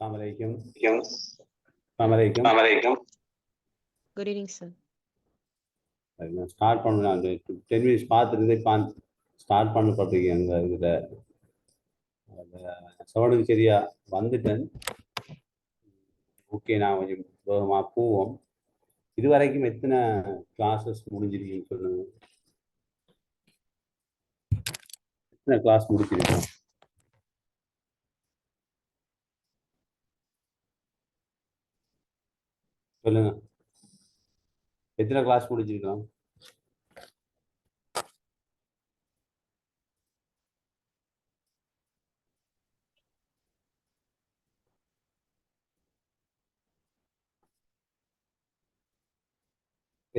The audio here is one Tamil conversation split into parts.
Assalamualaikum. Assalamualaikum. Assalamualaikum. Good evening, sir. நான் ஸ்டார்ட் பண்ணுவேன். 10 minutes பார்த்துட்டு இப்போ ஸ்டார்ட் பண்ண பார்த்துருக்கேன். அந்த இதில் சவனுக்கு சரியா வந்துட்டேன். ஓகே, நான் கொஞ்சம் வேகமாக போவோம். இது வரைக்கும் எத்தனை கிளாஸஸ் முடிஞ்சிருக்கீங்கன்னு சொல்லுங்க. எத்தனை கிளாஸ் முடிச்சிருக்கோம்? சொல்லுங்க, எத்தனை கிளாஸ் முடிச்சிருக்கோம்?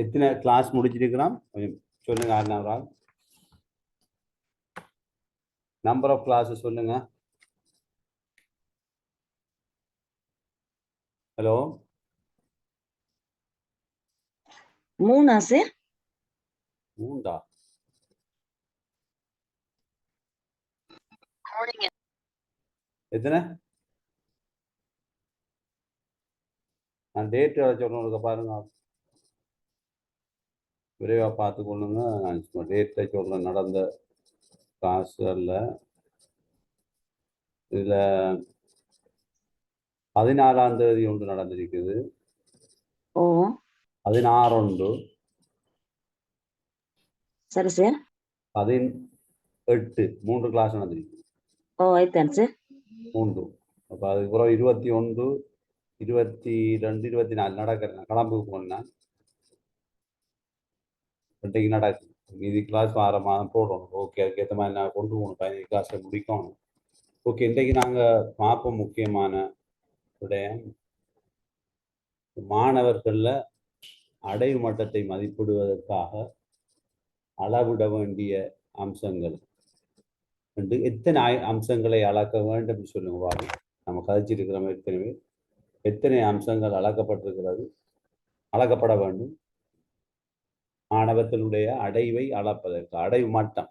எத்தனை கிளாஸ் முடிச்சிருக்கிறோம் கொஞ்சம் சொல்லுங்க. ஆறு நம்பர் ஆஃப் கிளாஸ் சொல்லுங்க. Hello, 3 sir? 3 எத்தனை? நான் டேட் சொல்லுங்க பாருங்க, விரைவாக பார்த்து கொள்ளுங்க. நான் டேட்டை சொல்கிறேன். நடந்த கிளாஸில் இதில் 14ஆம் தேதி ஒன்று நடந்திருக்குது. ஓ 16 ஒன்று. சரி சார். 18 3 கிளாஸ் நடந்திருக்கு. ஓ ஆಯ್ತಾನ್ சார். 3. அப்போ அதுக்கப்புறம் 21, 22, 24 நடக்கிறேன். கிளம்புக்கு போனேன். இன்றைக்கு நடக்கு. மீதி கிளாஸ் வார மாதம் போடணும். ஓகே, அதுக்கேற்ற மாதிரி நான் கொண்டு போகணும். 15 கிளாஸை முடிக்கணும். ஓகே, இன்றைக்கு நாங்கள் பார்ப்போம் முக்கியமான விடயம், மாணவர்களில் அடைவு மட்டத்தை மதிப்பிடுவதற்காக அளவிட வேண்டிய அம்சங்கள் என்று எத்தனை அம்சங்களை அளக்க வேண்டும் சொல்லுங்க. வாங்க, நம்ம கதைச்சிருக்கிறோம். எத்தனை அம்சங்கள் அளக்கப்பட்டிருக்கிறது, அளக்கப்பட வேண்டும்? மாணவர்களுடைய அடைவை அளப்பதற்கு அடைவு மட்டம்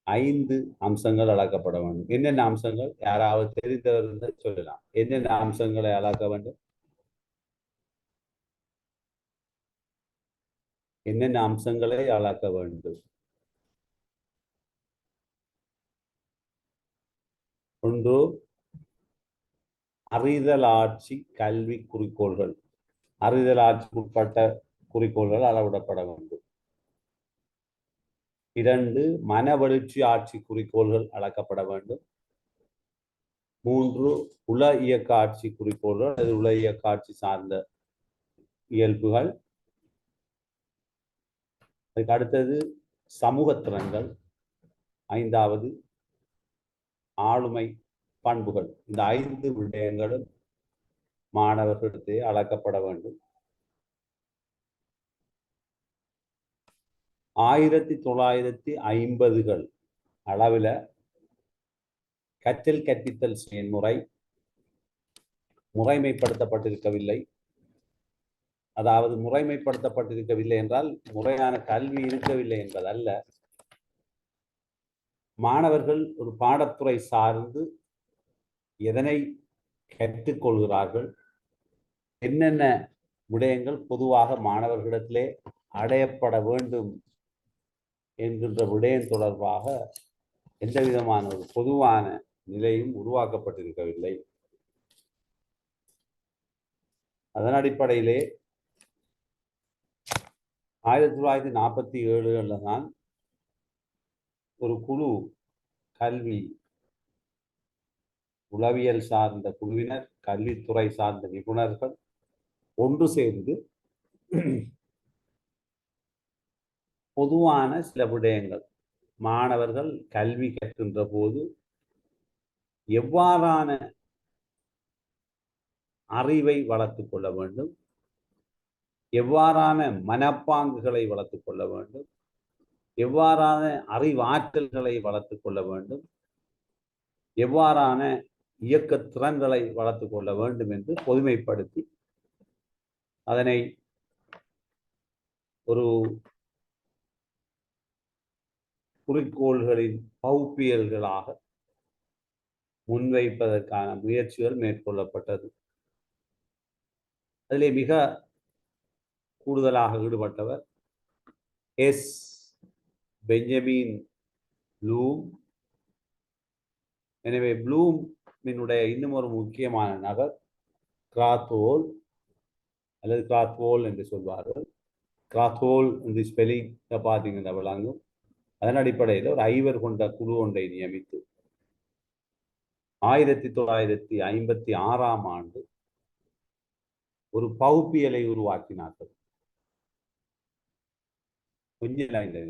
5 அம்சங்கள் அளக்கப்பட வேண்டும். என்னென்ன அம்சங்கள்? யாராவது தெரிந்தவர் சொல்லலாம். என்னென்ன அம்சங்களை அளக்க வேண்டும்? என்னென்ன அம்சங்களை அளக்க வேண்டும்? 1, அறிதலாட்சி கல்வி குறிக்கோள்கள். அறிதலாட்சிக்கு உட்பட்ட குறிக்கோள்கள் அளவிடப்பட வேண்டும். 2, மனவளர்ச்சி ஆட்சி குறிக்கோள்கள் அளக்கப்பட வேண்டும். 3, உள இயக்க ஆட்சி குறிக்கோள்கள், அது உள இயக்க ஆட்சி சார்ந்த இயல்புகள். அதுக்கு அடுத்தது சமூகத்திறன்கள். 5வது ஆளுமை பண்புகள். இந்த 5 விடயங்களும் மாணவர்களிடத்தே அளக்கப்பட வேண்டும். 1950கள் அளவில் கற்றல் கற்பித்தல் செயல்முறை முறைமைப்படுத்தப்பட்டிருக்கவில்லை. அதாவது முறைமைப்படுத்தப்பட்டிருக்கவில்லை என்றால் முறையான கல்வி இருக்கவில்லை என்பதல்ல. மாணவர்கள் ஒரு பாடத்துறை சார்ந்து எதனை கற்றுக்கொள்கிறார்கள், என்னென்ன விடயங்கள் பொதுவாக மாணவர்களிடத்திலே அடையப்பட வேண்டும் என்கின்ற விடயம் தொடர்பாக எந்த விதமான ஒரு பொதுவான நிலையும் உருவாக்கப்பட்டிருக்கவில்லை. அதன் அடிப்படையிலே 1947 தான் ஒரு குழு, கல்வி உளவியல் சார்ந்த குழுவினர், கல்வித்துறை சார்ந்த நிபுணர்கள் ஒன்று சேர்ந்து பொதுவான சில விடயங்கள், மாணவர்கள் கல்வி கற்கின்ற போது எவ்வாறான அறிவை வளர்த்து கொள்ள வேண்டும், எவ்வாறான மனப்பாங்குகளை வளர்த்து கொள்ள வேண்டும், எவ்வாறான அறிவாற்றல்களை வளர்த்து கொள்ள வேண்டும், எவ்வாறான இயக்க திறன்களை வளர்த்து கொள்ள வேண்டும் என்று பொதுமைப்படுத்தி அதனை ஒரு குறிக்கோள்களின் பகுப்பியல்களாக முன்வைப்பதற்கான முயற்சிகள் மேற்கொள்ளப்பட்டது. அதிலே மிக கூடுதலாக ஈடுபட்டவர் எஸ் பெஞ்சமின் ப்ளூம். எனவே ப்ளூமினுடைய இன்னும் ஒரு முக்கியமான நபர் கிராத்வோல் அல்லது கிராத்வோல் என்று சொல்வார்கள். கிராத்வோல் என்று ஸ்பெல்லிங் பார்த்தீங்கன்னா விளங்கும். அதன் அடிப்படையில் ஒரு 5 கொண்ட குழு ஒன்றை நியமித்து 1956ஆம் ஆண்டு ஒரு பகுப்பியலை உருவாக்கினார்கள். கொஞ்சம் இல்லைங்க.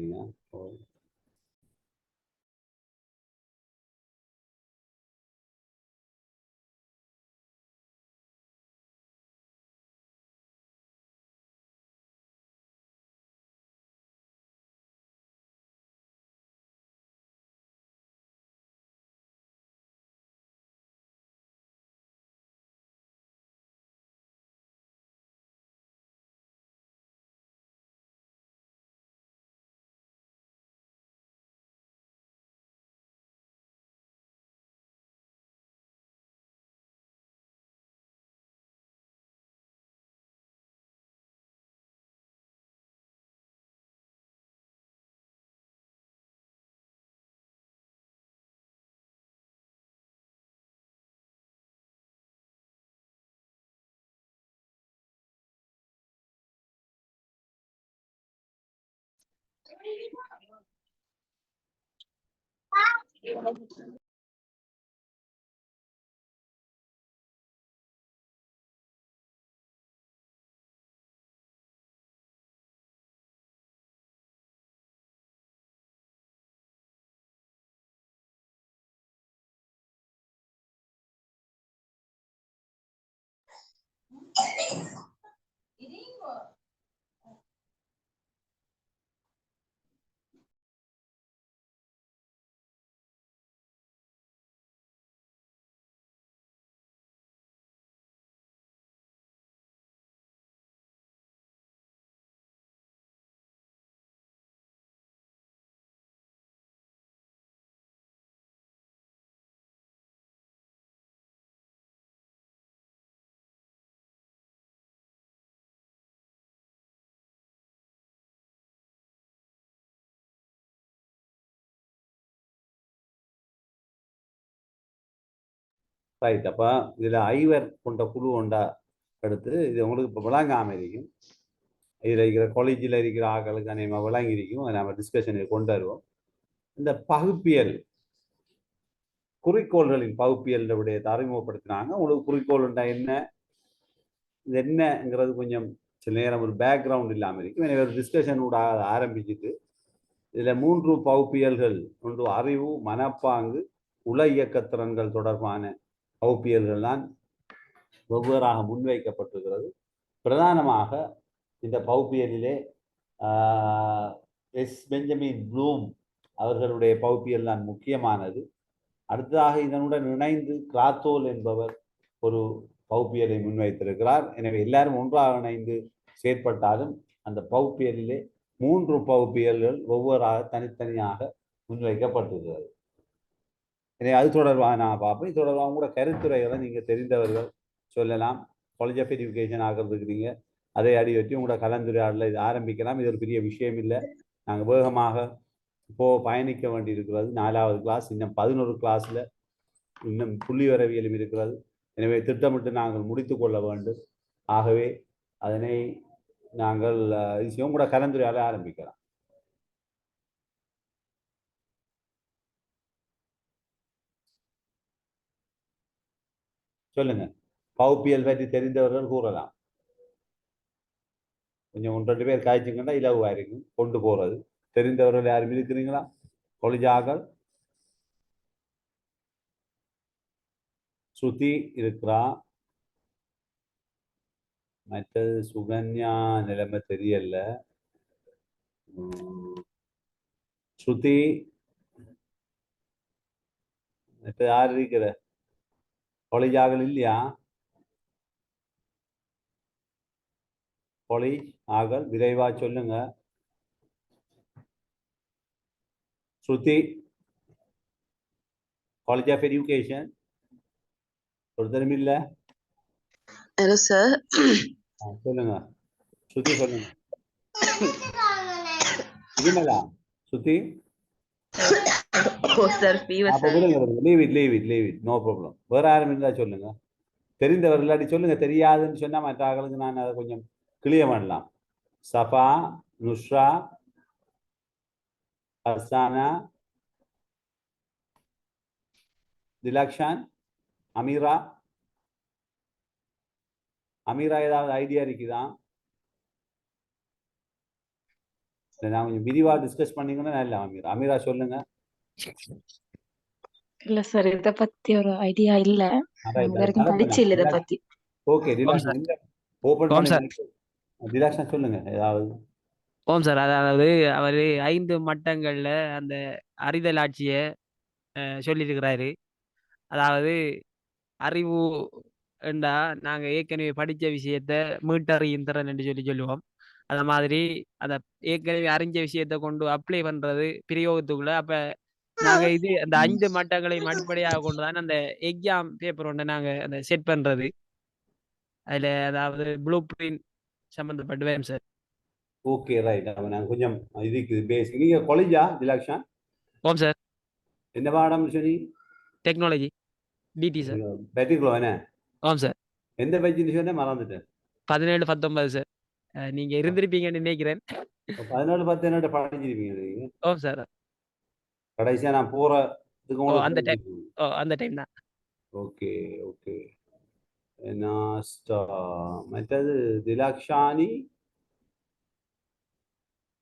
ரைட். அப்போ இதில் 5 கொண்ட குழு ஒன்றா எடுத்து இது உங்களுக்கு இப்போ விளங்காமல் இருக்கும். இதில் இருக்கிற காலேஜில் இருக்கிற ஆக்களுக்கு நம்ம விளங்கி இருக்கும். அதை நம்ம டிஸ்கஷனுக்கு கொண்டு வருவோம். இந்த பகுப்பியல் குறிக்கோள்களின் பகுப்பியல் விடயத்தை அறிமுகப்படுத்தினாங்க. உங்களுக்கு குறிக்கோள்ண்டா என்ன, இது என்னங்கிறது கொஞ்சம் சில நேரம் ஒரு பேக்ரவுண்ட் இல்லாமல் இருக்கும். எனவே ஒரு டிஸ்கஷன் கூட ஆரம்பிச்சுட்டு இதில் 3 பகுப்பியல்கள் ஒன்று அறிவு, மனப்பாங்கு, உள இயக்கத்திறன்கள் தொடர்பான பகுப்பியல்கள் தான் வெவ்வேறாக முன்வைக்கப்பட்டிருக்கிறது. பிரதானமாக இந்த பகுப்பியலிலே எஸ் பெஞ்சமின் ப்ளூம் அவர்களுடைய பகுப்பியல் தான் முக்கியமானது. அடுத்ததாக இதனுடன் இணைந்து கிராத்தோல் என்பவர் ஒரு பகுப்பியலை முன்வைத்திருக்கிறார். எனவே எல்லாரும் ஒன்றாக இணைந்து செயற்பட்டாலும் அந்த பகுப்பியலிலே 3 பகுப்பியல்கள் ஒவ்வொருவராக தனித்தனியாக முன்வைக்கப்பட்டிருக்கிறது. எனவே அது தொடர்பாக நான் பார்ப்பேன். இது தொடர்பாக கூட கருத்துரைகளை நீங்கள் தெரிந்தவர்கள் சொல்லலாம். காலேஜ் ஆஃப் எஜுகேஷன் ஆகிறதுக்குறீங்க, அதை அடிவற்றி உங்களோட கலந்துரையாடலை இது ஆரம்பிக்கலாம். இது ஒரு பெரிய விஷயம் இல்லை. நாங்கள் வேகமாக பயணிக்க வேண்டியிருக்கிறது. 4வது கிளாஸ், இன்னும் 11 கிளாஸில் இன்னும் புள்ளிவரவியலும் இருக்கிறது. எனவே திட்டமிட்டு நாங்கள் முடித்து கொள்ள வேண்டும். ஆகவே அதனை நாங்கள் கூட கலந்துரையாட ஆரம்பிக்கலாம். சொல்லுங்க. பகுப்பியல் பற்றி தெரிந்தவர்கள் கூறலாம். கொஞ்சம் 1-2 பேர் காய்ச்சிங்கன்னா இலவா இருக்கும் கொண்டு போறது. தெரிந்தவர்கள் யாரும் இருக்கிறீங்களா? கொலிஜாக்கள் ஸ்ருதி இருக்கிறா, மற்றது சுகன்யா நிலைமை தெரியல. ஸ்ருதி மற்ற யார் இருக்கிற கொலிஜாக்கள் இல்லையா? கொலிஜ் ஆகல் விரைவா சொல்லுங்க. ஸ்ருதி, காலேஜ் ஆஃப் எஜுகேஷன். ஒருத்தரும் இல்ல. Hello, sir. சொல்லுங்க சுத்தி, சொல்லுங்க. விமலா, சுத்தி. Oh, sir, fever, அப்ப sir. விடுங்க, லீவ் இட், நோ ப்ராப்ளம். வேற யாரும் இருந்தா சொல்லுங்க. தெரிந்தவர் இல்லாட்டி சொல்லுங்க, தெரியாதுன்னு சொன்னா மற்ற ஆளுக்கு நான் அதை கொஞ்சம் கிளியர் பண்ணலாம். சஃபா, நுஷ்ரா, ஹர்சானா, திலாக்ஷான், அமீரா. அமீரா ஏதாவது ஐடியா இருக்குதா? நான் கொஞ்சம் விரிவா டிஸ்கஸ் பண்ணீங்கன்னா நல்லா. அமீரா சொல்லுங்க. இல்ல சார், இத பத்தி ஒரு ஐடியா இல்ல. இது வரைக்கும் படிச்சு இல்ல இத பத்தி. ஓகே, திலாக்ஷான் இந்த ஓபன் பண்ணி திலாக்ஷான் சொல்லுங்க ஏதாவது. ஓம் சார். அதாவது அவர் 5 மட்டங்கள்ல அந்த அறிதல் ஆட்சியை சொல்லியிருக்கிறாரு. அதாவது அறிவு என்றா நாங்க ஏற்கனவே படிச்ச விஷயத்த மீட்டறியும் திறன் என்று சொல்லுவோம். அந்த மாதிரி அந்த ஏற்கனவே அறிஞ்ச விஷயத்த கொண்டு அப்ளை பண்றது பிரயோகத்துக்குள்ள. அப்ப நாங்க இது அந்த 5 மட்டங்களையும் அடிப்படையாக கொண்டுதான் அந்த எக்ஸாம் பேப்பர் ஒன்று நாங்க அந்த செட் பண்றது. அதுல அதாவது ப்ளூ பிரிண்ட் சம்பந்தப்பட்டு வேணும் சார். Okay, right. நான் கொஞ்சம் இதுக்கு பேசிக். நீங்க காலேஜா திலாக்ஷான்? ஓம் சார். என்ன பாடம் சொல்லி? Technology DD sir. பேட்டிக்குள்ள என்ன? ஓம் சார். எந்த பேட்ச் சொன்ன மறந்துட்டேன். 17, 19 சார். நீங்க இருந்திருப்பீங்கன்னு நினைக்கிறேன். 17, 10 படிச்சிருப்பீங்க நீங்க. ஓம் சார். கடைசியா நான் போறதுக்கு அந்த டைம் தான். Okay okay. மற்றது திலாக்ஷானி,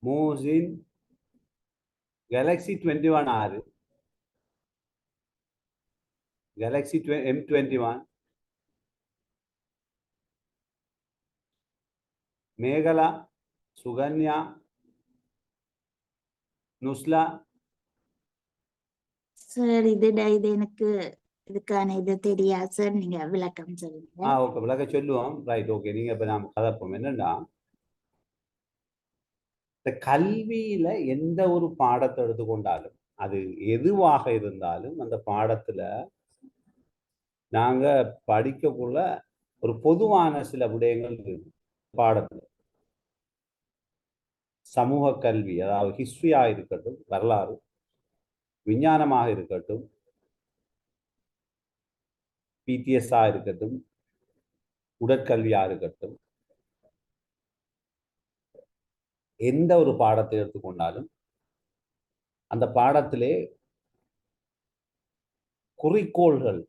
மூசின், கேலக்ஸி 21 ஆறு, Galaxy M21, Mekala, Sukanya, Nusla. Sir இது எனக்கு இதுக்கான இது தெரியாது சார், நீங்க விளக்கம் சொல்லுங்க. ஓகே, விளக்க சொல்லுவோம். Right, okay. நீங்க இப்ப நாம கதைப்போம். என்னன்னா, இந்த கல்வியில எந்த ஒரு பாடத்தை எடுத்துக்கொண்டாலும் அது எதுவாக இருந்தாலும் அந்த பாடத்துல நாங்க படிக்கக்குள்ள ஒரு பொதுவான சில விடயங்கள் இருக்கு. பாடத்துல சமூக கல்வி, அதாவது ஹிஸ்டரியா இருக்கட்டும், வரலாறு, விஞ்ஞானமாக இருக்கட்டும், பிடிஎஸ்ஆ இருக்கட்டும், உடற்கல்வியா இருக்கட்டும், எந்த ஒரு பாடத்தை எடுத்துக்கொண்டாலும் அந்த பாடத்திலே குறிக்கோள்கள்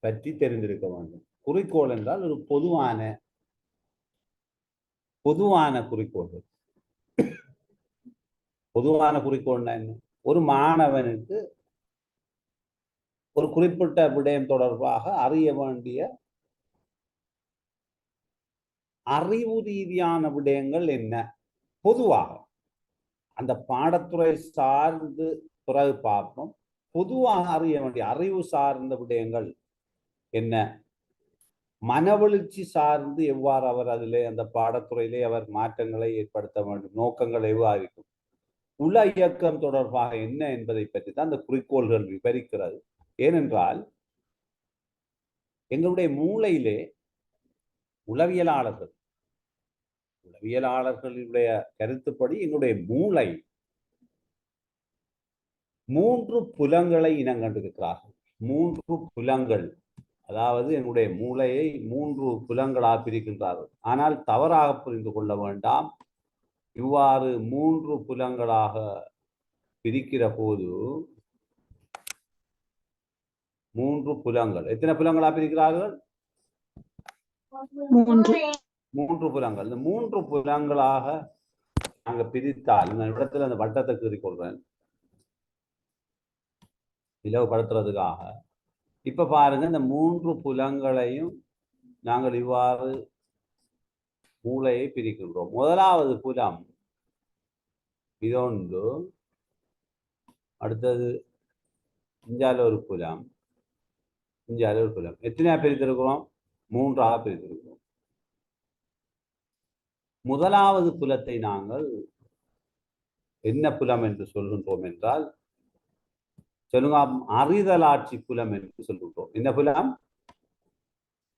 பற்றி தெரிந்திருக்க வேண்டும். குறிக்கோள் என்றால் ஒரு பொதுவான குறிக்கோள்கள். பொதுவான குறிக்கோள்னா என்ன? ஒரு மாணவனுக்கு ஒரு குறிப்பிட்ட விடயம் தொடர்பாக அறிய வேண்டிய அறிவு ரீதியான விடயங்கள் என்ன, பொதுவாக அந்த பாடத்துறை சார்ந்து பிறகு பார்ப்போம். பொதுவாக அறிய வேண்டிய அறிவு சார்ந்த விடயங்கள் என்ன, மனவெழுச்சி சார்ந்து எவ்வாறு அவர் அதிலே அந்த பாடத்துறையிலே அவர் மாற்றங்களை ஏற்படுத்த வேண்டும், நோக்கங்கள் எவ்வாறு இருக்கும், உள இயக்கம் தொடர்பாக என்ன என்பதை பற்றி தான் அந்த குறிக்கோள்கள் விவரிக்கிறது. ஏனென்றால் எங்களுடைய மூளையிலே உளவியலாளர்களுடைய கருத்துப்படி எங்களுடைய மூளை 3 புலங்களை இனங்கண்டிருக்கிறார்கள். 3 புலங்கள், அதாவது என்னுடைய மூளையை 3 புலங்களாக பிரிக்கின்றார்கள். ஆனால் தவறாக புரிந்து கொள்ள வேண்டாம். இவ்வாறு 3 புலங்களாக பிரிக்கிற போது 3 புலங்கள், எத்தனை புலங்களா பிரிக்கிறார்கள்? 3 புலங்கள். இந்த 3 புலங்களாக நாங்க பிரித்தால், இந்த இடத்துல அந்த வட்டத்தை கீறிக்கொள்றேன் இலவுபடுத்துறதுக்காக. இப்ப பாருங்க, இந்த 3 புலங்களையும் நாங்கள் இவ்வாறு மூளையை பிரிக்கின்றோம். முதலாவது புலம் இதொன்று, அடுத்தது இஞ்சால ஒரு புலம், இஞ்சால ஒரு புலம். எத்தனையா பிரித்திருக்கிறோம்? 3ஆக பிரித்திருக்கிறோம். முதலாவது புலத்தை நாங்கள் என்ன புலம் என்று சொல்கின்றோம் என்றால், சொல்லுங்க, அறிதலாட்சி புலம் என்று சொல்கின்றோம். என்ன புலம்?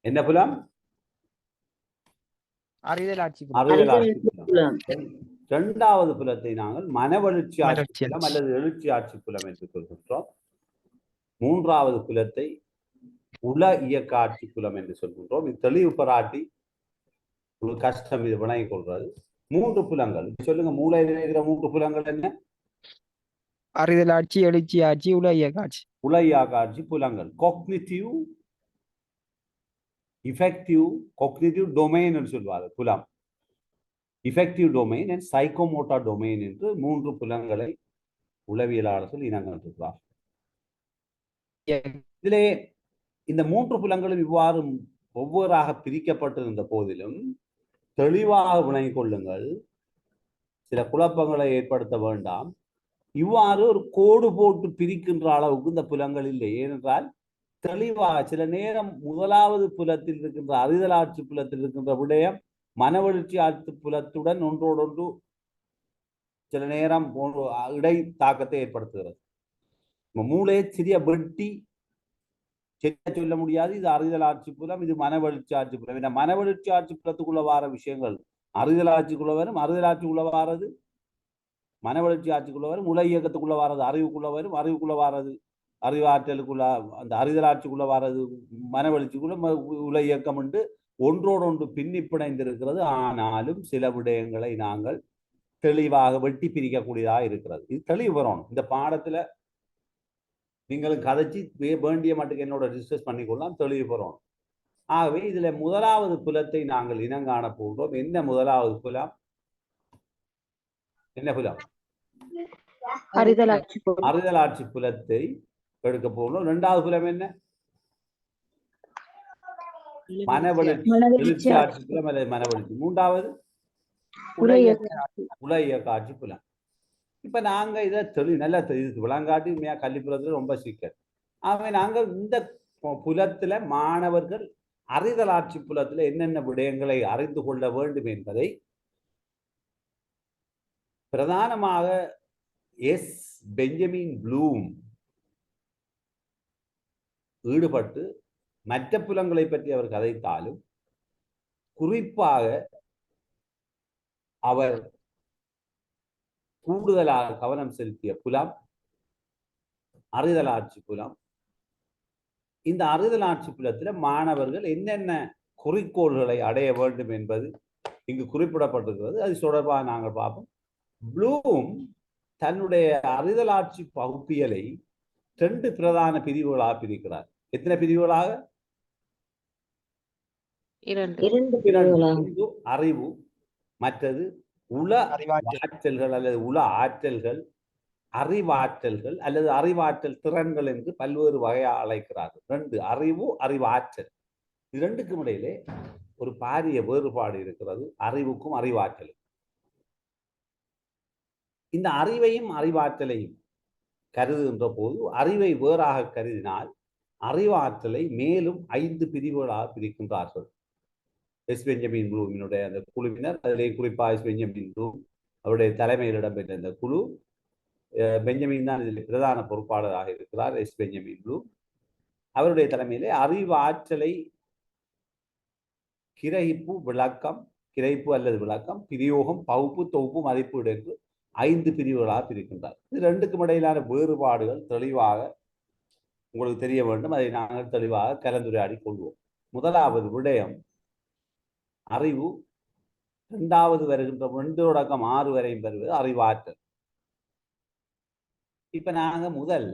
என்ன புலம்? அறிதலாட்சி புலம். அறிதலாட்சி புலம். புலம். இரண்டாவது புலத்தை நாங்கள் மனவெழுச்சி ஆட்சி மனவெழுச்சி புலம் ஆட்சி. அல்லது எழுச்சி ஆட்சி புலம் என்று சொல்கின்றோம். மூன்றாவது புலத்தை உள இயக்க ஆட்சி புலம் என்று சொல்கின்றோம். இது தெளிவு பராட்டி ஒரு கஷ்டம், இது விளங்கிக் கொள்றது. 3 புலங்கள் சொல்லுங்க. மூளையில் இருக்கிற 3 புலங்கள் என்ன? அறிதலாட்சி, எழுச்சி ஆட்சி, உல இயக்க ஆட்சி. உள இயக்க ஆட்சி புலங்கள். காக்னிட்டிவ், இஃபெக்டிவ், காக்னிட்டிவ் டொமைன் என்று சொல்வார் புலம். Effective domain and psychomotor domain என்று 3 புலங்களை உளவியலாளர்கள் இனங்கண்டிருக்கிறார். இதிலே இந்த 3 புலங்களும் இவ்வாறு ஒவ்வொருவராக பிரிக்கப்பட்டிருந்த போதிலும் தெளிவாக விளங்கிக் கொள்ளுங்கள், சில குழப்பங்களை ஏற்படுத்த வேண்டாம். இவ்வாறு ஒரு கோடு போட்டு பிரிக்கின்ற அளவுக்கு இந்த புலங்கள் இல்லை. ஏனென்றால் தெளிவாக சில நேரம் முதலாவது புலத்தில் இருக்கின்ற அறிதலாட்சி புலத்தில் இருக்கின்ற விடயம் மனவெழுச்சி ஆட்சி புலத்துடன் ஒன்றோடொன்று சில நேரம் இடை தாக்கத்தை ஏற்படுத்துகிறது. மூளையை சிறிய வெட்டி சொல்ல முடியாது. இது அறிதல் ஆட்சி புலம், இது மனவெழுச்சி ஆட்சி புலம். இந்த மனவெழுச்சி ஆட்சி புலத்துக்குள்ள வார விஷயங்கள் அறிதல் ஆட்சிக்குள்ள வரும், அறிதல் ஆட்சிக்குள்ள வாரது மனவெழுச்சி ஆட்சிக்குள்ள வரும், உல இயக்கத்துக்குள்ள வாரது அறிவுக்குள்ள வரும், அறிவுக்குள்ள வாரது அறிவாற்றலுக்குள்ள, அந்த அறிதல் ஆட்சிக்குள்ள வாரது மனவெழுச்சிக்குள்ள உல இயக்கம் என்று ஒன்றோடொன்று பின்னி பிணைந்திருக்கிறது. ஆனாலும் சில விடயங்களை நாங்கள் தெளிவாக வெட்டி பிரிக்கக்கூடியதாக இருக்கிறது. இது தெளிவு வரணும். இந்த பாடத்துல நீங்களும் கதைச்சி வேண்டிய மட்டுக்கு என்னோட டிஸ்கஸ் பண்ணிக்கொள்ளலாம், தெளிவு பெறணும். ஆகவே இதுல முதலாவது புலத்தை நாங்கள் இனங்காண போகிறோம். என்ன முதலாவது புலம்? என்ன புலம்? அறிதலாட்சி புலம். அறிதலாட்சி புலத்தை எடுக்க போகிறோம். இரண்டாவது புலம் என்ன? மனவெழுச்சி ஆட்சி புலம் அல்லது மனவெழுச்சி. மூன்றாவது உல இயக்க ஆட்சி புலம். இப்ப நாங்க இதை நல்லா இதுக்கு விளங்காட்டி கல்விப்புலத்துல ரொம்ப சிக்கல். ஆகவே நாங்கள் இந்த புலத்துல மாணவர்கள் அறிதலாட்சி புலத்துல என்னென்ன விடயங்களை அறிந்து கொள்ள வேண்டும் என்பதை பிரதானமாக எஸ். பெஞ்சமின் ப்ளூம் ஈடுபட்டு மற்ற புலங்களை பற்றி அவர் கதைத்தாலும் குறிப்பாக அவர் கூடுதலாக கவனம் செலுத்திய புலம் அறிதலாட்சி புலம். இந்த அறிதலாட்சி புலத்தில் மாணவர்கள் என்னென்ன குறிக்கோள்களை அடைய வேண்டும் என்பது இங்கு குறிப்பிடப்பட்டிருக்கிறது. அது தொடர்பாக நாங்கள் பார்ப்போம். ப்ளூம் தன்னுடைய அறிதலாட்சி பகுப்பியலை 2 பிரதான பிரிவுகளாக பிரிக்கிறார். எத்தனை பிரிவுகளாக? 2 அறிவு, மற்றது உள ஆற்றல்கள் அல்லது உள ஆற்றல்கள், அறிவாற்றல்கள் அல்லது அறிவாற்றல் திறன்கள் என்று பல்வேறு வகையாக அழைக்கிறார்கள். 2 அறிவு, அறிவாற்றல். இது 2க்கும் இடையிலே ஒரு பாரிய வேறுபாடு இருக்கிறது, அறிவுக்கும் அறிவாற்றலுக்கும். இந்த அறிவையும் அறிவாற்றலையும் கருதுகின்ற போது அறிவை வேறாக கருதினால் அறிவாற்றலை மேலும் 5 பிரிவுகளாக பிரிக்கின்றார்கள். எஸ். பெஞ்சமின் ப்ளூமினுடைய அந்த குழுவினர், அதிலே குறிப்பாக எஸ். பெஞ்சமின் ப்ளூம் அவருடைய தலைமையில் இடம்பெற்ற இந்த குழு, பெஞ்சமின் தான் இதில் பிரதான பொறுப்பாளராக இருக்கிறார். எஸ். பெஞ்சமின் ப்ளூம் அவருடைய தலைமையிலே அறிவாற்றலை கிரகிப்பு, விளக்கம், கிரகிப்பு அல்லது விளக்கம், பிரயோகம், பகுப்பு, தொகுப்பு, மதிப்பீடு என்று 5 பிரிவுகளாக பிரிக்கின்றார். இது 2க்கும் இடையிலான வேறுபாடுகள் தெளிவாக உங்களுக்கு தெரிய வேண்டும். அதை நாங்கள் தெளிவாக கலந்துரையாடி கொள்வோம். முதலாவது விடயம் அறிவு. 2வது வருகின்ற 2 தொடக்கம் 6 வரையும் வருவது அறிவாற்றல். இப்ப நாங்க முதல்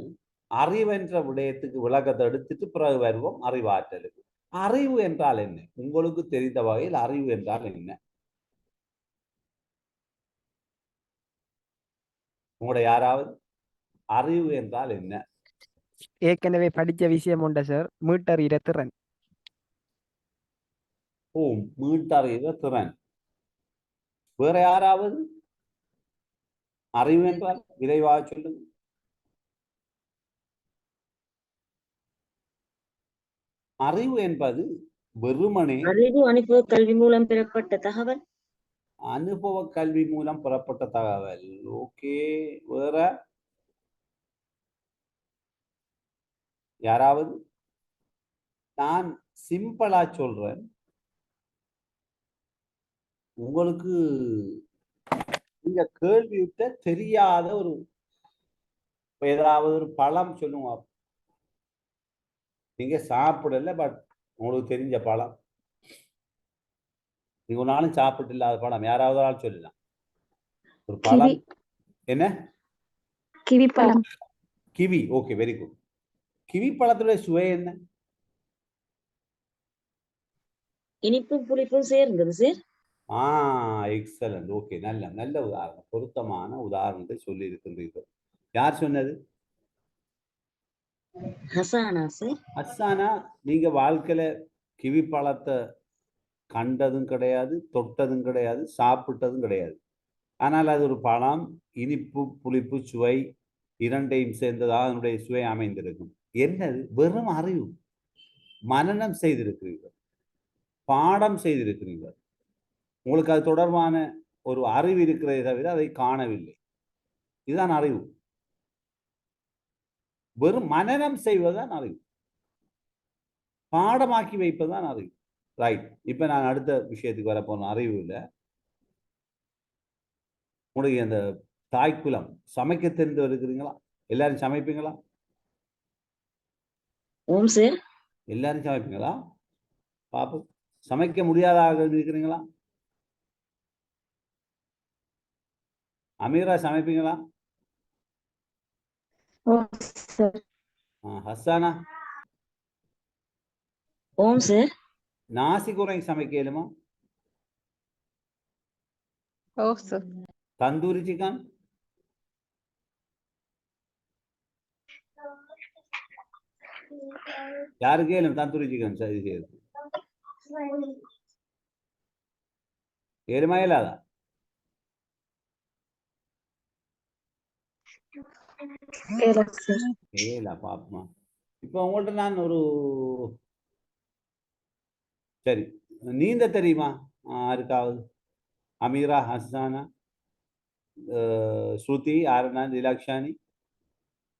அறிவென்ற விடயத்துக்கு விளக்கத்தை எடுத்துட்டு பிறகு வருவோம் அறிவாற்றலுக்கு. அறிவு என்றால் என்ன? உங்களுக்கு தெரிந்த வகையில் அறிவு என்றால் என்ன? உங்களோட யாராவது அறிவு என்றால் என்ன? ஏற்கனவே படிச்ச விஷயம் உண்ட சார், மீட்டறிகிற திறன். மீட்டறிகிற திறன். வேற யாராவது அறிவு என்றால் விரைவாக சொல்லுங்க. அறிவு என்பது வெறுமனே அறிவு அனுபவ கல்வி மூலம் பெறப்பட்ட தகவல். அனுபவ கல்வி மூலம் பெறப்பட்ட தகவல். ஓகே, வேற யாராவது? நான் சிம்பிளா சொல்றேன். உங்களுக்கு நீங்க கேள்வியுட்ட தெரியாத ஒரு ஏதாவது ஒரு பழம் சொல்லுங்க. நீங்க சாப்பிடல, பட் உங்களுக்கு தெரிஞ்ச பழம். நீங்க ஒரு நாளும் சாப்பிட்டு இல்லாத பழம் யாராவது ஆள் சொல்லலாம். ஒரு கிவி பழம். என்ன? கிவி பழம். Kiwi. Okay, very good. Kiwi பழத்துடைய சுவை என்ன? இனிப்பும் புளிப்பும் சேர்ந்தது சார். எக்ஸலண்ட். ஓகே, நல்ல நல்ல உதாரணம், பொருத்தமான உதாரணத்தை சொல்லி இருக்கின்றீர்கள். யார் சொன்னது? ஹசானா சார். ஹசானா. நீங்க வாழ்க்கையில கிவி பழத்தை கண்டதும் கிடையாது, தொட்டதும் கிடையாது, சாப்பிட்டதும் கிடையாது. ஆனால் அது ஒரு பழம், இனிப்பு புளிப்பு சுவை இரண்டையும் சேர்ந்ததாக அதனுடைய சுவை அமைந்திருக்கும். என்னது? வெறும் அறிவு. மனனம் செய்திருக்கிறீர்கள், பாடம் செய்திருக்கிறீர்கள். உங்களுக்கு அது தொடர்பான ஒரு அறிவு இருக்கிறதே தவிர அதை காணவில்லை. இதுதான் அறிவு. வெறும் மனனம் செய்வதுதான் அறிவு, பாடமாக்கி வைப்பதுதான் அறிவு. ரைட். இப்ப நான் அடுத்த விஷயத்துக்கு வரப்போன அறிவு இல்லை. உங்களுக்கு அந்த தாய்க்குலம் சமைக்க தெரிந்து இருக்கிறீங்களா? எல்லாரும் சமைப்பீங்களா? ஓம் சார். எல்லாரும் சமைப்பீங்களா? பாப்போம். சமைக்க முடியாதாக இருக்கிறீங்களா? அமீரா சமைப்பீங்களா? ஓ சார். ஹசானா? ஓம் சார். நாசி குறைங்க சமைக்க இயலுமா? ஓ சார். தந்தூரி சிக்கன்? யாருக்கு இயலும் தந்தூரி சிக்கன் சரி செய்யுது? ஏழுமா இயலாதா? ஏலா பாப்பமா. இப்ப உங்கள்ட்ட நான் ஒரு சரி, நீந்த தெரியுமா யாருக்காவது? அமீரா, ஹசானா, ஸ்ருதி, ஆரணா, திலாக்ஷானி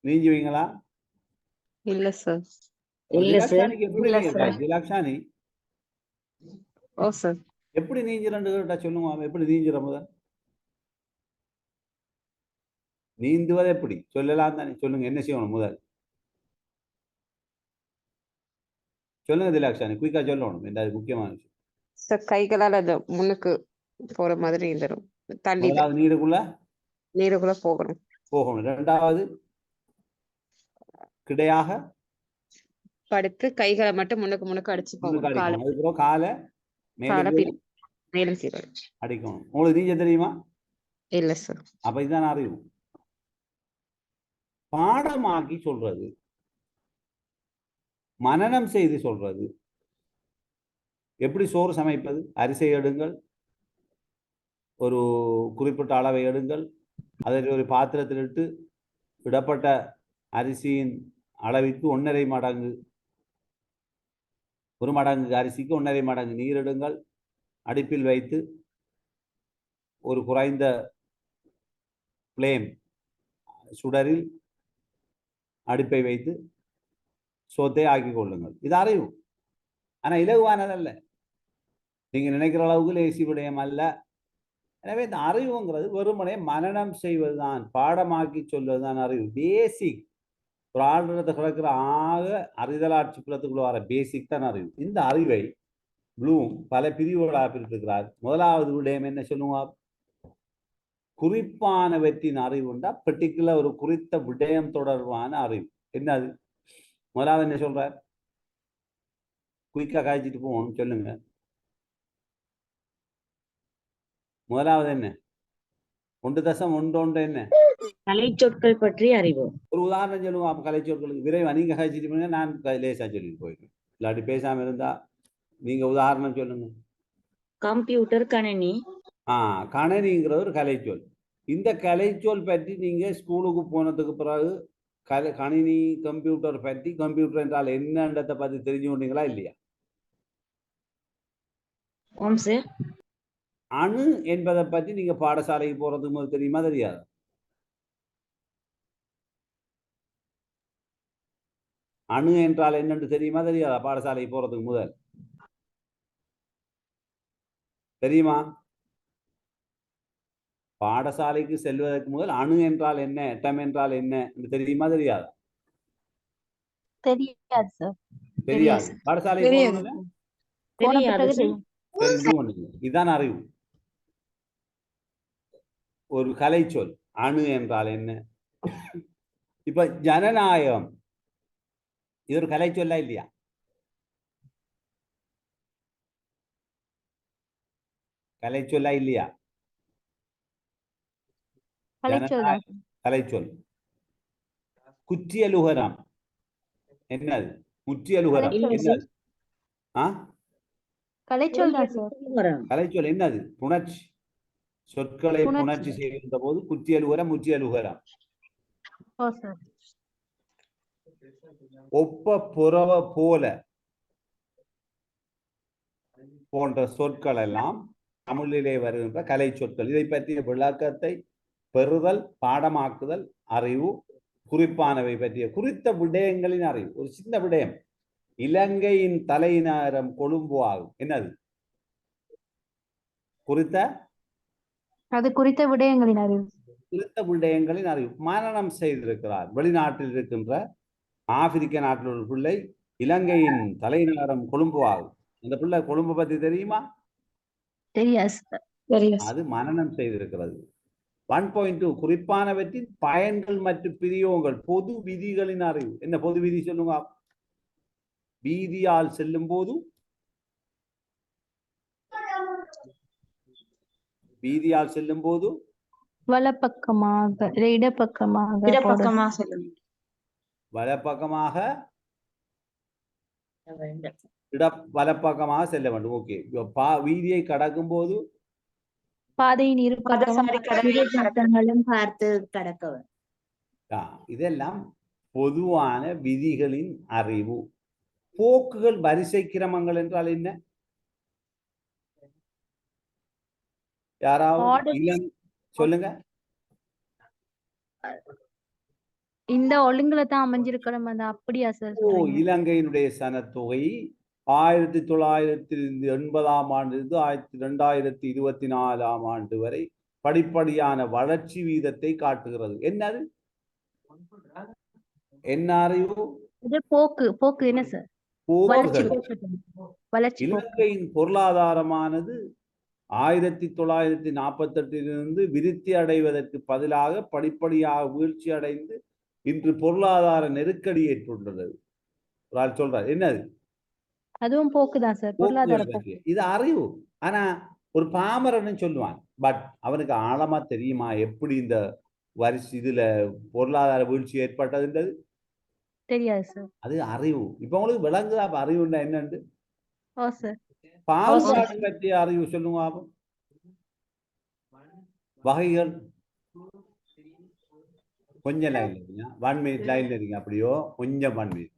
நீஞ்சுவீங்களா? இல்ல சார். இல்ல சார். திலாக்ஷானிக்கு எப்படி இல்ல நீங்க சார். திலாக்ஷானி ஓ சார். எப்படி நீஞ்சிரண்டு கேட்டா சொல்லுங்க. அவன் எப்படி நீஞ்சிற முதல்? நீந்துவது எப்படி சொல்லலாம் தானே? சொல்லுங்க, என்ன செய்யணும் முதல் சொல்லுங்க திலாக்ஷானி, குயிக்கா சொல்லணும். என்ன முக்கியமான விஷயம். சார் கைகளால் அது முன்னுக்கு போற மாதிரி இருந்துரும். தள்ளி முதலாவது நீருக்குள்ள நீருக்குள்ள போகணும். போகணும். இரண்டாவது கிடையாக படுத்து கைகளை மட்டும் முன்னுக்கு அடிச்சு போகணும். காலை அடிக்கணும். அதுக்கப்புறம் காலை காலை மேலும் மேலும் கீழே அடிக்கணும். உங்களுக்கு நீஞ்ச தெரியுமா? இல்ல சார். அப்ப இதுதான் அறிவு. பாடமாக்கி சொல்றது, மனனம் செய்து சொல்றது. எப்படி சோறு சமைப்பது? அரிசியை எடுங்கள், ஒரு குறிப்பிட்ட அளவை எடுங்கள், அதை ஒரு பாத்திரத்தில் இட்டு இடப்பட்ட அரிசியின் அளவிற்கு 1.5 மடங்கு, 1 மடங்கு அரிசிக்கு 1.5 மடங்கு நீர் எடுங்கள். அடுப்பில் வைத்து ஒரு குறைந்த ஃப்ளேம் சுடரில் அடுப்பை வைத்து சோத்தை ஆக்கி கொள்ளுங்கள். இது அறிவு. ஆனா இலகுவானதல்ல, நீங்க நினைக்கிற அளவுக்கு லேசி விடயம் அல்ல. எனவே இந்த அறிவுங்கிறது வெறுமனே மனனம் செய்வதுதான், பாடமாக்கி சொல்வதுதான் அறிவு. பேசிக். ஒரு ஆளுநரத்தை கிடக்கிற ஆக அறிதலாட்சி புலத்துக்குள்ள வர பேசிக் தான் அறிவு. இந்த அறிவை ப்ளூம் பல பிரிவுகளாக பிரித்திருக்கிறார். முதலாவது விடயம் என்ன சொல்லுவார்? குறிப்பானவற்றின் அறிவுண்டா, பர்டிகுலர் ஒரு குறித்த விடயம் தொடர்பான அறிவு. என்னது? முதலாவது என்ன சொல்றார்? குயிக்கா காய்ச்சிட்டு போகணும், சொல்லுங்க. முதலாவது என்ன? 1.1 என்ன? கலை சொற்கள் பற்றி அறிவு. ஒரு உதாரணம் சொல்லுங்க. அப்ப கலை சொற்களுக்கு விரைவா நீங்க காய்ச்சிட்டு போங்க, நான் லேசா சொல்லிட்டு போயிருக்கேன். இல்லாட்டி பேசாம இருந்தா நீங்க உதாரணம் சொல்லுங்க. கம்ப்யூட்டர், கணினி. கணினிங்கிறது ஒரு கலைச்சொல். இந்த கலைச்சொல் பற்றி நீங்க ஸ்கூலுக்கு போனதுக்கு பிறகு கணினி கம்ப்யூட்டர் பற்றி, கம்ப்யூட்டர் என்றால் என்னன்றதை பற்றி தெரிஞ்சு கொண்டீங்களா இல்லையா? ஓம் சார். அணு என்பதை பற்றி நீங்க பாடசாலைக்கு போறதுக்கு முதல் தெரியுமா தெரியாது? அணு என்றால் என்னன்னு தெரியுமா தெரியாதா? பாடசாலைக்கு போறதுக்கு முதல் தெரியுமா? பாடசாலைக்கு செல்வதற்கு முதல் அணு என்றால் என்ன, எட்டம் என்றால் என்ன என்று தெரியுமா தெரியாதா? தெரியாது சார். தெரியாது. பாடசாலைக்கு தெரியாது. போனோம்ல போன தெரியாது பிறகு சார். தெரியும். தெரிந்து கொண்டீங்க. இதுதான் அறிவு. ஒரு கலை சொல். அணு என்றால் என்ன? இப்ப ஜனநாயகம் இது ஒரு கலை சொல்லா இல்லையா? கலை சொல்லா இல்லையா? கலைச்சொல் தான். கலை சொல். குற்றியலுகரம் என்னது? குற்றியலுகரம் கலைச்சொல் என்னது? ஆ கலைச்சொல் தான் சார். கலைச்சொல் என்னது? புணர்ச்சி. சொற்களை புணர்ச்சி. புணர்ச்சி செய்கின்ற போது குற்றியலுகரம் முற்றியலுகரம். ஓ சார். ஒப்ப புறவ போல போன்ற சொற்கள் எல்லாம் தமிழிலே வருகின்ற கலை சொற்கள். இதை பற்றிய விளக்கத்தை பெறுதல், பாடமாக்குதல், அறிவு, குறிப்பானவை பற்றிய குறித்த விடயங்களின் அறிவு. ஒரு சின்ன விடயம், இலங்கையின் தலைநகரம் கொழும்பு ஆகும். என்னது? குறித்த விடயங்களின் அறிவு. குறித்த விடயங்களின் அறிவு. மரணம் செய்திருக்கிறார் வெளிநாட்டில் இருக்கின்ற ஆப்பிரிக்க நாட்டில் ஒரு பிள்ளை, இலங்கையின் தலைநகரம் கொழும்பு ஆகும். அந்த பிள்ளை கொழும்பு பத்தி தெரியுமா? தெரியாது சார். தெரியாது. அது மரணம் செய்திருக்கிறது. 1.2 குறிப்பானவற்றின் பயன்கள் மற்றும் பிரியோகங்கள், பொது விதிகளின் அறிவு. என்ன பொது விதி சொல்லுங்க? வீதியால் செல்லும் போது வலப்பக்கமாக இடப்பக்கமாக இடப்பக்கமா சொல்லுங்க. வலப்பக்கமாக வலப்பக்கமாக செல்ல வேண்டும். ஓகே. வீதியை கடக்கும் போது பாதையின் இரு சட்டங்களும் பார்த்து கடக்க இதெல்லாம் பொதுவான விதிகளின் அறிவு. போக்குகள், வரிசை கிரமங்கள் என்றால் என்ன? யாராவது சொல்லுங்க. இந்த ஒழுங்குல தான் அமைஞ்சிருக்கணும். அந்த அப்படியா சார்? இலங்கையினுடைய சனத்தொகை 1980 ஆண்டிலிருந்து 2024 ஆண்டு வரை படிப்படியான வளர்ச்சி வீதத்தை காட்டுகிறது. என்னது? என்ன அறிவு? போக்கு என்ன சார்? வளர்ச்சி. இலங்கையின் பொருளாதாரமானது 1948 விருத்தி அடைவதற்கு பதிலாக படிப்படியாக வீழ்ச்சி அடைந்து இன்று பொருளாதார நெருக்கடி ஏற்பட்டுள்ளது. சொல்றார். என்னது? அதுவும் போக்குதான் சார். பொருளாதார போக்கு. இது அறிவு. ஆனா ஒரு பாமரன்னு சொல்லுவான். பட் அவனுக்கு ஆழமா தெரியுமா எப்படி இந்த வரிசை இதுல பொருளாதார வீழ்ச்சி ஏற்பட்டதுன்றது? தெரியாது சார். அது அறிவு. இப்ப உங்களுக்கு விளங்குதா அறிவுன்னா என்னன்னு? ஓ சார். பாகுபாடு பற்றிய அறிவு சொல்லுங்க. வகைகள் கொஞ்சம் லைன்ல இருக்கீங்க. 1 மினிட் லைன்ல இருக்கீங்க. அப்படியோ கொஞ்சம் 1 மினிட்.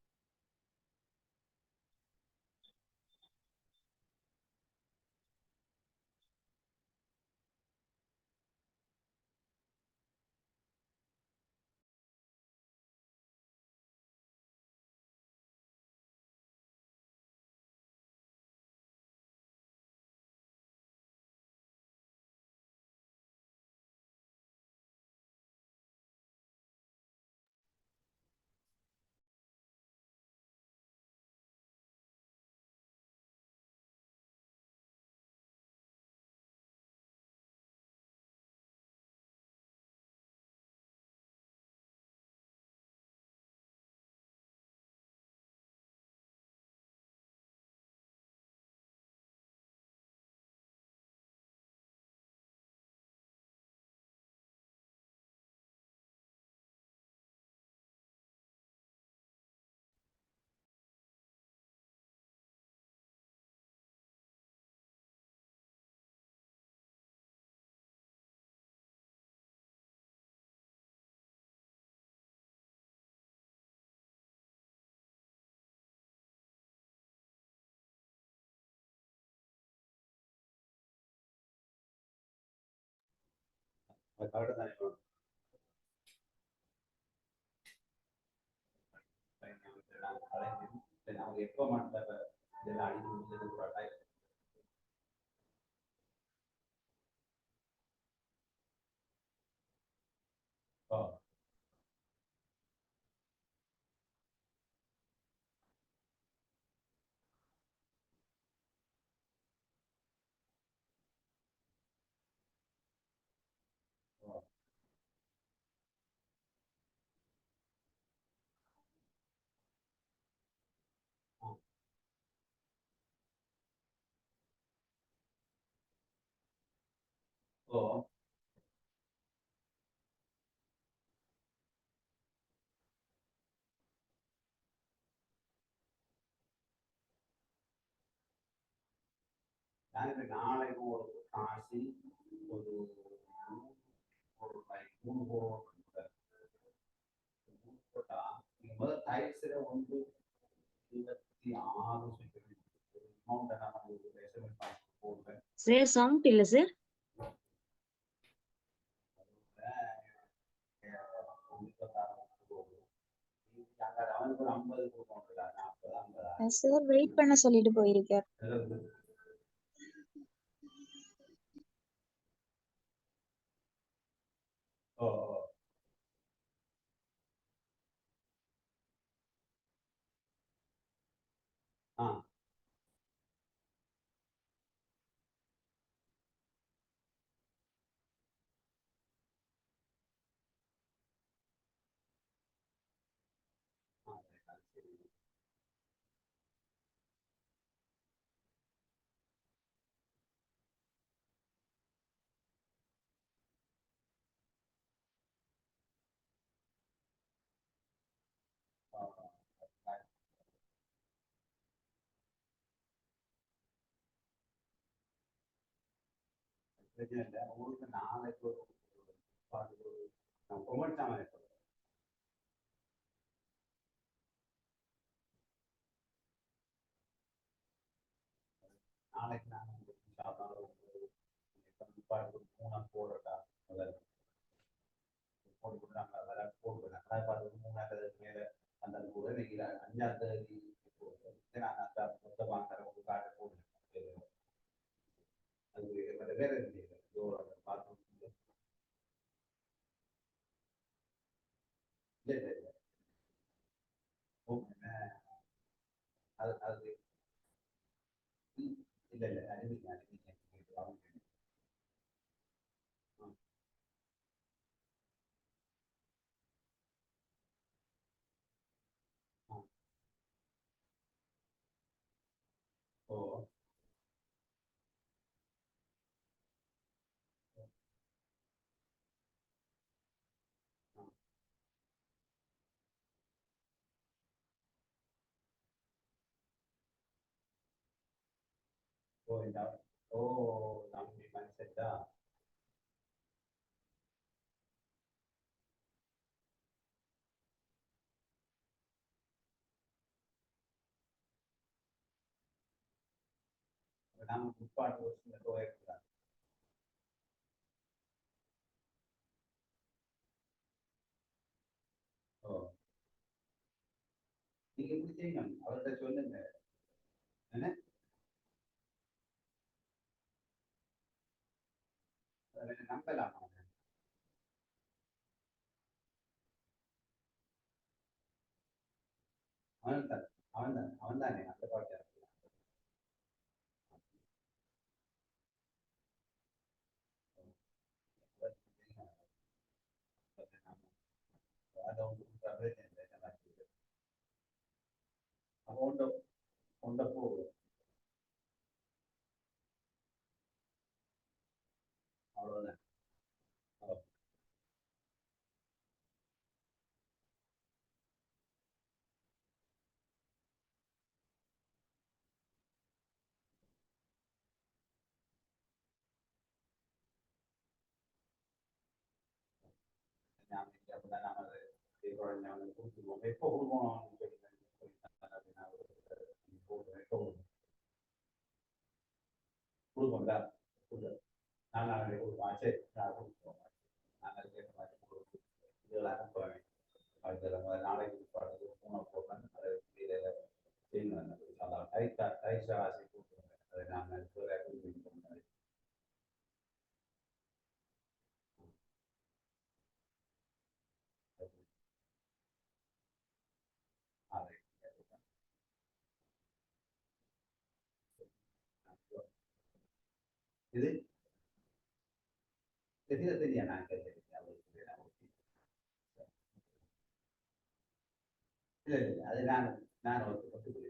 அவங்க எப்போ மாட்டல இதெல்லாம் அடிச்சு முடிச்சது கூட டைம். ஓ ஓ ஆ ஓ எனக்கு நாளைக்கு ஒரு காசி ஒரு ஒரு like 3 போட்டா நீங்க முதல் டைல்ஸ்ல வந்து 26 அமௌண்ட் நான் உங்களுக்கு எஸ்டிமேட் பண்ணி போடுறேன். சார் சவுண்ட் இல்ல சார். அவனுக்கு ஒரு 50 கொடுக்கணும், 40 சார் வெயிட் பண்ண சொல்லிட்டு போயிருக்கார். 50. ஓ ஓ ஆ ஆ சரி. ஆ, ஆ. பிரச்சனை இல்லை. உங்களுக்கு நாளைக்கு ஒரு நான் கொமர்ச்சாம இருக்கேன். நாளைக்கு நான் உங்களுக்கு சாப்பிட மூணா போடுறதா முதல்ல போட்டு கொடுத்தாங்க. அதெல்லாம் போட்டு கொடுத்தாங்க. பார்த்து 3 மேல அந்த கூட இன்னைக்கு 5ஆம் தேதி நான் அந்த மொத்த வாங்குற ஒரு கார்டு போடுறேன். அது வேற பார்த்து இல்லை இல்லை இல்லை அது அது இல்லை இல்லை அனுப்பிங்க அனுப்பிங்க. ஓ ஓ இந்த ஓ தம்பி மைண்ட் நாம முப்பாடு ஒரு சில போயிருக்கிறாங்க. ஓ நீங்க எப்படி செய்யணும் அவர்கிட்ட சொல்லுங்க. என்ன நம்பலாம் அவன் தான் அவன் தானே அந்த பாட்டு. அதை உங்களுக்கு அமௌண்ட் கொண்ட போகும் அவ்வளவுதான். அப்படிதான் நாம கொடுத்துருவோம். எப்போ கொடுக்கணும் கொடுப்போம்ல நான் கொடுப்போம். சரி நான் கொடுப்போம். நான் கேட்ட மாதிரி இதெல்லாம் அனுப்புவேன். அடுத்த நாளைக்கு போன போடுறேன். அதை இது தெரிய நான் இல்ல இல்ல அது நான் ஒத்துக்கொள்கிறேன்.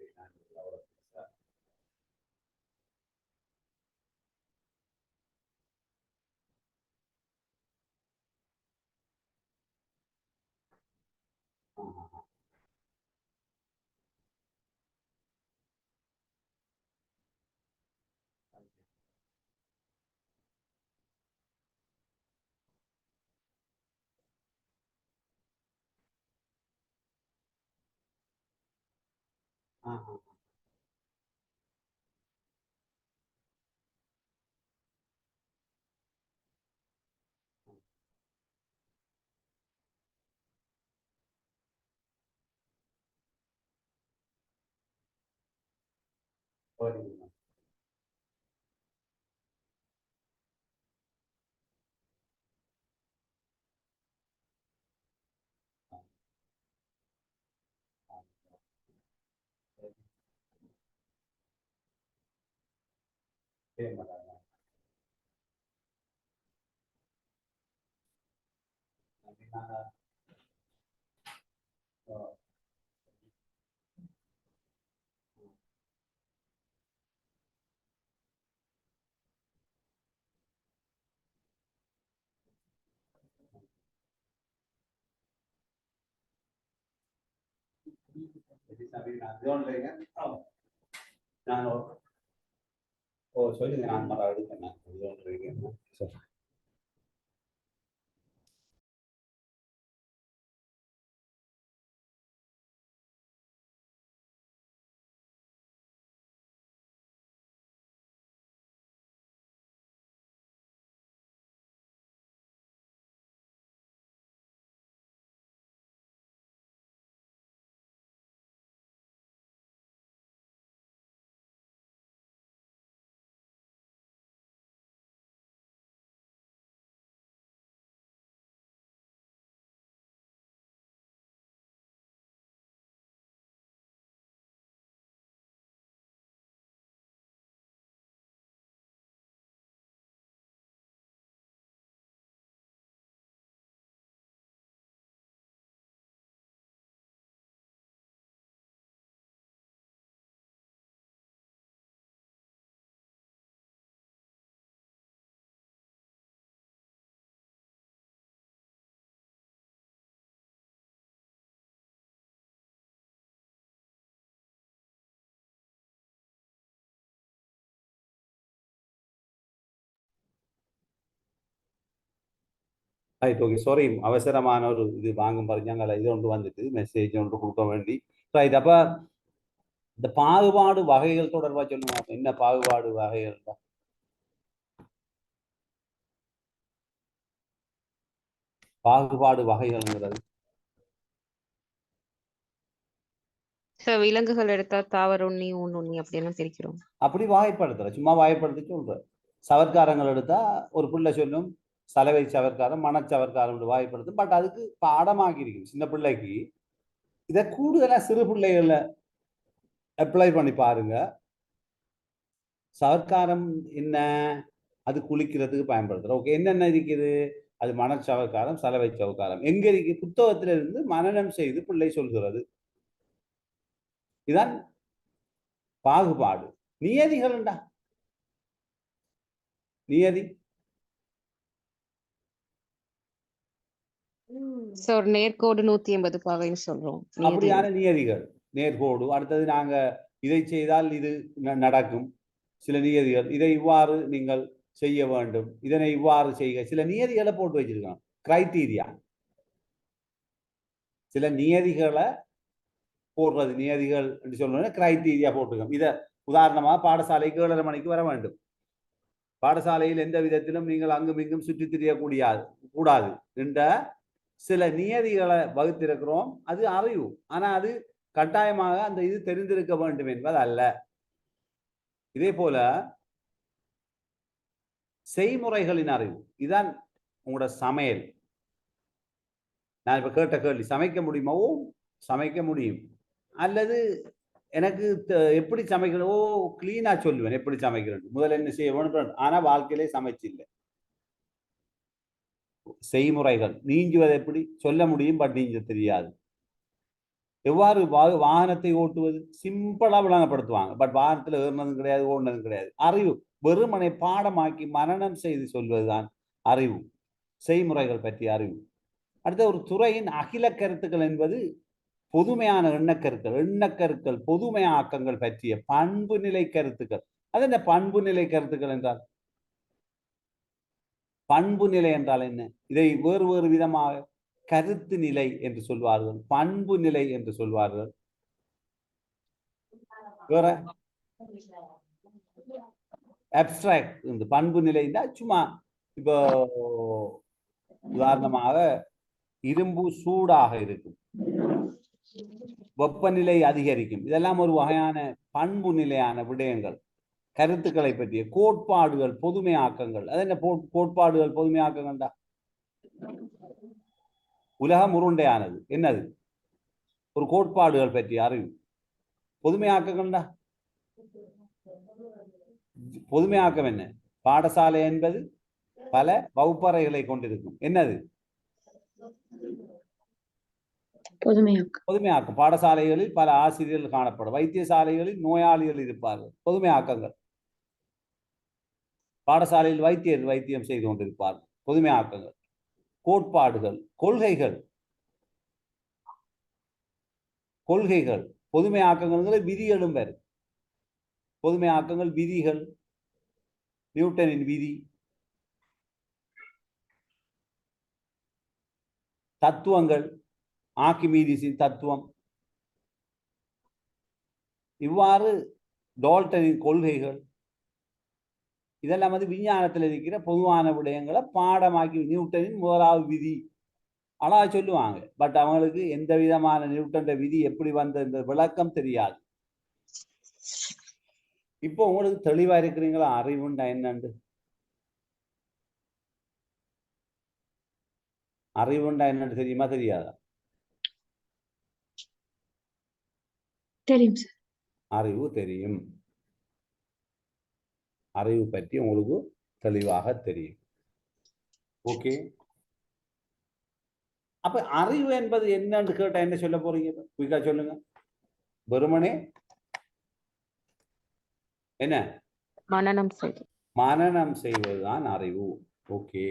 நான் சொல்லுங்க நான் மரம் எடுக்கிறேன். ரைட் ஓகே சாரி அவசரமான ஒரு இது வாங்கும் பறிஞ்சாங்க இது ஒன்று வந்துட்டு மெசேஜ் ஒன்று கொடுக்க வேண்டி ரைட் அப்போ இந்த பாகுபாடு வகைகள் தொடர்பாக சொல்லுவாங்க. என்ன பாகுபாடு வகைகள்? பாகுபாடு வகைகள்ங்கிறது விலங்குகள் எடுத்தா தாவரொண்ணி ஊனுண்ணி அப்படின்னு பிரிக்கிறோம். அப்படி வாய்ப்படுத்துற சும்மா வாய்ப்படுத்தி சொல்ற. சவர்க்காரங்கள் எடுத்தா ஒரு பிள்ளை சொல்லும் சலவை சவர்க்காரம் மனச்சவர்க்காரம் வாய்ப்படுத்தும். பட் அதுக்கு பாடமாக்கி இருக்கு சின்ன பிள்ளைக்கு. இதை கூடுதலா சிறு பிள்ளைகள அப்ளை பண்ணி பாருங்க. சவர்க்காரம் என்ன? அது குளிக்கிறதுக்கு பயன்படுத்துற. ஓகே என்னென்ன இருக்குது? அது மனச்சவர்க்காரம் சலவை சவர்க்காரம் எங்க இருக்கு? புத்தகத்தில இருந்து மனனம் செய்து பிள்ளை சொல்கிறது. இதான் பாகுபாடு. நியதிகள்டா நியதி ஒரு நேர்கோடு 180 பாகைன்னு சொல்றோம். அப்படியான நியதிகள் நேர்கோடு. அடுத்தது நாங்க இதை செய்தால் இது நடக்கும். சில நியதிகள் இதை இவ்வாறு நீங்கள் செய்ய வேண்டும், இதனை இவ்வாறு செய்ய சில நியதிகளை போட்டு வச்சிருக்காங்க. கிரைட்டீரியா சில நியதிகளை போடுறது. நியதிகள் என்று சொல்லணும்னா கிரைட்டீரியா போட்டுக்கோங்க. இதை உதாரணமா பாடசாலைக்கு 7:30 மணிக்கு வர வேண்டும். பாடசாலையில் எந்த விதத்திலும் நீங்கள் அங்கும் இங்கும் சுற்றி திரியக்கூடாது என்ற சில நியதிகளை வகுத்திருக்கிறோம். அது அறிவு. ஆனா அது கட்டாயமாக அந்த இது தெரிந்திருக்க வேண்டும் என்பது அல்ல. இதே போல செய்முறைகளின் அறிவு, இதுதான் உங்களோட சமையல். நான் இப்ப கேட்ட கேள்வி, சமைக்க முடியுமா? ஓ, சமைக்க முடியும். அல்லது எனக்கு எப்படி சமைக்கணும், ஓ கிளீனா சொல்லுவேன் எப்படி சமைக்கிறேன், முதல்ல என்ன செய்ய வேணும். ஆனா வாழ்க்கையிலே சமைச்சு இல்லை. செய்முறைகள், நீஞ்சுவது எப்படி சொல்ல முடியும், பட் நீஞ்ச தெரியாது. எவ்வாறு வாகனத்தை ஓட்டுவது சிம்பிளா விளங்கப்படுத்துவாங்க, பட் வாகனத்துல ஏறினதும் கிடையாது, ஓடினதும் கிடையாது. அறிவு வெறுமனை பாடமாக்கி மனனம் செய்து சொல்வதுதான் அறிவு, செய்முறைகள் பற்றிய அறிவு. அடுத்த ஒரு துறையின் அகில கருத்துக்கள் என்பது பொதுமையான எண்ணக்கருக்கள் பொதுமையாக்கங்கள் பற்றிய பண்பு நிலை கருத்துக்கள். அது என்ன பண்பு நிலை கருத்துக்கள் என்றால்? பண்பு நிலை என்றால் என்ன? இதை வேறு வேறு விதமாக கருத்து நிலை என்று சொல்வார்கள், பண்பு நிலை என்று சொல்வார்கள். வேற அப்டிராக்ட். இந்த பண்பு நிலை சும்மா இப்போ உதாரணமாக இரும்பு சூடாக இருக்கும், வெப்பநிலை அதிகரிக்கும். இதெல்லாம் ஒரு வகையான பண்பு நிலையான விடயங்கள், கருத்துக்களை பற்றிய கோட்பாடுகள், பொதுமையாக்கங்கள். அது என்ன கோட்பாடுகள், பொதுமையாக்கங்கள் தான்? உலகம் உருண்டையானது, என்னது? ஒரு கோட்பாடுகள் பற்றிய அறிவு. பொதுமையாக்கங்கள் தான். பொதுமையாக்கம் என்ன? பாடசாலை என்பது பல வகுப்பறைகளை கொண்டிருக்கும், என்னது? பொதுமையாக்கம். பாடசாலைகளில் பல ஆசிரியர்கள் காணப்படும், வைத்தியசாலைகளில் நோயாளிகள் இருப்பார்கள், பொதுமையாக்கங்கள். பாடசாலையில் வைத்தியர் வைத்தியம் செய்து கொண்டிருப்பார்கள், பொதுமையாக்கங்கள். கோட்பாடுகள், கொள்கைகள் பொதுமையாக்கங்கள். விதிகளும் வரும், பொதுமையாக்கங்கள். விதிகள், நியூட்டனின் விதி. தத்துவங்கள், ஆர்க்கிமீடிஸின் தத்துவம். இவ்வாறு டால்டனின் கொள்கைகள். இதெல்லாம் விஞ்ஞானத்தில் இருக்கிற பொதுவான விடயங்களை பாடமாக்கி, நியூட்டனின் முதலாவது விதி அழகா சொல்லுவாங்க, பட் அவங்களுக்கு எந்த விதமான நியூட்டன் விதி எப்படி வந்த இந்த விளக்கம் தெரியாது. இப்போ உங்களுக்கு தெளிவா இருக்கிறீங்களா அறிவுண்டா என்னண்டு? அறிவுண்டா என்னன்னு தெரியுமா, தெரியாதா? தெரியும் சார். அறிவு தெரியும். அறிவு பற்றி உங்களுக்கு தெளிவாக தெரியும். ஓகே, அப்ப அறிவு என்பது என்னன்னு கேட்டா என்ன சொல்ல போறீங்க? குயிக்கா சொல்லுங்க. வெறுமனே என்ன? மனனம் செய்வதுதான் அறிவு. ஓகே,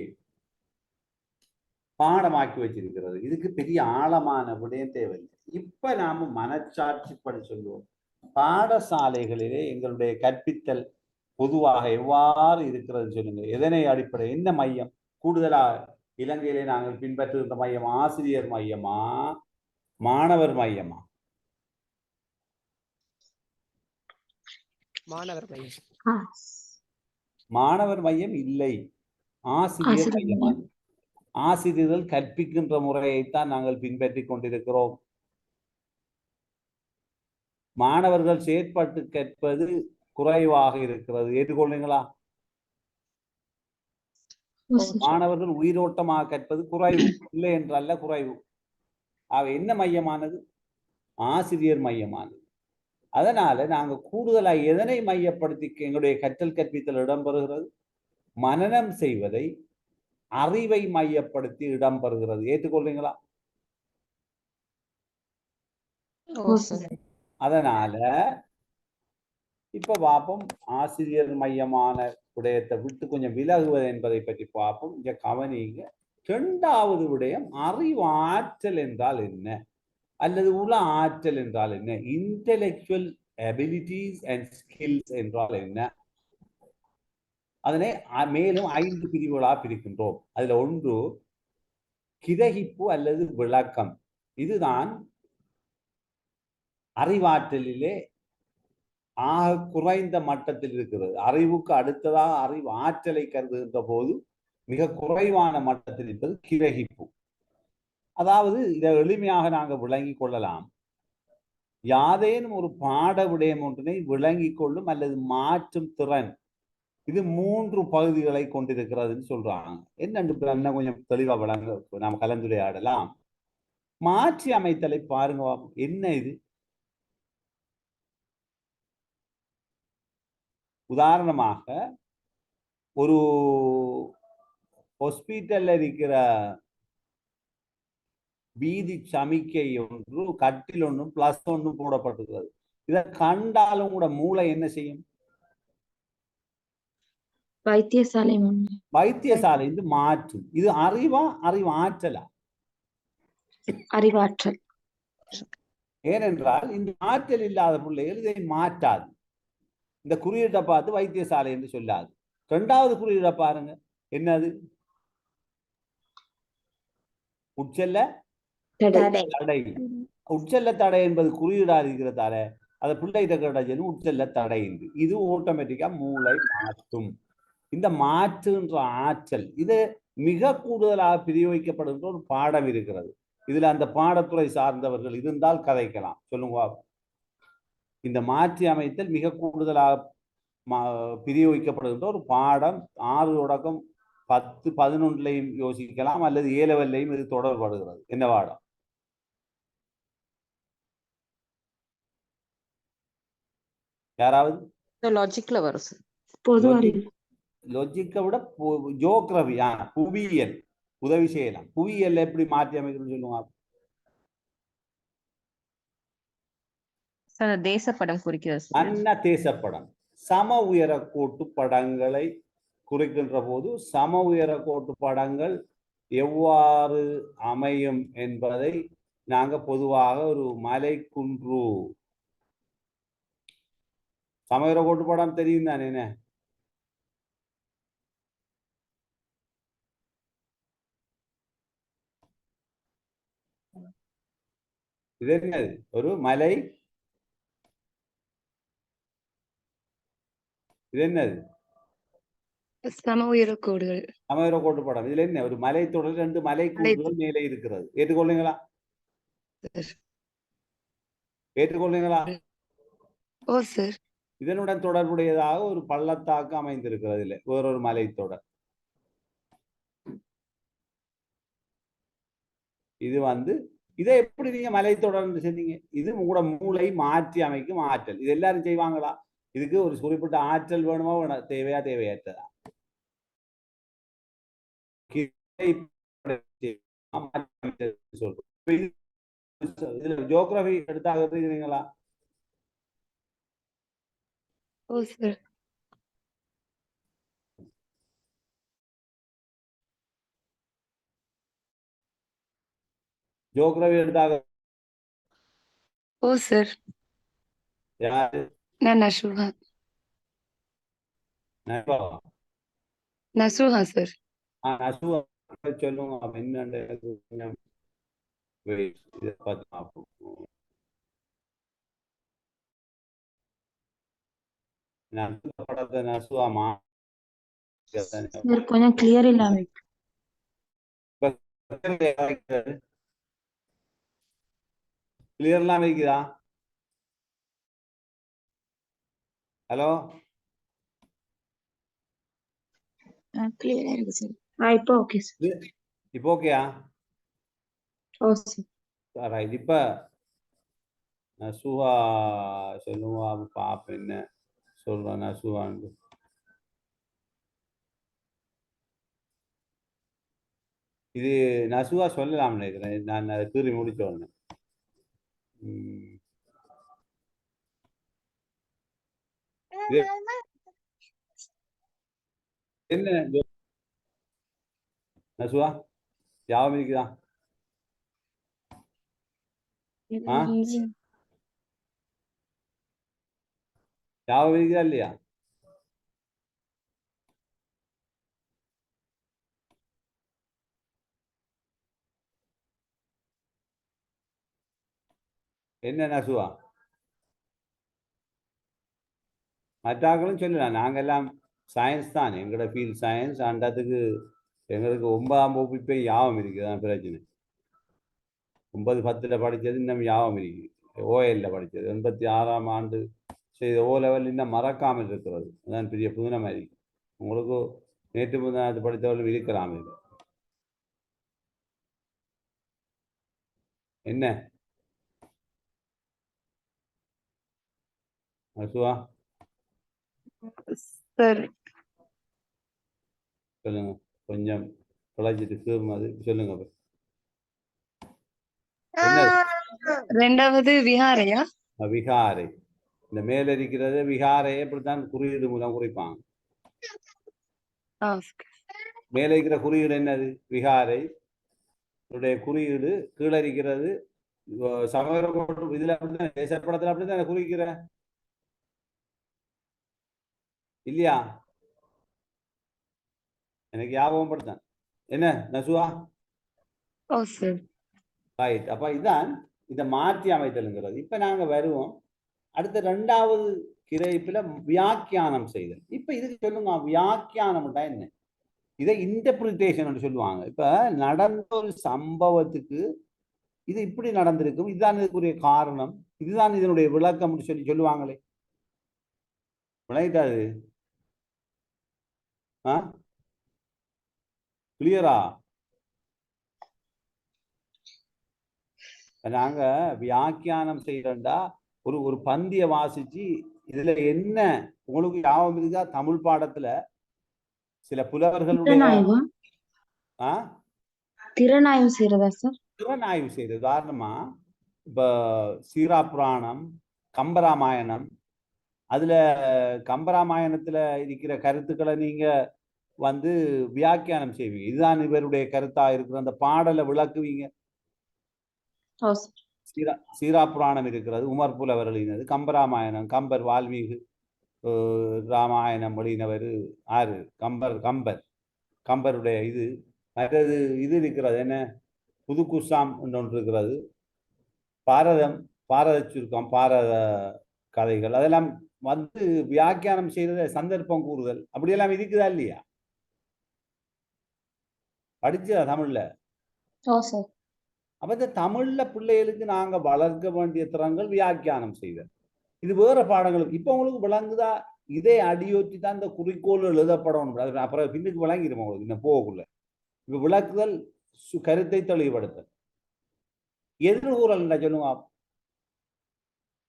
பாடமாக்கி வச்சிருக்கிறது. இதுக்கு பெரிய ஆழமான விடயம் தேவையில்லை. இப்ப நாம மனச்சாட்சிப்படி சொல்லுவோம். பாடசாலைகளிலே எங்களுடைய கற்பித்தல் பொதுவாக எவ்வாறு இருக்கிறது சொல்லுங்க. எதனை அடிப்படை, என்ன மையம்? கூடுதலாக இலங்கையிலே நாங்கள் பின்பற்றுகின்ற மையம் ஆசிரியர் மையமா, மாணவர் மையமா? மாணவர் மையம் இல்லை, ஆசிரியர் மையமா. ஆசிரியர்கள் கற்பிக்கின்ற முறையைத்தான் நாங்கள் பின்பற்றி கொண்டிருக்கிறோம். மாணவர்கள் செயற்பட்டு கற்பது குறைவாக இருக்கிறது, ஏற்றுக்கொள்ளுங்களா? மாணவர்கள் உயிரோட்டமாக கற்பது குறைவு, இல்லை என்றல்ல, குறைவு. என்ன மையமானது? ஆசிரியர் மையமானது. அதனால நாங்க கூடுதலாக எதனை மையப்படுத்தி எங்களுடைய கற்றல் கற்பித்தல் இடம்பெறுகிறது? மனனம் செய்வதை, அறிவை மையப்படுத்தி இடம்பெறுகிறது, ஏற்றுக்கொள்றீங்களா? அதனால இப்ப பார்ப்போம், ஆசிரியர் மையமான விடயத்தை விட்டு கொஞ்சம் விலகுவது என்பதை பற்றி பார்ப்போம். இங்க கவனிங்க. இரண்டாவது விடயம், அறிவாற்றல் என்றால் என்ன, அல்லது உள ஆற்றல் என்றால் என்ன, இன்டெலெக்சுவல் எபிலிட்டிஸ் அண்ட் ஸ்கில்ஸ் என்றால் என்ன. அதனை மேலும் 5 பிரிவுகளாக பிரிக்கின்றோம். அதுல ஒன்று கிரகிப்பு அல்லது விளக்கம். இதுதான் அறிவாற்றலிலே ஆக குறைந்த மட்டத்தில் இருக்கிறது. அறிவுக்கு அடுத்ததாக அறிவு ஆற்றலை கருதுகின்ற போது மிக குறைவான மட்டத்தில் இருப்பது கிரகிப்பு. அதாவது இதை எளிமையாக நாங்கள் விளங்கி கொள்ளலாம். யாதேனும் ஒரு பாட விடயம் ஒன்றினை விளங்கிக் கொள்ளும் அல்லது மாற்றும் திறன். இது 3 பகுதிகளை கொண்டிருக்கிறதுன்னு சொல்றாங்க. என்னன்னு இன்னும் கொஞ்சம் தெளிவா விளங்க நாம் கலந்துரையாடலாம். மாற்றி அமைத்தலை பாருங்க. என்ன இது? உதாரணமாக ஒரு ஹாஸ்பிட்டல்ல இருக்கிற வீதி சமிக்கை ஒன்று, கட்டில் ஒன்றும் பிளஸ் ஒன்றும் போடப்பட்டிருக்கிறது. இதை கண்டாலும் கூட மூளை என்ன செய்யும்? வைத்தியசாலை வைத்தியசாலை என்று மாற்றும். இது அறிவா, அறிவு ஆற்றலா? அறிவாற்றல். ஏனென்றால் இந்த ஆற்றல் இல்லாத பிள்ளைகள் இதை மாற்றாது. இந்த குறியீட்டை பார்த்து வைத்தியசாலை என்று சொல்லாது. 2வது குறியீட்டை பாருங்க, என்னது? உட்செல்ல தடை. உட்செல்ல தடை என்பது குறியீடா இருக்கிறதால அதை பிள்ளை தகவல் உட்செல்ல தடை. இது ஆட்டோமேட்டிக்கா மூளை மாற்றும். இந்த மாற்றுன்ற ஆற்றல் இது மிக கூடுதலாக பிரயோகிக்கப்படுகின்ற ஒரு பாடம் இருக்கிறது. இதுல அந்த பாடத்துறை சார்ந்தவர்கள் இருந்தால் கதைக்கலாம். சொல்லுங்க. இந்த மாற்றி அமைத்தல் மிக கூடுதலாக பிரயோகிக்கப்படுகின்ற ஒரு பாடம். 6 தொடக்கம் 10, 11லையும் யோசிக்கலாம், அல்லது A லெவல்லையும் இது தொடர்படுகிறது. என்ன பாடம்? யாராவது? லாஜிக்ல வரும் சார். பொது அறிவு. லாஜிக்கை விட ஜியோகிரபி, புவியியல் உதவி செய்யலாம். புவியியல் எப்படி மாற்றி அமைக்கணும்னு சொல்லுவாங்க. தேசப்படம் குறிக்கிறது. அன்ன தேசப்படம் சம உயர கோட்டு படங்களை குறிக்கின்ற போது சம உயர கோட்டு படங்கள் எவ்வாறு அமையும் என்பதை நாங்க பொதுவாக ஒரு மலை குன்று சம உயர கோட்டு படம் தெரியும் தானே? இது என்னது? ஒரு மலை. இது என்னது? சம உயர கோடுகள். சம உயர கோட்டு படம். இதுல என்ன? ஒரு மலை தொடர் 2 மலை கூறுகள் மேலே இருக்கிறது. ஏற்றுக்கொள்ளுங்களா? ஏற்றுக்கொள்ளுங்களா? ஓ சார். இதனுடன் தொடர்புடையதாக ஒரு பள்ளத்தாக்கு அமைந்திருக்கிறது. இல்லை, வேறொரு மலை தொடர். இது இதை எப்படி நீங்க மலை தொடர்ந்து சொன்னீங்க? இது உங்களோட மூளை மாற்றி அமைக்கும் ஆற்றல். இது எல்லாரும் செய்வாங்களா? இதுக்கு ஒரு குறிப்பிட்ட ஆற்றல் வேணுமா? தேவையா தேவையற்றதா? ஜியோகிராபி எடுத்தாக இருக்கிறீங்களா? ஓ சார். ஜியோகிராபி எடுத்தாக. ஓ சார். யாரு? நான் நசுஹா. நசுஹா சார். நசுஹா சொல்லுங்க. என்னண்டு கொஞ்சம் இதை பார்த்து பார்ப்போம். படத்தை நசுவாமா கொஞ்சம் கிளியர் இல்லாம. கிளியர் எல்லாம் வைக்குதா? ஹலோ, கிளியரா இருக்கு சார். இப்போ ஓகே சார். இப்போ ஓகேயா? ஓ சார். ரைட். இப்ப நசுவா சொல்லுவா பாப்ப என்ன சொல்றேன். நசுவான்னு இது நசுவா சொல்லலாம் நினைக்கிறேன். நான் அதை கீறி முடிச்சோன்னு. என்ன நசுவா ஞாபகம் இருக்குதா? ஞாபகம் இருக்குதா இல்லையா? என்ன நசுவா? மற்றாக்களும் சொல்லலாம். நாங்கெல்லாம் சயின்ஸ் தான், எங்களோட ஃபீல்ட் சயின்ஸ். அண்டத்துக்கு எங்களுக்கு 9ஆம் வகுப்பு இப்போ ஞாபகம் இருக்குது. தான் பிரச்சனை. 9, 10ல் படித்தது இன்னும் ஞாபகம் இருக்குது. ஓஎல்ல படித்தது 86ஆம் ஆண்டு செய்த ஓ லெவல் இன்னும் மறக்காமல் இருக்கிறது. அதான் பெரிய புதின மாதிரி. உங்களுக்கு நேற்று முன்னாடி படித்தவர்கள் இருக்கலாம். இது என்ன அசுவா சார் சொல்லுங்க. கொஞ்சம் பிழைச்சிட்டு அது சொல்லுங்க. என்னது? ரெண்டாவது விஹாரையா? விகாரை. இந்த மேல இருக்கிறது விகாரையை இப்படித்தான் குறியீடு மூலம் குறிப்பாங்க. மேல இருக்கிற குறியீடு என்னது? விகாரை. இதனுடைய குறியீடு கீழே இருக்கிறது சமகர இதுல தேசப்படத்துல அப்படித்தான் குறிக்கிற இல்லையா? எனக்கு ஞாபகம் படுத்தான். என்ன நசுவா? ரைட். அப்ப இதுதான் இதை மாற்றி அமைத்தலுங்கிறது. இப்ப நாங்க வருவோம் அடுத்த 2வது கிரைப்பில் வியாக்கியானம் செய்தல். இப்ப இதுக்கு சொல்லுங்க, வியாக்கியானம் என்ன? இதை இன்டர்பிரிட்டேஷன் சொல்லுவாங்க. இப்ப நடந்த ஒரு சம்பவத்துக்கு இது இப்படி நடந்திருக்கும், இதுதான் இதுக்குரிய காரணம், இதுதான் இதனுடைய விளக்கம் சொல்லுவாங்களே. விளங்கிட்டாது? கிளியரா? நாங்க வியாக்கியானம் செய்யறா ஒரு பந்திய வாசிச்சு இதுல என்ன உங்களுக்கு ஞாபகம் இருக்கா? தமிழ் பாடத்துல சில புலவர்களுடைய திறனாய்வு செய்யறதா சார்? திறனாய்வு செய்யறது. உதாரணமா இப்ப சீரா புராணம், கம்பராமாயணம், அதுல கம்பராமாயணத்துல இருக்கிற கருத்துக்களை நீங்க வியாக்கியானம் செய்வீங்க. இதுதான் இவருடைய கருத்தா இருக்கிற அந்த பாடலை விளக்குவீங்க. சீரா புராணம் இருக்கிறது, உமர் புலவர் எழுதினது. கம்பராமாயணம், கம்பர் வால்மீகி ராமாயணம் எழுதினவர் ஆறு கம்பருடைய இது. மற்றது இது இருக்கிறது என்ன, புதுக்குசாம் ஒன்று இருக்கிறது, பாரத சுருக்கம், பாரத கதைகள், அதெல்லாம் வியாக்கியானம் செய்தத சந்தர்ப்பம் கூறுதல் அப்படியெல்லாம் இருக்குதா இல்லையா? படிச்சதா தமிழ்ல? அப்ப இந்த தமிழ்ல பிள்ளைகளுக்கு நாங்க வளர்க்க வேண்டிய திறங்கள் வியாக்கியானம் செய்தல். இது வேற பாடங்களுக்கு இப்ப உங்களுக்கு விளங்குதா? இதே அடியொற்றி தான் இந்த குறிக்கோள் எழுதப்படணும். அப்புறம் பின்னுக்கு விளங்கிடும் உங்களுக்கு இன்னும் போகக்குள்ள. இப்ப விளக்குதல், கருத்தை தெளிவுபடுத்தல், எதிர்கூறல் சொல்லுங்க.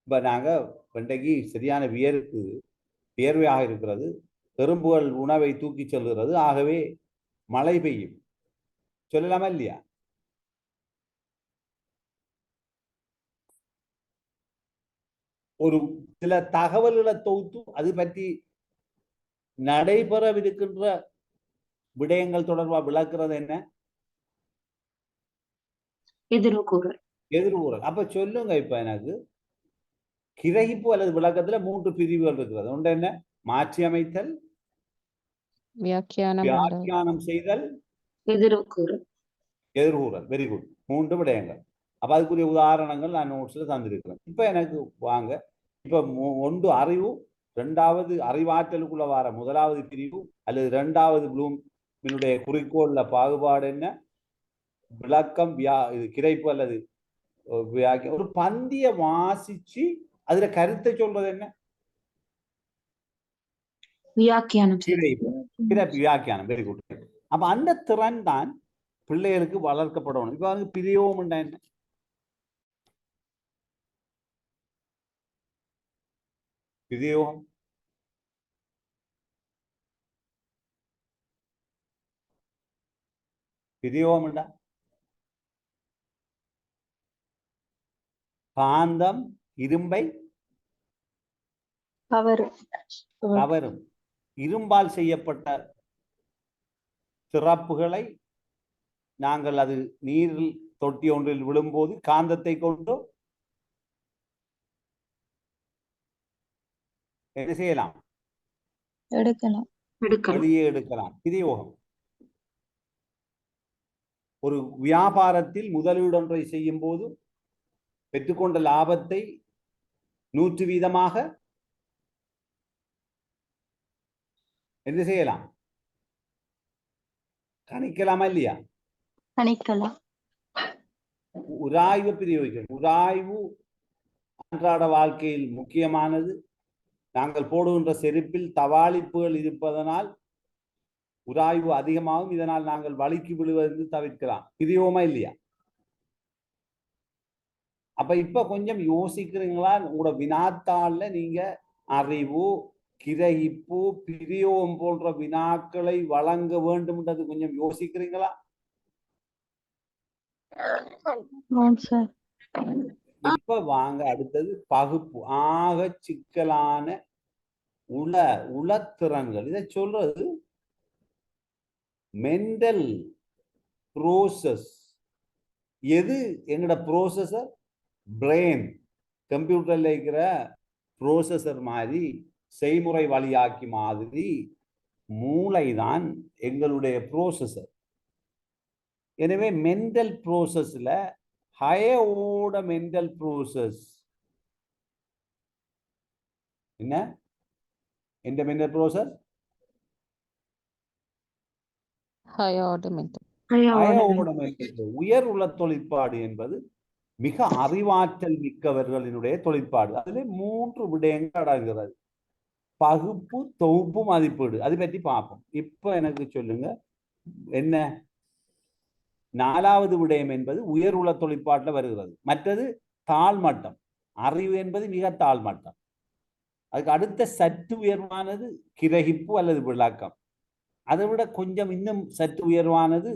இப்ப நாங்க இன்றைக்கு சரியான வியர்வையாக இருக்கிறது, எறும்புகள் உணவை தூக்கி செல்கிறது, ஆகவே மழை பெய்யும் சொல்லலாமா இல்லையா? ஒரு சில தகவல்களை தொகுத்து அது பற்றி நடைபெறவிருக்கின்ற விடயங்கள் தொடர்பாக விளக்குறது என்ன? எதிர்கூறல். அப்ப சொல்லுங்க, இப்ப எனக்கு கிரகிப்பு அல்லது விளக்கத்துல 3 பிரிவுகள் இருக்கிறது. ஒன்று என்ன? மாற்றி அமைத்தல், வியாக்கியானம் செய்தல், எதிர்கூறல். Very good. 3 விடயங்கள். அப்ப அதுக்குரிய உதாரணங்கள் நான் நோட்ஸ்ல தந்திருக்கிறேன். இப்ப எனக்கு வாங்க, இப்ப ஒன்று அறிவு, 2வது அறிவாற்றலுக்குள்ள வர 1வது பிரிவு அல்லது 2வது ப்ளூமினுடைய குறிக்கோள்ல பாகுபாடு என்ன, விளக்கம், இது கிரைப்பு அல்லது ஒரு பந்திய வாசிச்சு அதுல கருத்தை சொல்றது என்ன? வியாக்கியானம். Very good. அப்ப அந்த திறன் தான் பிள்ளைகளுக்கு வளர்க்கப்படணும். இப்ப அவருக்கு பிரியோம் என்ன? பிரியோகம் பிரியோகம் காந்தம் இரும்பை கவரும். இரும்பால் செய்யப்பட்ட சிறப்புகளை நாங்கள் அது நீரில் தொட்டி ஒன்றில் விழும்போது காந்தத்தை கொண்டு என்ன செய்யலாம்? வெளியே எடுக்கலாம். பிரியோகம். ஒரு வியாபாரத்தில் முதலீடு ஒன்றை செய்யும் போது பெற்றுக்கொண்ட லாபத்தை 100% என்ன செய்யலாம்? கணிக்கலாமா இல்லையா? கணிக்கலாம். உராய்வு பிரயோகிக்கும். உராய்வு அன்றாட வாழ்க்கையில் முக்கியமானது. நாங்கள் போடுகின்ற செருப்பில் தவாளிப்புகள் இருப்பதனால் உராய்வு அதிகமாகும். இதனால் நாங்கள் வலிக்கு விழுவதற்கு தவிர்க்கலாம். பிரியோமா இல்லையா? அப்ப இப்ப கொஞ்சம் யோசிக்கிறீங்களா? உங்களோட வினாத்தாள்ல நீங்க அறிவு, கிரகிப்பு, பிரியோம் போன்ற வினாக்களை வழங்க வேண்டும்ன்றது கொஞ்சம் யோசிக்கிறீங்களா? ஆம் சார். இப்ப வாங்க அடுத்தது பகுப்பு. ஆக சிக்கலான உளத்திறன்கள். இதை சொல்றது மென்டல் ப்ரோசஸ். எது எங்கட ப்ரோசஸர்? பிரெயின். கம்ப்யூட்டர்ல இருக்கிற ப்ரோசஸர் மாதிரி, செய்முறை வழியாக்கி மாதிரி மூளைதான் எங்களுடைய ப்ரோசஸர். எனவே மென்டல் ப்ரோசஸ்ல ஹையோட மென்டல் ப்ரோசஸ் என்ன? எந்த மென்டல் ப்ரோசஸ்? உயர் உள்ள தொழிற்பாடு என்பது மிக அறிவாற்றல் மிக்கவர்களினுடைய தொழிற்பாடு. அதிலே 3 விடயங்கள் அடங்குகிறது. பகுப்பு, தொகுப்பு, மதிப்பீடு. அதை பற்றி பார்ப்போம். இப்ப எனக்கு சொல்லுங்க, என்ன 4வது விடயம் என்பது உயர் உள்ள தொழிற்பாட்டில் வருகிறது. மற்றது தாழ்மட்டம். அறிவு என்பது மிக தாழ்மட்டம். அதுக்கு அடுத்த சற்று உயர்வானது கிரகிப்பு அல்லது விளக்கம். அதை விட கொஞ்சம் இன்னும் சற்று உயர்வானது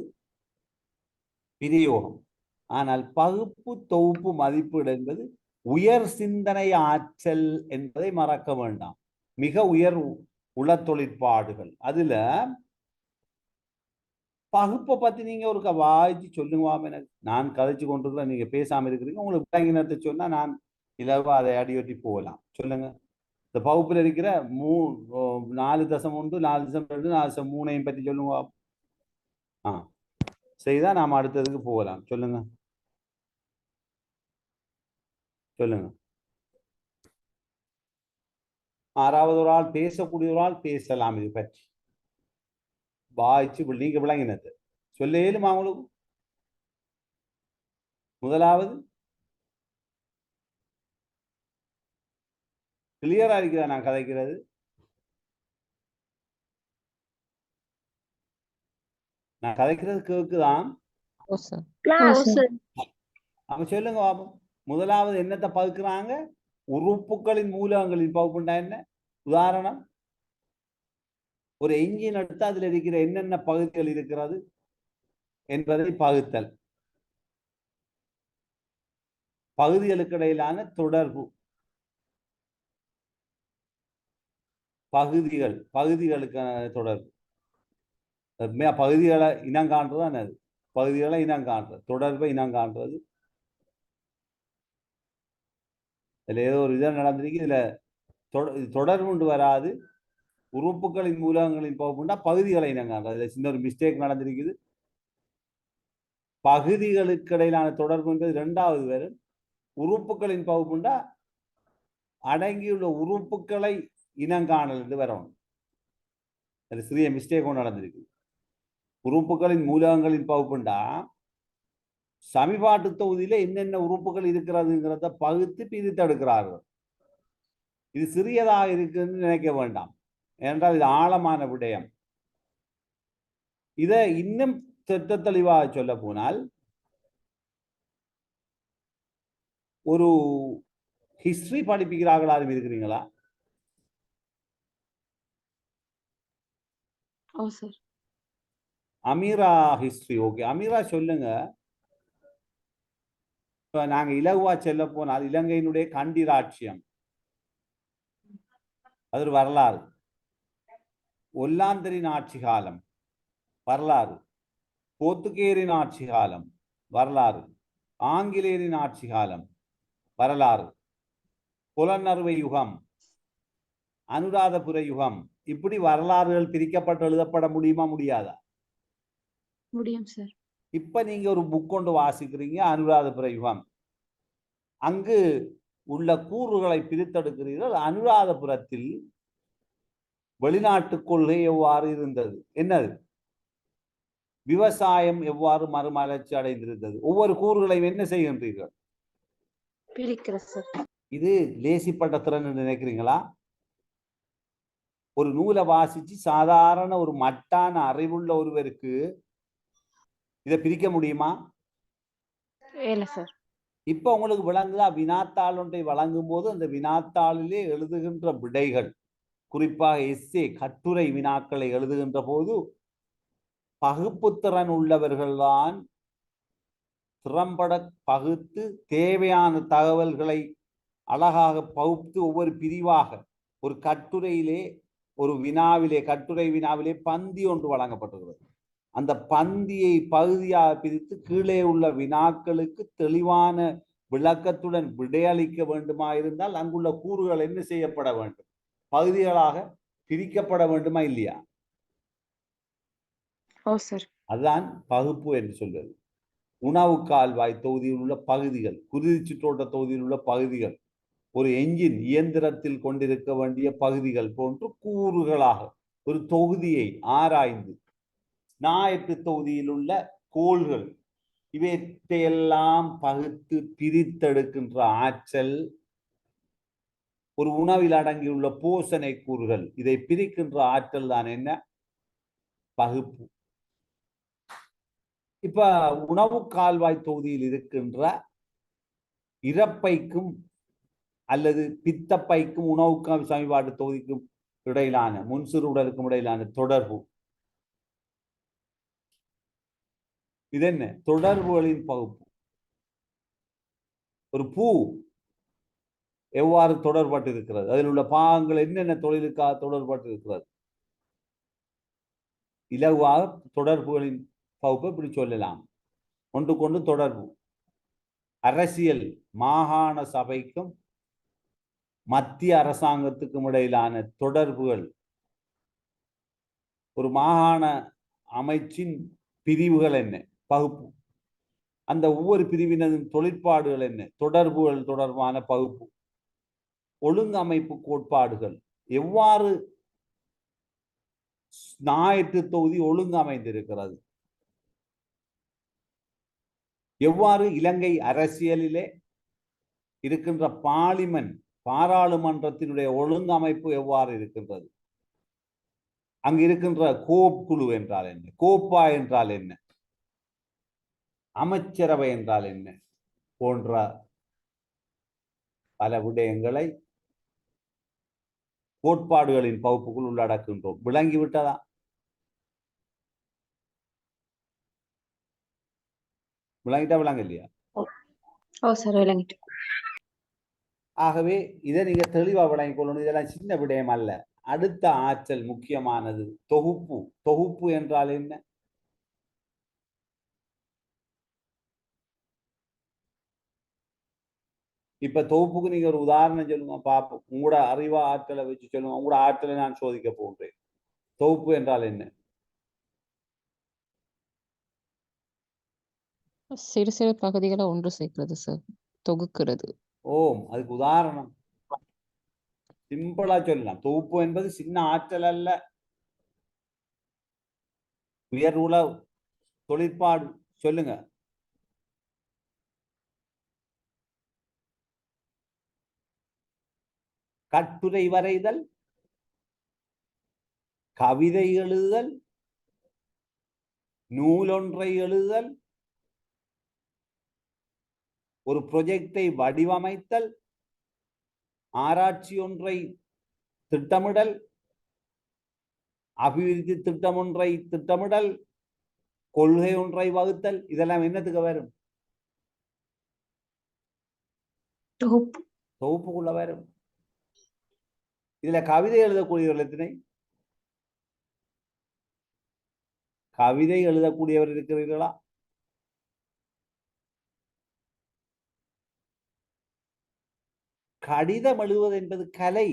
பிரயோகம். ஆனால் பகுப்பு, தொகுப்பு, மதிப்பீடு என்பது உயர் சிந்தனை ஆற்றல் என்பதை மறக்க வேண்டாம். மிக உயர் உள தொழிற்பாடுகள். அதுல பகுப்பை பத்தி நீங்க ஒரு வாய்ச்சி சொல்லுவாம. எனக்கு நான் கதைச்சு கொண்டிருக்கிறேன், நீங்க பேசாம இருக்கிறீங்க. உங்களுக்கு விளங்கினத்தை சொன்னா நான் இலவா அதை அடியொட்டி போகலாம். சொல்லுங்க. இந்த பகுப்புல இருக்கிற 4.1, 4.2, 4.3 பற்றி சொல்லுங்க. செய்தா நாம் அடுத்ததுக்கு போகலாம். சொல்லுங்க சொல்லுங்க. 6வது ஒரு ஆள், பேசக்கூடிய ஒரு ஆள் பேசலாம். இது பற்றி வாய்ச்சி நீங்க விளங்கினது சொல்லேலும் அவங்களுக்கு. முதலாவது கிளியரா இருக்குதா நான் கதைக்கிறது? நான் கதைக்கிறது கேக்குதான்? அவன் சொல்லுங்க பாப்போம். முதலாவது என்னத்தை பகுக்கிறாங்க? உறுப்புகளின் மூலங்களின் பகுப்புண்டா என்ன? உதாரணம், ஒரு என்ஜின் எடுத்து அதுல இருக்கிற என்னென்ன பகுதிகள் இருக்கிறது என்பதை பகுத்தல். பகுதிகளுக்கு இடையிலான தொடர்பு. பகுதிகளுக்கான தொடர்பு. பகுதிகளை இனம் காண்றது அது. பகுதிகளை இனம் காண்றது, தொடர்பை இனம் காண்றது. இதுல ஏதோ ஒரு இடம் நடந்திருக்கு. இதுல தொடர்பு கொண்டு வராது. உறுப்புகளின் மூலங்களின் பகுப்புண்டா பகுதிகளை இனம் காண்றது. இதுல சின்ன ஒரு மிஸ்டேக் நடந்திருக்குது. பகுதிகளுக்கு இடையிலான தொடர்பு என்பது 2வது வேறு. உறுப்புகளின் பகுப்புண்டா அடங்கியுள்ள உறுப்புகளை இனங்காணல் என்று வரணும். அது சிறிய மிஸ்டேக் ஒன்று நடந்திருக்கு. உறுப்புகளின் மூலகங்களின் பகுப்புண்டா சமிபாட்டு தொகுதியில என்னென்ன உறுப்புகள் இருக்கிறதுங்கிறத பகுத்து பிரித்தெடுக்கிறார்கள். இது சிறியதாக இருக்குன்னு நினைக்க வேண்டாம். ஏனென்றால் இது ஆழமான விடயம். இதை இன்னும் திட்ட தெளிவாக சொல்ல போனால், ஒரு ஹிஸ்டரி படிப்பிக்கிறார்களா இருக்கிறீங்களா? அமீரா ஹிஸ்டரி. ஓகே, அமீரா சொல்லுங்க. இப்ப நாங்க இலகுவா செல்ல போனால், இலங்கையினுடைய கண்டிராட்சியம் அது ஒரு வரலாறு. ஒல்லாந்தரின் ஆட்சி காலம் வரலாறு. போர்த்துகேயரின் ஆட்சி காலம் வரலாறு. ஆங்கிலேயரின் ஆட்சி காலம் வரலாறு. புலனறுவை யுகம், அனுராதபுர யுகம். இப்படி வரலாறுகள் பிரிக்கப்பட்டு எழுதப்பட முடியுமா? முடியாதா? முடியும் சார். இப்ப நீங்க ஒரு புக் கொண்டு வாசிக்கிறீங்க, அனுராதபுர யுகம். அங்கு உள்ள கூறுகளை பிரித்தெடுக்கிறீர்கள். அனுராதபுரத்தில் வெளிநாட்டு கொள்கை எவ்வாறு இருந்தது? என்னது? விவசாயம் எவ்வாறு மறுமலர்ச்சி அடைந்திருந்தது? ஒவ்வொரு கூறுகளையும் என்ன செய்கின்றீர்கள்? இது லேசிப்பட்ட திறன் நினைக்கிறீங்களா? ஒரு நூலை வாசிச்சு சாதாரண ஒரு மட்டான அறிவுள்ள ஒருவருக்கு இதை பிரிக்க முடியுமா? இல்ல சார். இப்ப உங்களுக்கு விளங்குதா? வினாத்தாள் ஒன்றை வழங்கும் போது அந்த வினாத்தாளிலே எழுதுகின்ற விடைகள், குறிப்பாக எஸ்ஏ கட்டுரை வினாக்களை எழுதுகின்ற போது பகுப்புத்திறன் உள்ளவர்கள்தான் திறம்பட பகுத்து தேவையான தகவல்களை அழகாக பகுத்து ஒவ்வொரு பிரிவாக ஒரு கட்டுரையிலே ஒரு வினாவிலே கட்டுரை வினாவிலே பந்தி ஒன்று வழங்கப்பட்டிருக்கிறது. அந்த பந்தியை பகுதியாக பிரித்து கீழே உள்ள வினாக்களுக்கு தெளிவான விளக்கத்துடன் விடையளிக்க வேண்டுமா இருந்தால் அங்குள்ள கூறுகள் என்ன செய்யப்பட வேண்டும்? பகுதிகளாக பிரிக்கப்பட வேண்டுமா இல்லையா? ஓ சார். அதுதான் பகுப்பு என்று சொல்வது. உணவு கால்வாய் தொகுதியில் உள்ள பகுதிகள், குருதி சுற்றோட்ட தொகுதியில் உள்ள பகுதிகள், ஒரு என்ஜின் இயந்திரத்தில் கொண்டிருக்க வேண்டிய பகுதிகள் போன்று கூறுகளாக ஒரு தொகுதியை ஆராய்ந்து நாயற்று தொகுதியில் உள்ள கோள்கள் இவற்றையெல்லாம் பகுத்து பிரித்தெடுக்கின்ற ஆற்றல், ஒரு உணவில் அடங்கியுள்ள போஷணை கூறுகள் இதை பிரிக்கின்ற ஆற்றல் தான் என்ன? பகுப்பு. இப்ப உணவு கால்வாய் தொகுதியில் இருக்கின்ற இறப்பைக்கும் அல்லது பித்தப்பைக்கும் உணவுக்கும் சமீபாட்டு தொகுதிக்கும் இடையிலான முன்சிறுடலுக்கும் இடையிலான தொடர்பு, இது என்ன? தொடர்புகளின் பகுப்பு. ஒரு பூ எவ்வாறு தொடர்பட்டு இருக்கிறது, அதில் உள்ள பாகங்கள் என்னென்ன தொழிலுக்காக தொடர்பட்டு இருக்கிறது, இலகுவாக தொடர்புகளின் பகுப்பு இப்படி சொல்லலாம். ஒன்றுக்கொண்டு தொடர்பு. அரசியல் மாகாண சபைக்கும் மத்திய அரசாங்கத்துக்கும் இடையிலான தொடர்புகள், ஒரு மாகாண அமைச்சின் பிரிவுகள் என்ன? பகுப்பு. அந்த ஒவ்வொரு பிரிவினரின் தொழிற்பாடுகள் என்ன? தொடர்புகள் தொடர்பான பகுப்பு. ஒழுங்கமைப்பு கோட்பாடுகள், எவ்வாறு ஞாயிற்று தொகுதி ஒழுங்கு அமைந்திருக்கிறது, எவ்வாறு இலங்கை அரசியலிலே இருக்கின்ற பாராளுமன்றத்தினுடைய ஒழுங்கமைப்பு எவ்வாறு இருக்கின்றது, அங்கு இருக்கின்ற கோப் குழு என்றால் என்ன, கோப்பா என்றால் என்ன, அமைச்சரவை என்றால் என்ன போன்ற பல விடயங்களை கோட்பாடுகளின் பகுப்புக்குள் உள்ளடக்கின்றோம். விளங்கிவிட்டதா? விளங்கிட்டா விளங்க இல்லையா? ஓ சார், விளங்கிட்டு. ஆகவே இதை நீங்க தெளிவா விளங்கிக் கொள்ளணும். இதெல்லாம் சின்ன விடயம் அல்ல. அடுத்த ஆற்றல் முக்கியமானது தொகுப்பு. தொகுப்பு என்றால் என்ன? இப்ப தொகுப்புக்கு நீங்க ஒரு உதாரணம் சொல்லுங்க பாப்போம். உங்களோட அறிவா ஆற்றலை வச்சு சொல்லுங்க. உங்களோட ஆற்றலை நான் சோதிக்க போன்றேன். தொகுப்பு என்றால் என்ன? சிறு சிறு பகுதிகளை ஒன்று சேர்க்கிறது சார், தொகுக்கிறது. ஓம், அதுக்கு உதாரணம் சிம்பிளா சொல்லலாம். தொகுப்பு என்பது சின்ன ஆற்றல் அல்ல, உயர் உளவு தொழிற்பாடு. சொல்லுங்க. கட்டுரை வரைதல், கவிதை எழுதுதல், நூலொன்றை எழுதுதல், ஒரு ப்ரொஜெக்டை வடிவமைத்தல், ஆராய்ச்சி ஒன்றை திட்டமிடல், அபிவிருத்தி திட்டம் ஒன்றை திட்டமிடல், கொள்கை ஒன்றை வகுத்தல், இதெல்லாம் என்னத்துக்கு வரும்? தொகுப்புக்குள்ள வரும். இதுல கவிதை எழுதக்கூடியவர்கள் எத்தனை? கவிதை எழுதக்கூடியவர் இருக்கிறீர்களா? கடிதம் எழுதுவது என்பது கலை.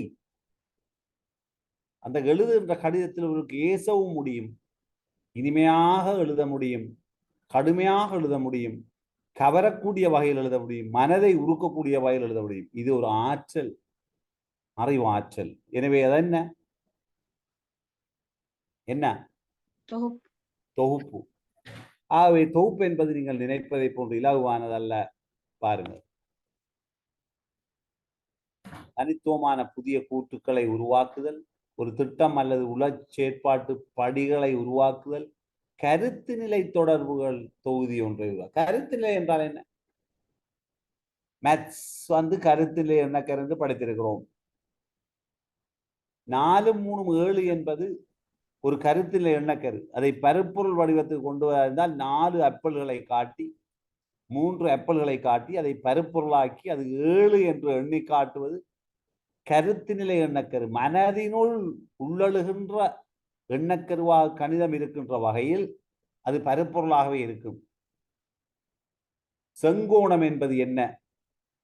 அந்த எழுதுகின்ற கடிதத்தில் உங்களுக்கு ஏசவும் முடியும், இனிமையாக எழுத முடியும், கடுமையாக எழுத முடியும், கவரக்கூடிய வகையில் எழுத முடியும், மனதை உருக்கக்கூடிய வகையில் எழுத முடியும். இது ஒரு ஆற்றல், அறிவு ஆற்றல். எனவே அதென்ன? என்ன? தொகுப்பு. ஆகவே தொகுப்பு என்பது நீங்கள் நினைப்பதை போன்று இலகுவானதல்ல. பாருங்கள், தனித்துவமான புதிய கூற்றுக்களை உருவாக்குதல், ஒரு திட்டம் அல்லது செயற்பாட்டு படிகளை உருவாக்குதல், கருத்து நிலை தொடர்புகள் தொகுதி ஒன்றை கருத்து நிலை என்றால் என்ன? மேத்ஸ் கருத்து நிலை என்ன கருத்து படித்திருக்கிறோம். 4 3 7 என்பது ஒரு கருத்தில் எண்ணக்கரு. அதை பருப்பொருள் வடிவத்துக்கு கொண்டு வந்தால் 4 ஆப்பிள்களை காட்டி 3 ஆப்பிள்களை காட்டி அதை பருப்பொருளாக்கி அது 7 என்று எண்ணி காட்டுவது கருத்து நிலை எண்ணக்கரு. மனதினுள் உள்ளழுகின்ற எண்ணக்கருவாக கணிதம் இருக்கின்ற வகையில் அது பருப்பொருளாகவே இருக்கும். செங்கோணம் என்பது என்ன?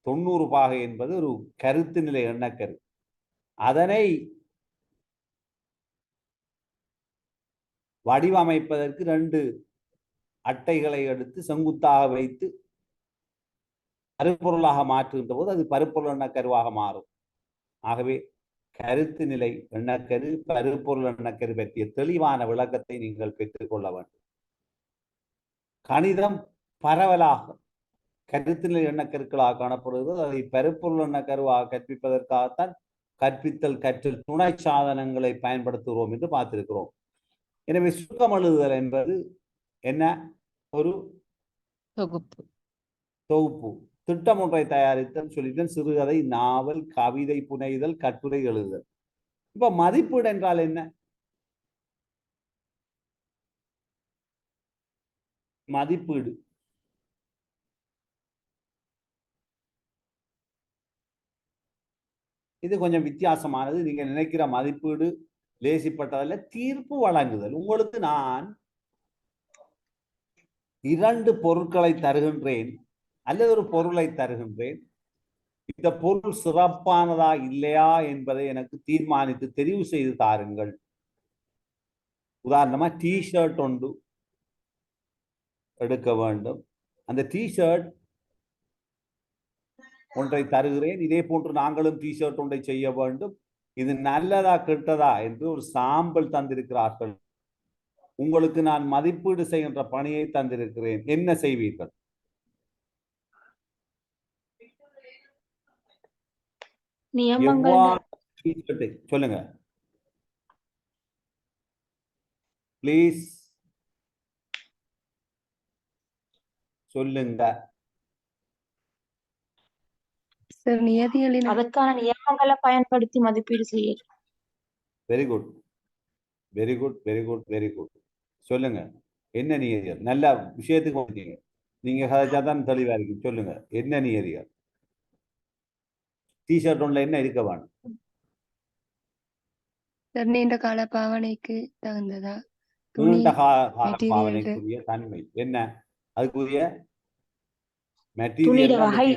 90 பாகை என்பது ஒரு கருத்து நிலை எண்ணக்கரு. அதனை வடிவமைப்பதற்கு 2 அட்டைகளை எடுத்து செங்குத்தாக வைத்து பருப்பொருளாக மாற்றுகின்ற போது அது பருப்பொருள் எண்ணக்கருவாக மாறும். ஆகவே கருத்து நிலை எண்ணக்கரு, பருப்பொருள் எண்ணக்கரு பற்றிய தெளிவான விளக்கத்தை நீங்கள் பெற்றுக்கொள்ள வேண்டும். கணிதம் பரவலாக கருத்து நிலை எண்ணக்கருக்களாக காணப்படுகிறது. அதை பருப்பொருள் எண்ணக்கருவாக கற்பிப்பதற்காகத்தான் கற்பித்தல் கற்றல் துணை சாதனங்களை பயன்படுத்துகிறோம் என்று பார்த்திருக்கிறோம். எனவே சுருக்கம் எழுதுதல் என்பது என்ன? ஒரு தொகுப்பு. திட்டம் ஒன்றை தயாரித்தல் சொல்லிட்டேன். சிறுகதை, நாவல், கவிதை புனைதல், கட்டுரை எழுதுதல். இப்ப மதிப்பீடு என்றால் என்ன? மதிப்பீடு இது கொஞ்சம் வித்தியாசமானது. நீங்க நினைக்கிற மதிப்பீடு லேசிப்பட்டதல்ல. தீர்ப்பு வழங்குதல். உங்களுக்கு நான் 2 பொருட்களை தருகின்றேன் அல்லது ஒரு பொருளை தருகின்றேன். இந்த பொருள் சிறப்பானதா இல்லையா என்பதை எனக்கு தீர்மானித்து தெரிவு செய்து தாருங்கள். உதாரணமா டிஷர்ட் ஒன்று எடுக்க வேண்டும். அந்த டிஷர்ட் ஒன்றை தருகிறேன். இதே போன்று நாங்களும் டிஷர்ட் ஒன்றை செய்ய வேண்டும். இது நல்லதா கெட்டதா என்று ஒரு சாம்பிள் தந்திருக்கிறார்கள். உங்களுக்கு நான் மதிப்பீடு செய்கின்ற பணியை தந்திருக்கிறேன். என்ன செய்வீர்கள்? சொல்லுங்க பிளீஸ், சொல்லுங்க. அதற்கான நியமங்களை பயன்படுத்தி மதிப்பீடு செய்ய. Very good, very good, very good, very good. சொல்லுங்க, என்ன நியதிகள்? நல்ல விஷயத்துக்கு வந்தீங்க. நீங்க கதைச்சாதான் தெளிவா இருக்கு. சொல்லுங்க, என்ன நியதிகள்? டிஷர்ட் ஒன்ல என்ன இருக்க வேணும்? நீண்ட கால பாவனைக்கு தகுந்ததா? நீண்ட கால பாவனைக்குரிய தன்மை என்ன? அதுக்குரிய மெட்டீரியல் வகை.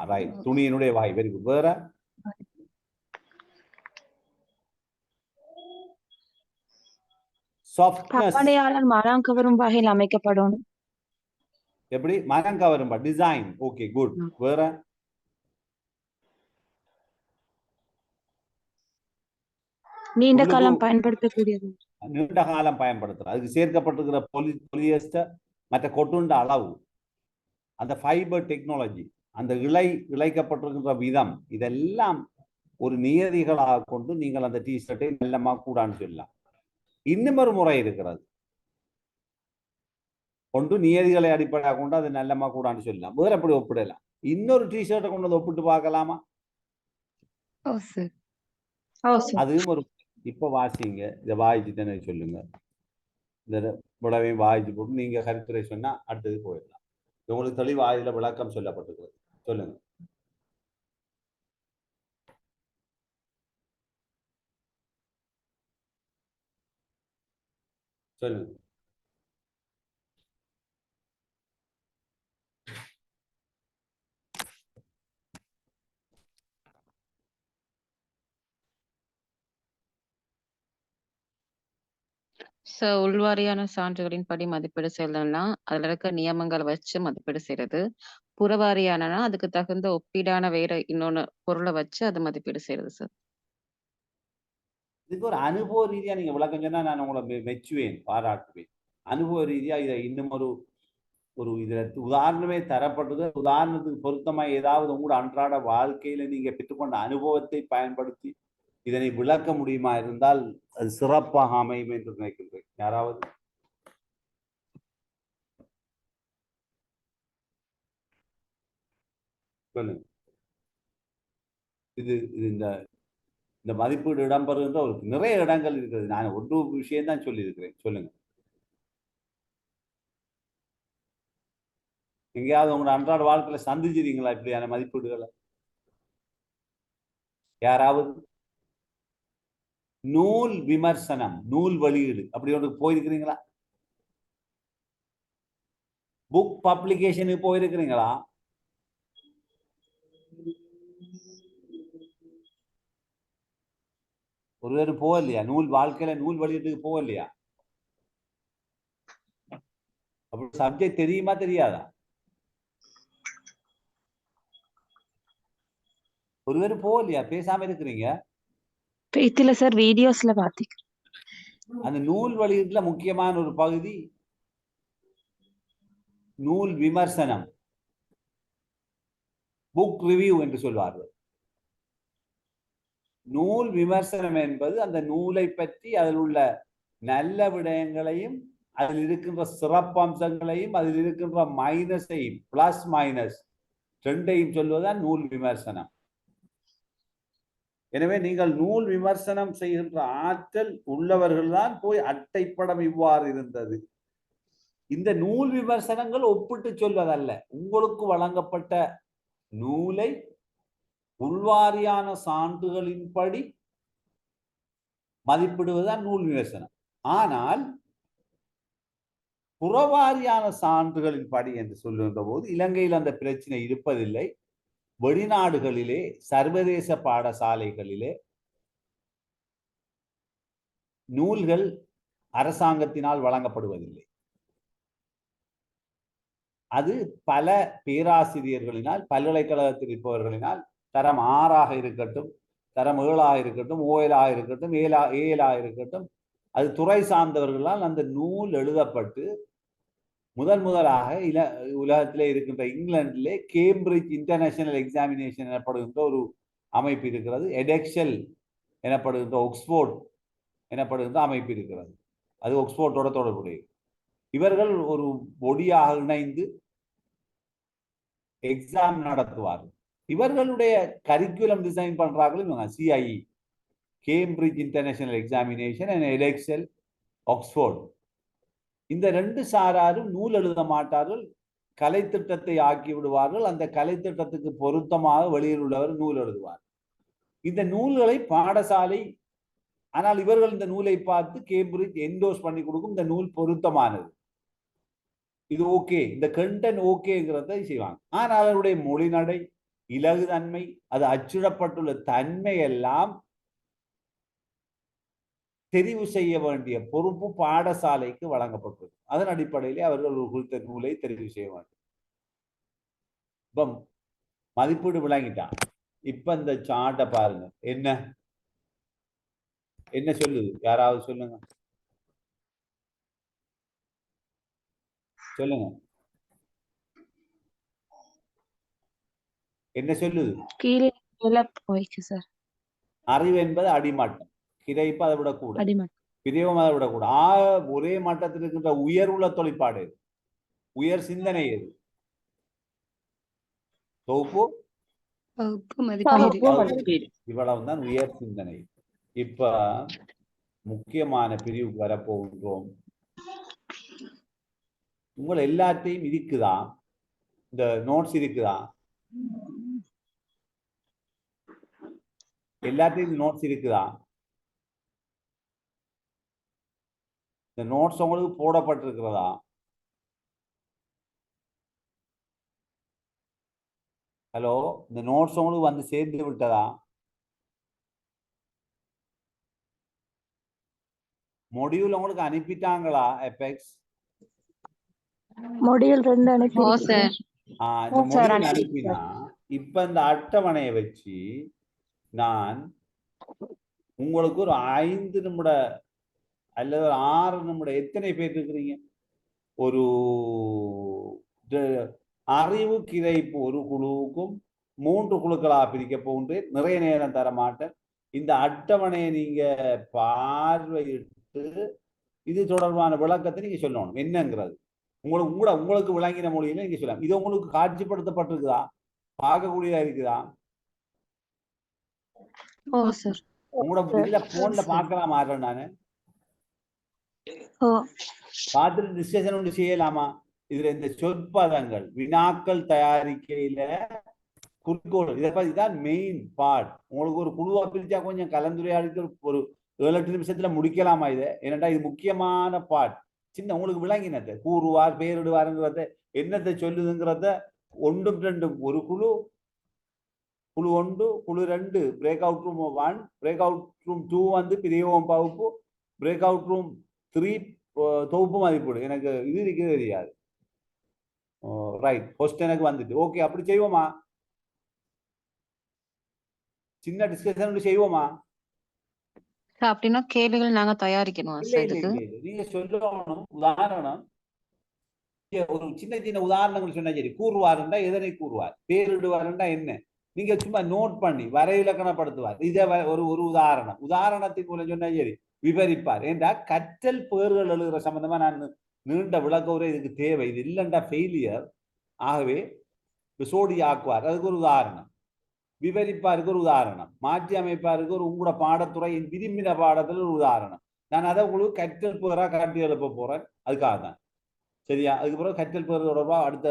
ரைட், துணியினுடைய வகை. Very good. வேற? பாவனையாளர் மனம் கவரும் வகையில் அமைக்கப்படும். எப்படி? மனம் கவரும் டிசைன். Okay, good. வேற? நீண்ட காலம் பயன்படுத்தக்கூடியது. நீண்ட காலம் பயன்படுத்துறது. அதுக்கு சேர்க்கப்பட்டிருக்கிற பொலியஸ்டர் மற்ற கொட்டுண்ட அளவு, அந்த ஃபைபர் டெக்னாலஜி, அந்த இழைக்கப்பட்டிருக்கின்ற விதம், இதெல்லாம் ஒரு நியதிகளாக கொண்டு நீங்கள் அந்த டிஷர்ட்டை நல்லமா கூடான்னு சொல்லலாம். இன்னும் ஒரு முறை இருக்கிறது. கொண்டு நியதிகளை அடிப்படையாக கொண்டு அது நல்லமா கூடான்னு சொல்லலாம். வேற எப்படி ஒப்பிடலாம்? இன்னொரு டிஷர்ட்டை கொண்டு வந்து ஒப்பிட்டு பார்க்கலாமா? அதுவும் ஒரு. இப்ப வாசிங்க, இதை வாய்ச்சிட்டேன்னு சொல்லுங்க. இந்த விடவையும் வாய்ச்சி போட்டு நீங்க கருத்துரை சொன்னா அடுத்தது போயிடலாம். உங்களுக்கு தெளிவா இதுல விளக்கம் சொல்லப்பட்டிருக்கிறது. சொல்லுங்க. சொல்லுங்க. உள்வாரியான சான்றுகளின் படி மதிப்பீடு செய்யணும்னா அதுல இருக்க நியமங்களை வச்சு மதிப்பீடு செய்யறது. புறவாரியானனா அதுக்கு தகுந்த ஒப்பீடான வேற இன்னொன்னு பொருளை வச்சு அது மதிப்பீடு செய்யறது சார். இதுக்கு ஒரு அனுபவ ரீதியா நீங்க விளக்கம் சொன்னா நான் உங்களை மெச்சுவேன், பாராட்டுவேன். அனுபவ ரீதியா இதை இன்னும் ஒரு ஒரு இதுல உதாரணமே தரப்பட்டது. உதாரணத்துக்கு பொருத்தமா ஏதாவது உங்களோட அன்றாட வாழ்க்கையில நீங்க பெற்றுக்கொண்ட அனுபவத்தை பயன்படுத்தி இதனை விளக்க முடியுமா இருந்தால் அது சிறப்பாக அமையும் என்று நினைக்கின்றேன். யாராவது? சொல்லுங்க. இது இந்த இந்த மதிப்பீடு இடம்பெறுகின்ற ஒரு நிறைய இடங்கள் இருக்கிறது. நான் ஒரு விஷயம் தான் சொல்லியிருக்கிறேன். சொல்லுங்க. எங்கேயாவது உங்களோட அன்றாட வாழ்க்கையில சந்திச்சிருக்கீங்களா இப்படியான மதிப்பீடுகளை? யாராவது? நூல் விமர்சனம், நூல் வெளியீடு அப்படி ஒன்று போயிருக்கிறீங்களா? புக் பப்ளிகேஷனுக்கு போயிருக்கிறீங்களா? ஒருவர் போகலையா? நூல் வாழ்க்கையில நூல் வெளியீட்டுக்கு போகலையா? அப்படி சப்ஜெக்ட் தெரியுமா தெரியாதா? ஒருவர் போகலையா? பேசாம இருக்கிறீங்க. பேத்தில சார் வீடியோஸ்ல பாத்தீங்க. அந்த நூல் வெளியீட்டுல முக்கியமான ஒரு பகுதி நூல் விமர்சனம், புக் ரிவ்யூ என்று சொல்வார்கள். நூல் விமர்சனம் என்பது அந்த நூலை பற்றி அதில் உள்ள நல்ல விடயங்களையும் அதில் இருக்கின்ற சிறப்பம்சங்களையும் அதில் இருக்கின்ற மைனஸையும் பிளஸ் மைனஸ் ரெண்டையும் சொல்வதுதான் நூல் விமர்சனம். எனவே நீங்கள் நூல் விமர்சனம் செய்கின்ற ஆற்றல் உள்ளவர்கள் தான் போய் அட்டைப்படம் இவ்வாறு இருந்தது. இந்த நூல் விமர்சனங்கள் ஒப்பிட்டு சொல்வதல்ல. உங்களுக்கு வழங்கப்பட்ட நூலை உள்வாரியான சான்றுகளின்படி மதிப்பிடுவதுதான் நூல் விமர்சனம். ஆனால் புறவாரியான சான்றுகளின்படி என்று சொல்லுகின்ற போது இலங்கையில் அந்த பிரச்சனை இருப்பதில்லை. வெளிநாடுகளிலே சர்வதேச பாடசாலைகளிலே நூல்கள் அரசாங்கத்தினால் வழங்கப்படுவதில்லை. அது பல பேராசிரியர்களினால், பல்கலைக்கழகத்தில் இருப்பவர்களினால் தரம் 6ஆக இருக்கட்டும், தரம் 7ஆக இருக்கட்டும், OL இருக்கட்டும், AL இருக்கட்டும், அது துறை சார்ந்தவர்களால் அந்த நூல் எழுதப்பட்டு முதலாக உலகத்திலே இருக்கின்ற இங்கிலாந்திலே கேம்பிரிட்ஜ் இன்டர்நேஷனல் எக்ஸாமினேஷன் எனப்படுகின்ற ஒரு அமைப்பு இருக்கிறது. எடெக்செல் எனப்படுகின்ற ஆக்ஸ்போர்ட் எனப்படுகின்ற அமைப்பு இருக்கிறது. அது ஆக்ஸ்போர்ட்டோட தொடர்புடையது. இவர்கள் ஒரு பொடியாக இணைந்து எக்ஸாம் நடத்துவார்கள். இவர்களுடைய கரிக்குலம் டிசைன் பண்றார்கள் இவங்க. CIE, Cambridge International Examination and Edexcel Oxford. இந்த ரெண்டு சாராரும் நூல் எழுத மாட்டார்கள், கலைத்திட்டத்தை ஆக்கி விடுவார்கள். அந்த கலைத்திட்டத்துக்கு பொருத்தமாக வெளியில் உள்ளவர் நூல் எழுதுவார். இந்த நூல்களை பாடசாலை, ஆனால் இவர்கள் இந்த நூலை பார்த்து கேம்பிரிட்ஜ் என்டோஸ் பண்ணி கொடுக்கும், இந்த நூல் பொருத்தமானது, இது ஓகே, இந்த கண்டென்ட் ஓகேங்கிறத செய்வாங்க. ஆனால் அவருடைய மொழிநடை, இலகுதன்மை, அது அச்சிடப்பட்டுள்ள தன்மை எல்லாம் தெரிவு செய்ய வேண்டிய பொறுப்பு பாடசாலைக்கு வழங்கப்பட்டது. அதன் அடிப்படையிலே அவர்கள் ஒரு குறித்த நூலை தெரிவு செய்ய வேண்டும். இப்ப மதிப்பீடு விளங்கிட்டான். இப்ப இந்த சார்ட்டை பாருங்க, என்ன என்ன சொல்லுது? யாராவது சொல்லுங்க, சொல்லுங்க, என்ன சொல்லுது? கீழே போயிடுச்சு சார். அறிவு என்பது அடிமட்டம், கிடைப்பு அதை விட கூட, அடிமட்டம், பிரிவும் அதை விட கூட. ஒரே மட்டத்தில் இருக்கின்ற உயர்வுள்ள தொழிற்பாடு எது? உயர் சிந்தனை எது? தொகுப்பு மதிப்பீடு. இவ்வளவுதான் உயர் சிந்தனை. இப்ப முக்கியமான பிரிவுக்கு வரப்போகின்றோம். உங்களை எல்லாத்தையும் இருக்குதா? இந்த நோட்ஸ் இருக்குதா? எல்லாத்தையும் நோட்ஸ் இருக்குதா? இந்த நோட்ஸ் உங்களுக்கு போடப்பட்டிருக்கிறதா? ஹலோ, இந்த நோட்ஸ் உங்களுக்கு வந்து சேர்ந்து விட்டதா? மொடியூல் உங்களுக்கு அனுப்பிட்டாங்களா? எபெக்ஸ் மொடியூல் 2 அனுப்பி இந்த மொடியூல் அனுப்பினா இப்ப இந்த அட்டவணையை வச்சு நான் உங்களுக்கு ஒரு 5 நிமிட அல்லது ஒரு 6 நிமிடம், எத்தனை பேர் இருக்கிறீங்க? ஒரு அறிவு கிரைப்பு ஒரு குழுவுக்கும் 3 குழுக்களாக பிரிக்க போகின்றேன். நிறைய நேரம் தர மாட்டேன். இந்த அட்டவணையை நீங்க பார்வையிட்டு இது தொடர்பான விளக்கத்தை நீங்க சொல்லணும் என்னங்கிறது. உங்களுக்கு விளங்கின மொழியில நீங்க சொல்லலாம். இது உங்களுக்கு காட்சிப்படுத்தப்பட்டிருக்குதா, பார்க்கக்கூடியதா இருக்குதா? ஓ சார். உங்களோட இதுல போன்ல பார்க்கலாம் ஆடுறேன் நானு. ஓ பார்த்துட்டு டிஸ்கஷன் ஒன்று செய்யலாமா? இதுல இந்த சொற்பதங்கள் வினாக்கள் தயாரிக்கையில குறிக்கோள் இதை பத்தி தான் மெயின் பார்ட். உங்களுக்கு ஒரு குழுவா பிரிச்சா கொஞ்சம் கலந்துரையாடிட்டு ஒரு 7-8 நிமிஷத்துல முடிக்கலாமா இதை? ஏன்னா இது முக்கியமான பார்ட். சின்ன உங்களுக்கு விளங்கினது கூறுவார் பேரிடுவாருங்கிறத என்னத்தை சொல்லுதுங்கிறத 1-2 ஒரு குழு 1 குழு 2 break out room 1 break out room 2 வந்து பிரியோகம் பகுப்பு பிரேக் அவுட் ரூம் 3 தொகுப்பு மதிப்பீடு. எனக்கு இது இருக்கிறது தெரியாது. ரைட் ஃபர்ஸ்ட் எனக்கு வந்துட்டு ஓகே அப்படி செய்வோமா? சின்ன டிஸ்கஷன் செய்வோமா? அப்படின்னா கேள்விகள் நாங்க தயாரிக்கணும் இல்ல சார் இல்ல இதுக்கு. இல்ல இல்ல நீங்க சொல்லணும். உதாரணம் ஒரு சின்ன சின்ன உதாரணங்கள் சொன்னா சரி. கூறுவாருண்டா எதனை கூறுவார், பேரிடுவாருண்டா என்ன, நீங்க சும்மா நோட் பண்ணி வரைவிலக்கணப்படுத்துவார். இதை ஒரு ஒரு உதாரணத்தின் மூலம் சொன்னா சரி. விவரிப்பார் என்றா கற்றல் பேர்கள் எழுதுற சம்பந்தமா நான் நீண்ட விளக்க உரை இதுக்கு தேவை. இது இல்லைண்டா ஃபெயிலியர். ஆகவே சோடி ஆக்குவார், அதுக்கு ஒரு உதாரணம். விவரிப்பாருக்கு ஒரு உதாரணம். மாற்றி அமைப்பாருக்கு ஒரு உங்களோட பாடத்துறையின் விரும்பின பாடத்துல ஒரு உதாரணம். நான் அதை உங்களுக்கு கற்றல் பேரா காட்டி எழுப்ப போறேன். அதுக்காக தான் சரியா. அதுக்கு பிறகு கற்றல் பேர் தொடர்பாக அடுத்த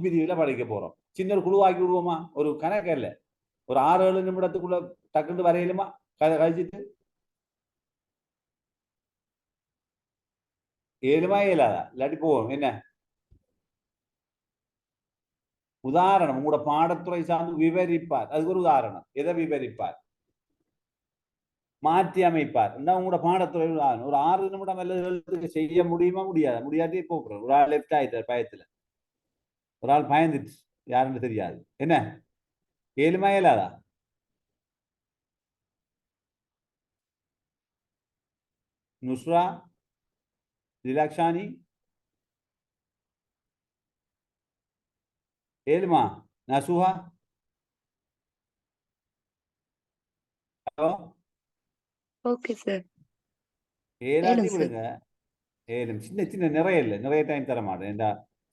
பிரிவுல படிக்க போறோம். சின்ன ஒரு குழுவாக்கி விடுவோமா? ஒரு கணக்கு இல்லை, ஒரு 6-7 நிமிடத்துக்குள்ள டக்குன்னு வரையிலுமா கழிச்சிட்டு? ஏழுமா இயலாதா? இல்லாட்டி போவோம் என்ன? உதாரணம் உங்களோட பாடத்துறை சார்ந்து விவரிப்பார், அதுக்கு ஒரு உதாரணம். எதை விவரிப்பார்? மாற்றி அமைப்பார். உங்களோட பாடத்துறை உதாரணம். ஒரு 6 நிமிடம் அல்லது செய்ய முடியுமா? முடியாது. முடியாட்டி போக்குறோம். ஒரு ஆள் லெஃப்ட் ஆயிட்டார் பயத்துல, ஒரு ஆள் பயந்துட்டு யாருன்னு தெரியாது. என்ன ஏழுமா இயலாதா? நுஸ்ரா, ரிலாக்ஷானி ஏழுமா? Nasuha hello okay sir. ஏழாட்டி ஏழும் சார். விடுங்க. ஏழும் சின்ன சின்ன நிறைய இல்லை, நிறைய டைம் தர மாட்டேன். ஏண்டா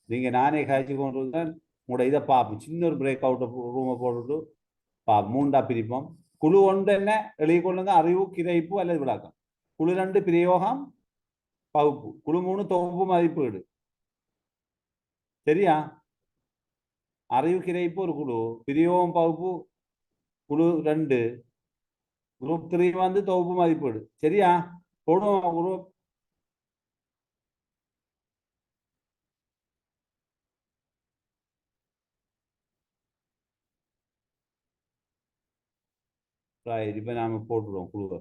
நீங்க நானே காய்ச்சி கொண்டு தான் உங்களோட இதை பார்ப்போம். சின்ன ஒரு பிரேக் அவுட் ரூமை போட்டுட்டு மூண்டா பிரிப்போம். குழு 1 என்ன எழுதி கொள்ளுங்க, அறிவு கிரைப்பு அல்லது விளக்கம். குழு 2 பிரயோகம் பகுப்பு. குழு 3 தொகுப்பு மதிப்பீடு. சரியா? அறிவு கிரைப்பு ஒரு குழு, பிரயோகம் பகுப்பு குழு 2, குரூப் 3 வந்து தொகுப்பு மதிப்பீடு. சரியா? போடுவோம் குரூப். இப்ப நாம போட்டுருவோம் குழுவை.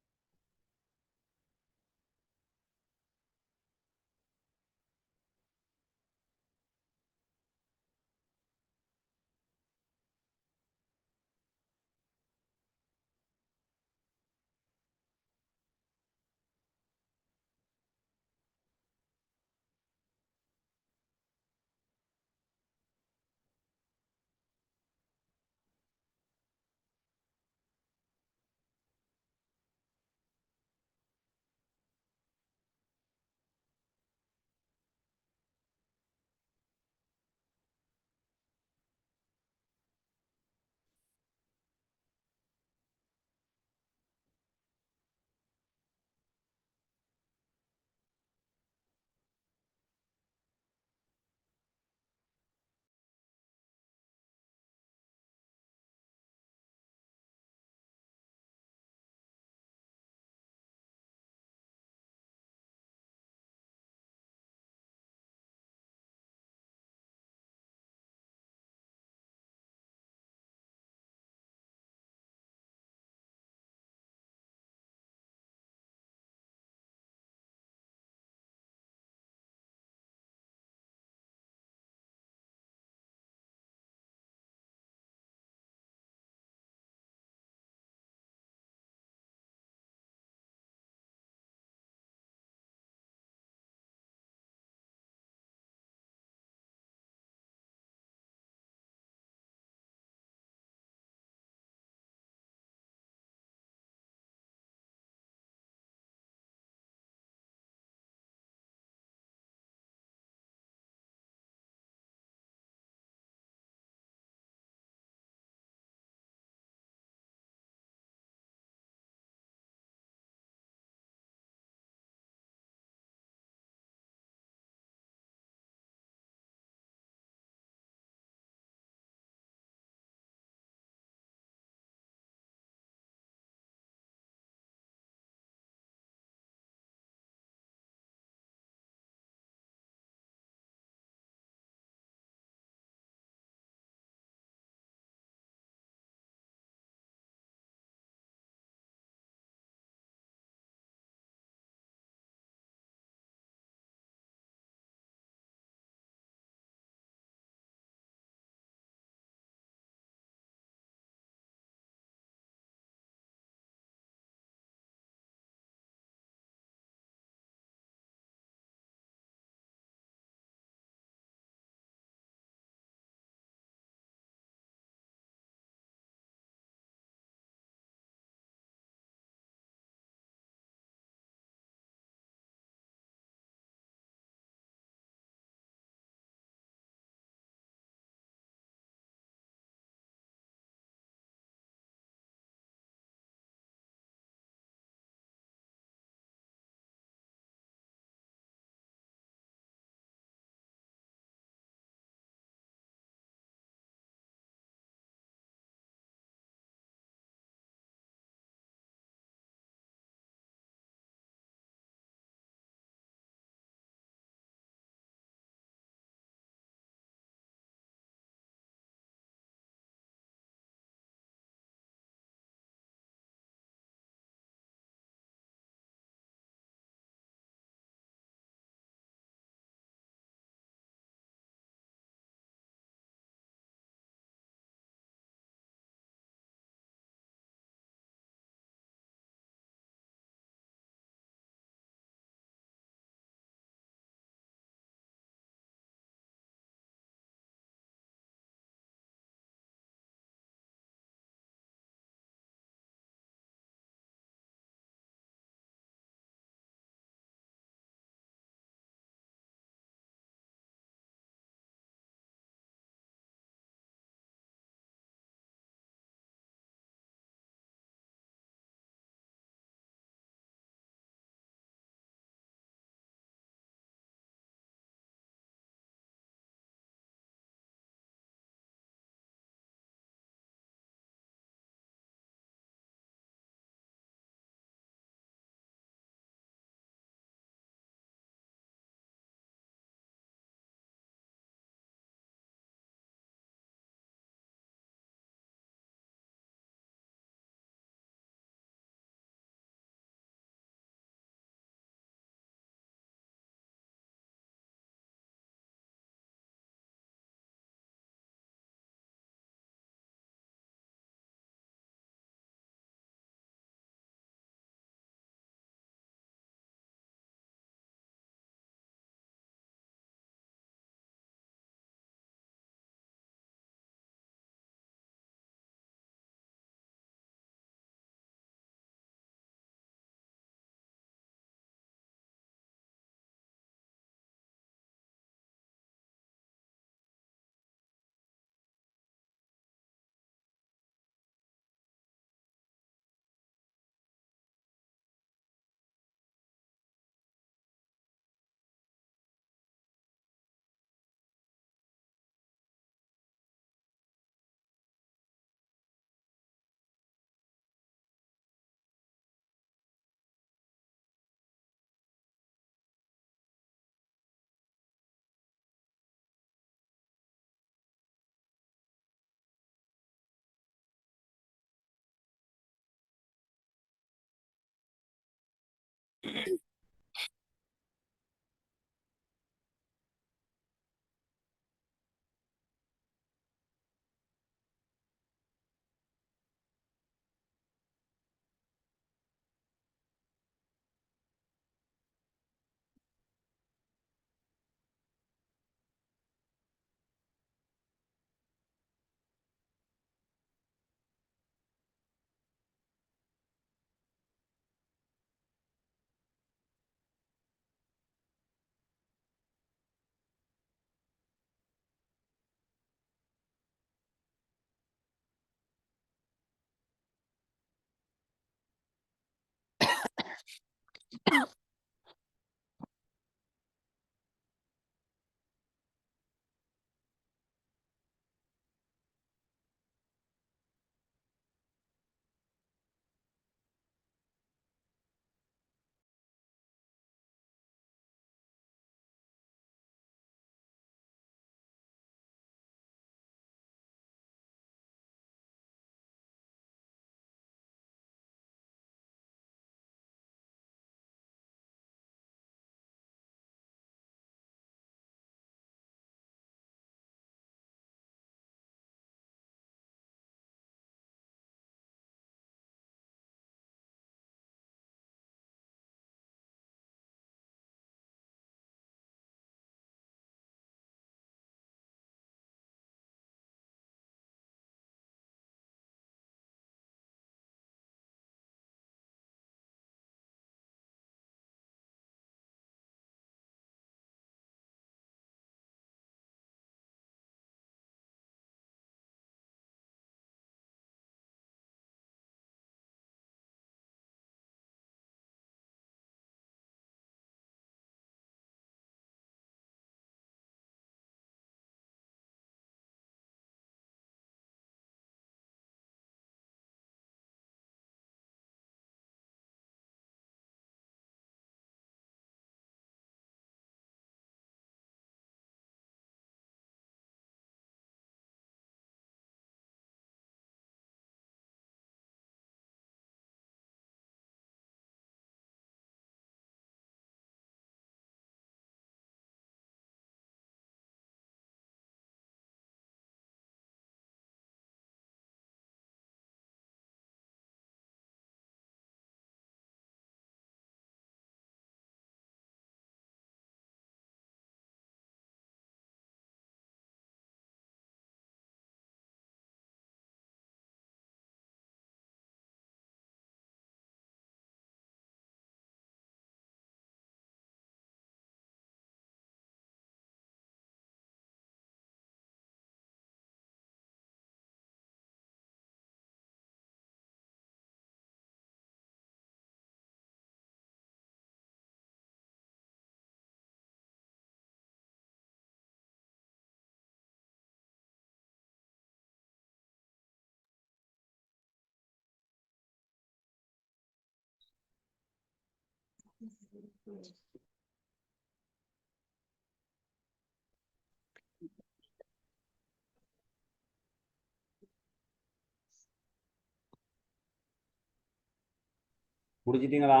முடிச்சிட்டீங்களா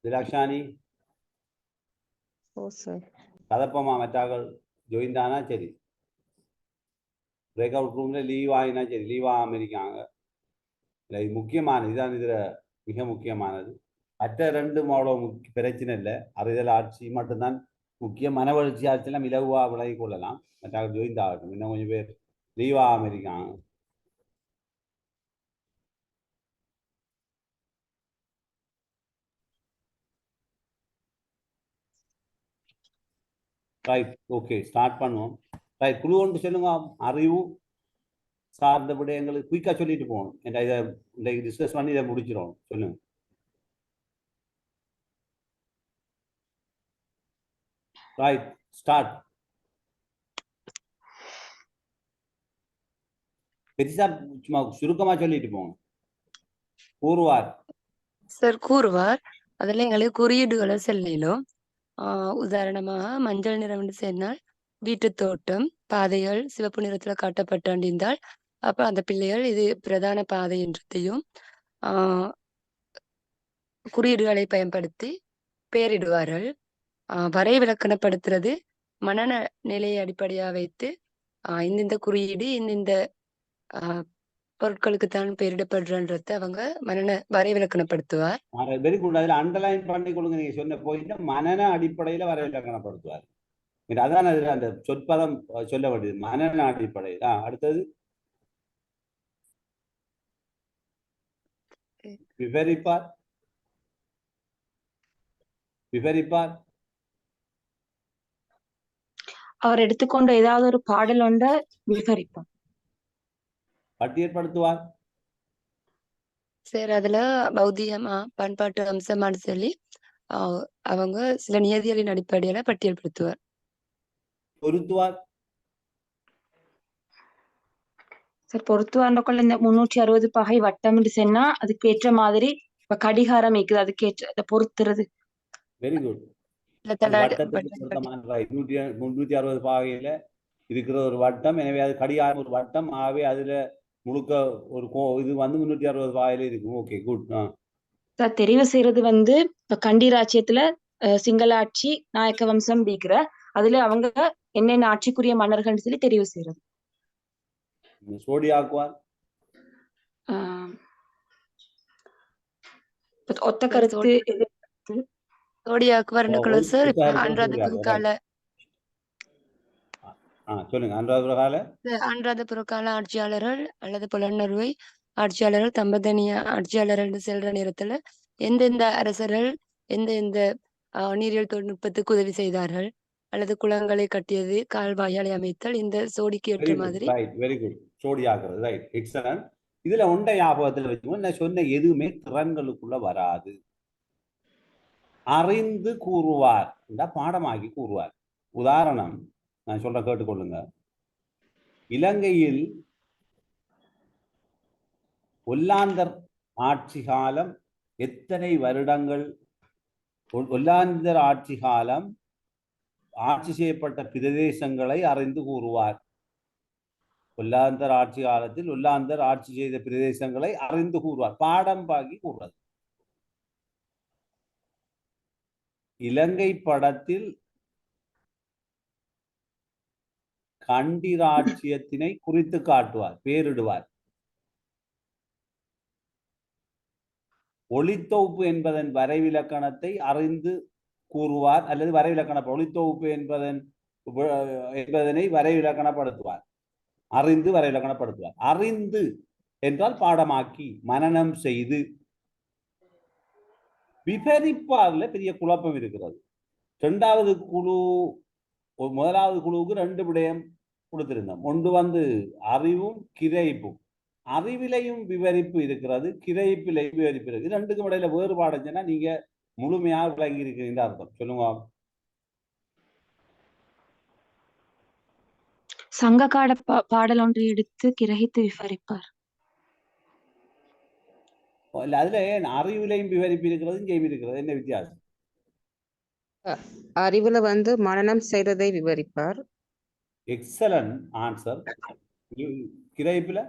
திலாக்ஷானி? ஓ சார். கதப்பமா மற்றாக்கள் ஜாயின் தானா? சரி. பிரேக் அவுட் ரூம்ல லீவ் ஆகினா சரி, லீவ் ஆகாம இருக்காங்க. இது முக்கியமானது, இதுதான் இதுல மிக முக்கியமானது. மற்ற ரெண்டு அவ்வளோ பிரச்சனை இல்லை. அறிதல் ஆட்சி மட்டும்தான் முக்கியம். மன வளர்ச்சி ஆட்சியெல்லாம் இலகுவா விலகி கொள்ளலாம். மற்றாக்கள் ஜாயின் ஆகட்டும். இன்னும் கொஞ்சம் பேர் லீவ் ஆகாம இருக்காங்க. ரைட், ஓகே, ஸ்டார்ட் பண்ணுவோம். ரைட், குழு ஒன்று சொல்லுங்க. அறிவு சார்ந்த விடயங்களுக்கு குயிக்காக சொல்லிட்டு போகணும். இதை டிஸ்கஸ் பண்ணி இதை முடிச்சிடும். சொல்லுங்க. Right, start. பெருசா சும்மா சுருக்கமா சொல்லிட்டு போகணும். கூறுவார் சார் கூறுவார். அதுல எங்களுக்கு குறியீடுகளை செல்லிலும் உதாரணமாக மஞ்சள் நிறம் சேர்ந்தால் வீட்டு தோட்டம், பாதைகள் சிவப்பு நிறத்துல காட்டப்பட்டிருந்தால் அப்ப அந்த பிள்ளைகள் இது பிரதான பாதை என்றதையும் குறியீடுகளை பயன்படுத்தி பெயரிடுவார்கள். வரை விலக்கணப்படுத்துறது மனநிலையை அடிப்படையா வைத்து இந்தந்த குறியீடு இந்தந்த பொருட்களுக்கு தான் பெயரிடப்படுறன்றத அவங்க வரை விலக்கணப்படுத்துவார். Very good. அதுல அண்டர்லைன் பண்ணி கொடுங்க. நீங்க சொன்ன போயிட்டு மனன அடிப்படையில வரை விலக்கணப்படுத்துவார். அதான் அதுல அந்த சொற்பதம் சொல்ல வேண்டியது, மனன அடிப்படையில். அடுத்தது விவரிப்பார். விவரிப்பார் அவர் எடுத்துக்கொண்ட ஏதாவது ஒரு பாடல் ஒன்றை விவரிப்பார். பட்டியல்படுத்துவார். சார் அதுல பௌத்திகமா பண்பாட்டு அம்சமானு சொல்லி அவங்க சில நியதிகளின் அடிப்படையில பட்டியல்படுத்துவார். பொருத்துவார் சார் பொறுத்துவாண்டக்குள்ள இந்த 360 பகை வட்டம் சொன்னா அதுக்கு ஏற்ற மாதிரி இப்ப கடிகாரம் இருக்குது அதுக்கு ஏற்ற அதை பொறுத்துறது. Very good. இல்ல அது வட்டத்துக்கு பொருத்தமான 360 பாகையில இருக்கிற ஒரு வட்டம். எனவே அது கடிகாரம் ஒரு வட்டம். ஆகவே அதுல முழுக்க ஒரு இது வந்து 360 பாகையில இருக்கும். Okay good. சார் தெரிவு செய்யறது வந்து இப்ப கண்டி ராச்சியத்துல சிங்களாட்சி நாயக்க வம்சம் இருக்கிற அதுல அவங்க என்னென்ன ஆட்சிக்குரிய மன்னர்கள் சொல்லி தெரிவு செய்யறது. சோடியாக்குவார் ஒத்த கருத்து சோடியாக்குவார் சார். இப்ப அனுராதபுர கால சொல்லுங்க. அனுராதபுர கால ஆட்சியாளர்கள் அல்லது புலனறுவை ஆட்சியாளர்கள் தம்பதனிய ஆட்சியாளர்கள் செல்ற நேரத்துல எந்தெந்த அரசர்கள் எந்தெந்த நீரியல் தொழில்நுட்பத்துக்கு உதவி செய்தார்கள் அல்லது குளங்களை கட்டியது, கால்வாய்களை அமைத்தல், இந்த சோடிக்கு ஏற்ற மாதிரி. Very good. சோடியாக்குறது ரைட், எக்ஸலன்ட். இதுல ஒன்றை ஞாபகத்துல வச்சுக்கோங்க, நான் சொன்ன எதுவுமே திறன்களுக்குள்ள வராது. அறிந்து கூறுவார், பாடமாகி கூறுவார். உதாரணம் நான் சொல்ற கேட்டுக்கொள்ளுங்க. இலங்கையில் ஒல்லாந்தர் ஆட்சி காலம் எத்தனை வருடங்கள், ஒல்லாந்தர் ஆட்சி காலம் ஆட்சி செய்யப்பட்ட பிரதேசங்களை அறிந்து கூறுவார். ஒல்லாந்தர் ஆட்சி காலத்தில் ஒல்லாந்தர் ஆட்சி செய்த பிரதேசங்களை அறிந்து கூறுவார், பாடம் பாகி கூறுவது. இலங்கை படத்தில் கண்டி ராச்சியத்தினை குறித்து காட்டுவார், பேரிடுவார். ஒளித்தொகுப்பு என்பதன் வரைவிலக்கணத்தை அறிந்து கூறுவார், அல்லது வரைவிலக்கண ஒளித்தொகுப்பு என்பதனை வரைவிலக்கணப்படுத்துவார், அறிந்து வரைவிலக்கணப்படுத்துவார். அறிந்து என்றால் பாடமாக்கி மனனம் செய்து. விபரிப்பார்ல பெரிய குழப்பம் இருக்கிறது. இரண்டாவது குழு முதலாவது குழுவுக்கு 2 விடயம் கொடுத்திருந்தோம். ஒன்று வந்து அறிவும் கிரைப்பும். அறிவிலையும் விவரிப்பு இருக்கிறது, கிரைப்பிலையும் விவரிப்பு இருக்கு. 2க்கும் இடையில வேறுபாடு இருந்துச்சுன்னா நீங்க முழுமையாக விளங்கி இருக்கிறீங்க அர்த்தம். சொல்லுங்க. சங்ககால பாடல் ஒன்றை எடுத்து கிரகித்து விவரிப்பார். அதுல அறிவிலையும் விவரிப்பு இருக்கிறது, இங்கேயும் இருக்கிறது. என்ன வித்தியாசம்? அறிவுல வந்து மனனம் செய்ததை விவரிப்பார். Excellent answer. கிரகிப்புல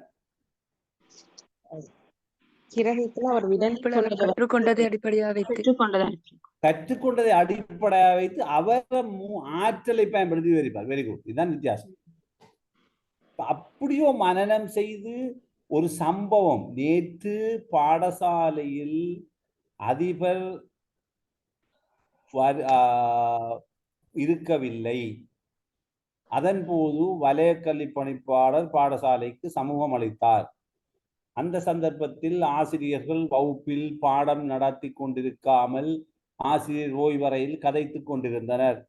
அவர் கற்றுக்கொண்டதை அடிப்படையாக வைத்து அவர் ஆற்றலை பயன்படுத்தி விவரிப்பார். Very good. இதுதான் வித்தியாசம். அப்படியோ மனனம் செய்து ஒரு சம்பவம், நேற்று பாடசாலையில் அதிபர் இருக்கவில்லை, அதன் போது வலயக்கல்வி பணிப்பாளர் பாடசாலைக்கு சமூகம் அளித்தார். அந்த சந்தர்ப்பத்தில் ஆசிரியர்கள் வகுப்பில் பாடம் நடத்தி கொண்டிருக்காமல் ஆசிரியர் ஓய்வறையில் கதைத்து கொண்டிருந்தனர்.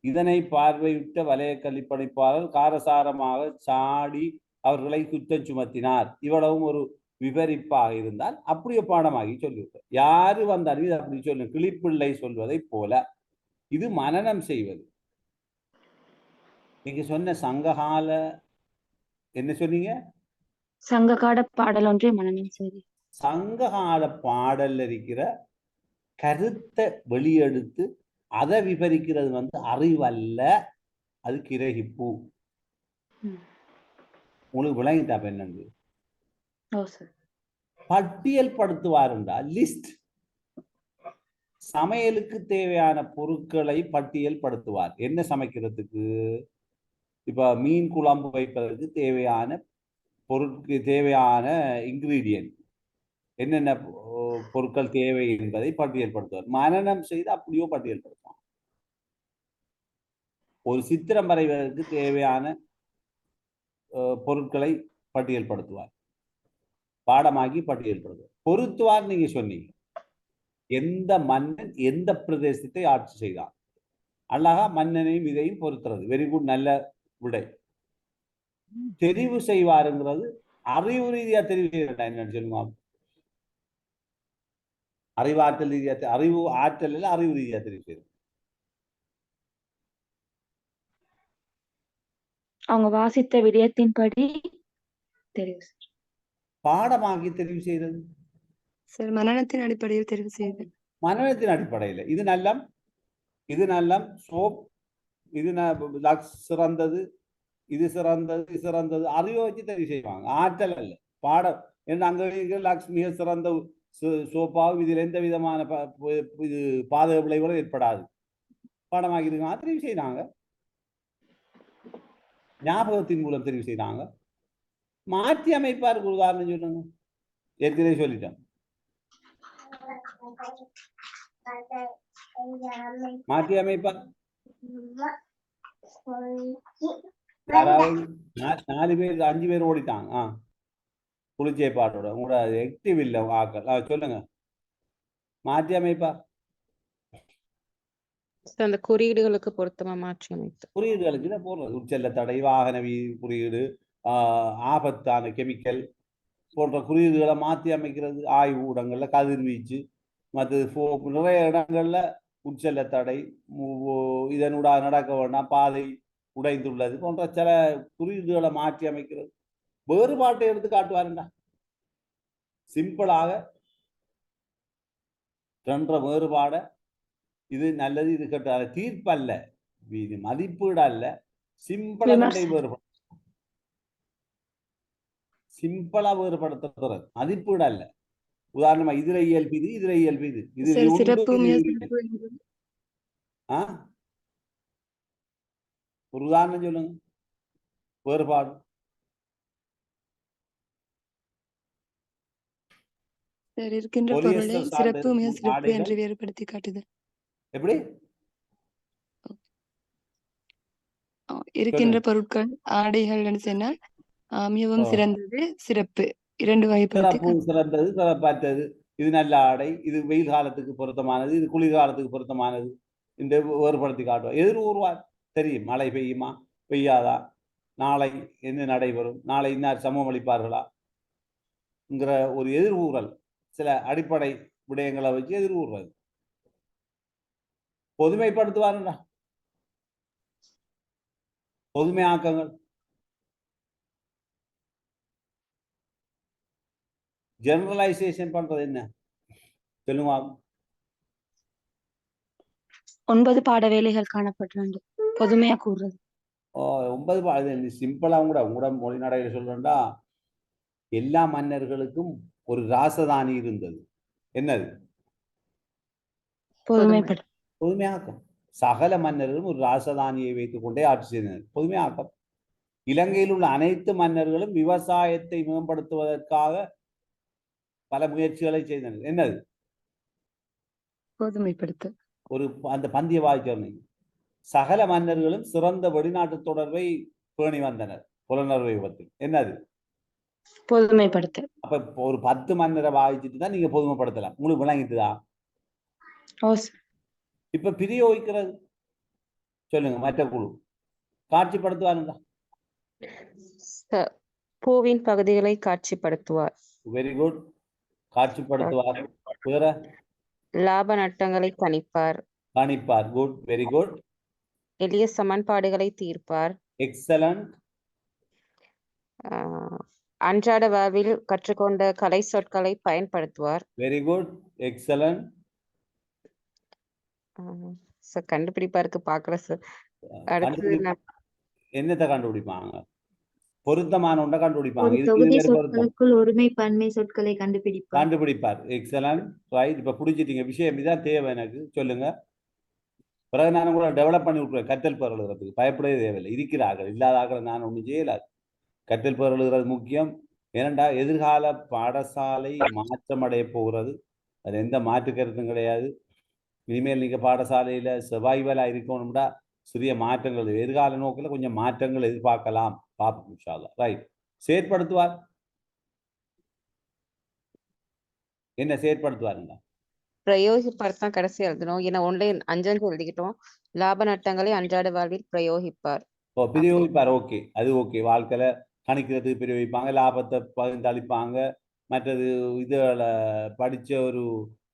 இதனை பார்வையிட்ட வலயக்கல்வி பணிப்பாளர் காரசாரமாக சாடி அவர்களை குற்றம் சுமத்தினார். இவ்வளவும் ஒரு விவரிப்பாக இருந்தால் அப்படியே பாடமாகி சொல்லிவிட்டார். யாரு வந்தாலும் இது அப்படி சொல்லு, கிளிப்பிள்ளை சொல்வதை போல இது மனனம் செய்வது. நீங்க சொன்ன சங்ககால என்ன சொன்னீங்க? சங்ககால பாடல் ஒன்றை மனனம் செய்து. சங்ககால பாடல்ல இருக்கிற கருத்தை வெளியெடுத்து அதை விவரிக்கிறது வந்து அறிவல்ல, அது கிரகிப்பு. உங்களுக்கு விளங்கிட்டா என்னன்னு? பட்டியல் படுத்துவார் என்றால் லிஸ்ட். சமையலுக்கு தேவையான பொருட்களை பட்டியல் படுத்துவார். என்ன சமைக்கிறதுக்கு, இப்ப மீன் குழம்பு வைப்பதற்கு தேவையான தேவையான இன்கிரீடியன்ட், என்னென்ன பொருட்கள் தேவை என்பதை பட்டியல்படுத்துவார். மனனம் செய்து அப்படியோ பட்டியல்படுத்துவார். ஒரு சித்திரம் வரைவதற்கு தேவையான பொருட்களை பட்டியல்படுத்துவார், பாடமாகி பட்டியல்படுத்துவார். பொருத்துவார் நீங்க சொன்னீங்க. எந்த மன்னன் எந்த பிரதேசத்தை ஆட்சி செய்தான், அழகா மன்னனையும் இதையும் பொறுத்துறது. வெரி குட், நல்ல விடை. தெரிவு செய்வாருங்கிறது அறிவு ரீதியா தெரிவு செய்ய என்னன்னு சொல்லுங்க. அறிவாற்றல் ரீதியா அறிவு ஆற்றல் இல்ல அறிவு ரீதியா தெரிவு செய்யறது. அவங்க வாசித்த விடயத்தின்படி தெரிவு செய்யறது. பாடமாக்கி தெரிவு செய்யறது. சார் மனநத்தின் அடிப்படையில் தெரிவு செய்து. மனநத்தின் அடிப்படையில் இது நல்லம், இது நல்லம், சோப், இது சிறந்தது, இது சிறந்தது, இது சிறந்தது, அறிவை வச்சு தெரிவு செய்வாங்க. ஆற்றல் அல்ல, பாடம். என்ன அங்க லக்ஸ் மிக சிறந்த சோப்பாவும் இதில் எந்த விதமான இது பாதக விளைவுகளும் ஏற்படாது. பாடமாக்கி இருக்காங்க, தெரிவு செய்யறாங்க. ஞாபகத்தின் மூலம் தெரிவு செய்யறாங்க. மாற்றி அமைப்பாருக்கு உதாரணம் சொல்லுங்க. ஏற்கனவே சொல்லிட்டோம். மாற்றி அமைப்பார் யாராவது 4 பேர் 5 பேர் ஓடிட்டாங்க. புளிச்சை பாட்டோட உங்களோட ஆக்டிவ் இல்லை ஆக்கள். சொல்லுங்க. மாற்றி அமைப்பார் அந்த குறியீடுகளுக்கு பொருத்தமா மாற்றி அமைத்து. குறியீடுகளுக்கு தான் போடுறது. உச்சல்ல தடை, வாகன குறியீடு, ஆபத்தான கெமிக்கல் போன்ற குறியீடுகளை மாற்றி அமைக்கிறது. ஆய்வு ஊடகங்கள்ல கதிர்வீச்சு, மற்ற நிறைய இடங்கள்ல உச்சல்ல தடை, இதனூடாக நடக்க வேண்டாம், பாதை உடைந்துள்ளது போன்ற சில குறியீடுகளை மாற்றி அமைக்கிறது. வேறுபாட்டை எடுத்து காட்டுவாருண்டா. சிம்பிளாக ரெண்ட வேறுபாட, இது நல்லது இது கெட்ட தீர்ப்பு அல்ல, இது மதிப்பீடு அல்ல, சிம்பிளா வேறுபடும். சிம்பிளா வேறுபடுத்துறது மதிப்பீடு அல்ல. உதாரணமா இதுல இயல்பு இது, இதுல இயல்பு இது, ஒரு உதாரணம் சொல்லுங்க. வேறுபாடு இருக்கின்ற பொருளை சிறப்பு மிக சிறப்பு என்று வேறுபடுத்தி காட்டுது. எப்படி இருக்கின்ற பொருட்கள் ஆடைகள் சொன்னால் மிகவும் சிறந்தது, சிறப்பு, 2 வகைப்படுத்தி. சிறந்தது, சிறப்பற்றது, இது நல்ல ஆடை, இது வெயில் காலத்துக்கு பொருத்தமானது, இது குளிர்காலத்துக்கு பொருத்தமானது, இந்த வேறுபடுத்தி காட்டுவோம். எதிர் ஊர்வார் தெரியும். மழை பெய்யுமா பெய்யாதா, நாளை என்ன நடைபெறும், நாளை இன்னார் சமூகம் அளிப்பார்களா என்கிற ஒரு எதிர் ஊரல், சில அடிப்படை விடயங்களை வச்சு எதிர் ஊர்வது. பொதுமைப்படுத்துவாருண்டா. பொதுமையாக்கங்கள், ஜெனரலைசேஷன் பண்றது என்ன சொல்லுங்க. 9 பாட வேலைகள் காணப்பட்டு பொதுமையா கூறுறது. 9 சிம்பிளா கூட மொழி நடையில சொல்றேன்டா. எல்லா மன்னர்களுக்கும் ஒரு ராசதானி இருந்தது. என்னது? பொதுமையாக்கம். சகல மன்னர்களும் ஒரு ராசதானியை வைத்துக் கொண்டே ஆட்சி செய்தனர். பொதுமையாக்கம். இலங்கையில் உள்ள அனைத்து மன்னர்களும் விவசாயத்தை மேம்படுத்துவதற்காக பல முயற்சிகளை செய்தனர். என்னது? பொதுமைப்படுத்த. ஒரு அந்த பந்திய வாய்ச்சொன்னை சகல மன்னர்களும் சிறந்த வெளிநாட்டு தொடர்பை பேணி வந்தனர் புலனறுவை யுகத்தில். என்னது? பொதுமைப்படுத்த. அப்ப ஒரு 10 மன்னரை வாய்ச்சிட்டு தான் நீங்க பொதுமைப்படுத்தலாம். உங்களுக்கு விளங்கிட்டுதா? இப்ப பிரயோகிக்கிறது சொல்லுங்க. மற்ற குழு காட்சிப்படுத்துவாருங்க. பூவின் பகுதிகளை காட்சிப்படுத்துவார். Very good. காட்சிப்படுத்துவார். வேற? லாப நட்டங்களை கணிப்பார். கணிப்பார். Good, very good. எளிய சமன்பாடுகளை தீர்ப்பார். எக்ஸலன்ட். அன்றாட வாழ்வில் கற்றுக்கொண்ட கலை சொற்களை பயன்படுத்துவார். Very good, excellent. கண்டுபிடிப்பாருக்கு பாக்குற சார். அடுத்து என்னத்தை கண்டுபிடிப்பாங்க? பொருத்தமான ஒன்றை கண்டுபிடிப்பாங்க. தொகுதி சொற்களுக்குள் ஒருமை பன்மை சொற்களை கண்டுபிடிப்பார். Excellent, right. இப்ப புடிச்சிட்டீங்க. விஷயம் இதான் தேவை எனக்கு. சொல்லுங்க. பிறகு நான் கூட டெவலப் பண்ணி விட்டுருவேன். கற்றல் பேர் எழுதுறதுக்கு பயப்படவே தேவையில்லை. இருக்கிறார்கள், இல்லாதாக்களை நான் ஒன்றும் செய்யலாது. கற்றல் பேர் எழுதுறது முக்கியம். ஏனென்றா எதிர்கால பாடசாலை மாற்றம் அடைய போகிறது. அது எந்த மாற்று கருத்தும் கிடையாது. இனிமேல் நீங்க பாடசாலையில சர்வைவலா இருக்கணும்டா சிறிய மாற்றங்கள், எதிர்கால நோக்கில் கொஞ்சம் மாற்றங்கள் எதிர்பார்க்கலாம். பார்ப்போம் இன்ஷா அல்லாஹ். ரைட். செயற்படுத்துவார். என்ன செயற்படுத்துவாருங்க? பிரயோகிப்பார் தான் கடைசி எழுதணும். ஏன்னா ஒன்லைன் 5 எழுதிக்கிட்டோம். லாப நட்டங்களை அன்றாட வாழ்வில் பிரயோகிப்பார். பிரயோகிப்பார். ஓகே, அது ஓகே. வாழ்க்கையில கணிக்கிறதுக்கு பிரயோகிப்பாங்க. லாபத்தை பகிர்ந்தளிப்பாங்க. மற்றது இதுல படிச்ச ஒரு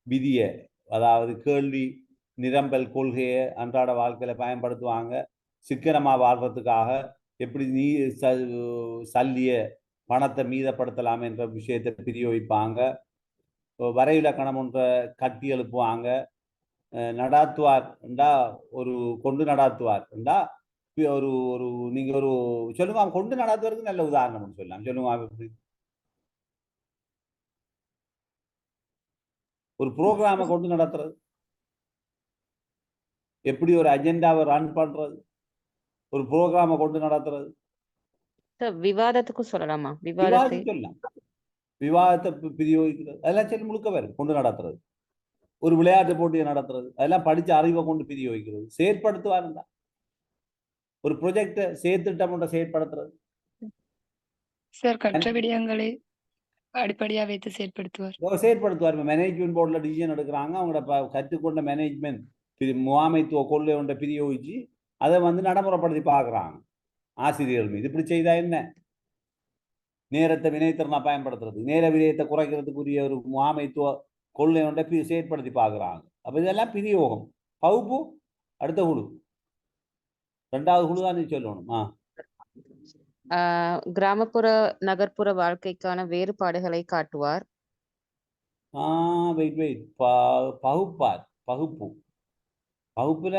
விதியை, அதாவது கேள்வி நிரம்பல் கொள்கையை அன்றாட வாழ்க்கையில் பயன்படுத்துவாங்க. சிக்கனமாக வாழ்றதுக்காக எப்படி சல்லிய பணத்தை மீதப்படுத்தலாம் என்ற விஷயத்தை பிரயோகிப்பாங்க. வரைவிலக்கணம் ஒன்ற கட்டி எழுப்புவாங்க. நடாத்துவார் என்றா ஒரு கொண்டு நடாத்துவார் என்றா ஒரு ஒரு நீங்க ஒரு சொல்லுங்க, கொண்டு நடாத்துவதற்கு நல்ல உதாரணம் சொல்லலாம். சொல்லுங்க, ஒரு ப்ரோக்ராமை கொண்டு நடத்துறது, எப்படி ஒரு அஜெண்டாவை ரன் பண்றது, ஒரு ப்ரோக்ராமை கொண்டு நடத்துறது. விவாதத்துக்கும் சொல்லலாமா? விவாதத்துக்கு சொல்லலாம். விவாதத்தை பிரயோகிக்கிறது அதெல்லாம் சரி முழுக்க வரும். கொண்டு நடத்துறது, ஒரு விளையாட்டு போட்டியை நடத்துறது, அதெல்லாம் படிச்ச அறிவை கொண்டு பிரயோகிக்கிறது. செயற்படுத்துவாருந்தா ஒரு ப்ரொஜெக்டை செயற்திட்டம் ஒன்றை செயற்படுத்துறது. சார் கற்ற விடயங்களை அடிப்படையாக வைத்து செயற்படுத்துவார். மேனேஜ்மெண்ட் போர்டில் டிசிஷன் எடுக்கிறாங்க, அவங்களோட கற்றுக்கொண்ட மேனேஜ்மெண்ட் முகாமைத்துவ கொள்கை ஒன்றை பிரயோகிச்சு அதை நடைமுறைப்படுத்தி பார்க்குறாங்க ஆசிரியர்கள் மீது. இப்படி செய்தா என்ன? நேரத்தை வினைத்திறனா பயன்படுத்துறது, நேர விரயத்தை குறைக்கிறதுக்குரிய ஒரு முகாமைத்துவ கொள்கை ஒன்றை செயற்படுத்தி பார்க்குறாங்க. அப்போ இதெல்லாம் பிரயோகம். பகுப்பு அடுத்த குழு, 2வது குழு தான் நீ சொல்லணும். கிராமப்புற நகர்ப்புற வாழ்க்கைக்கான வேறுபாடுகளை காட்டுவார். பகுப்பார். பகுப்புல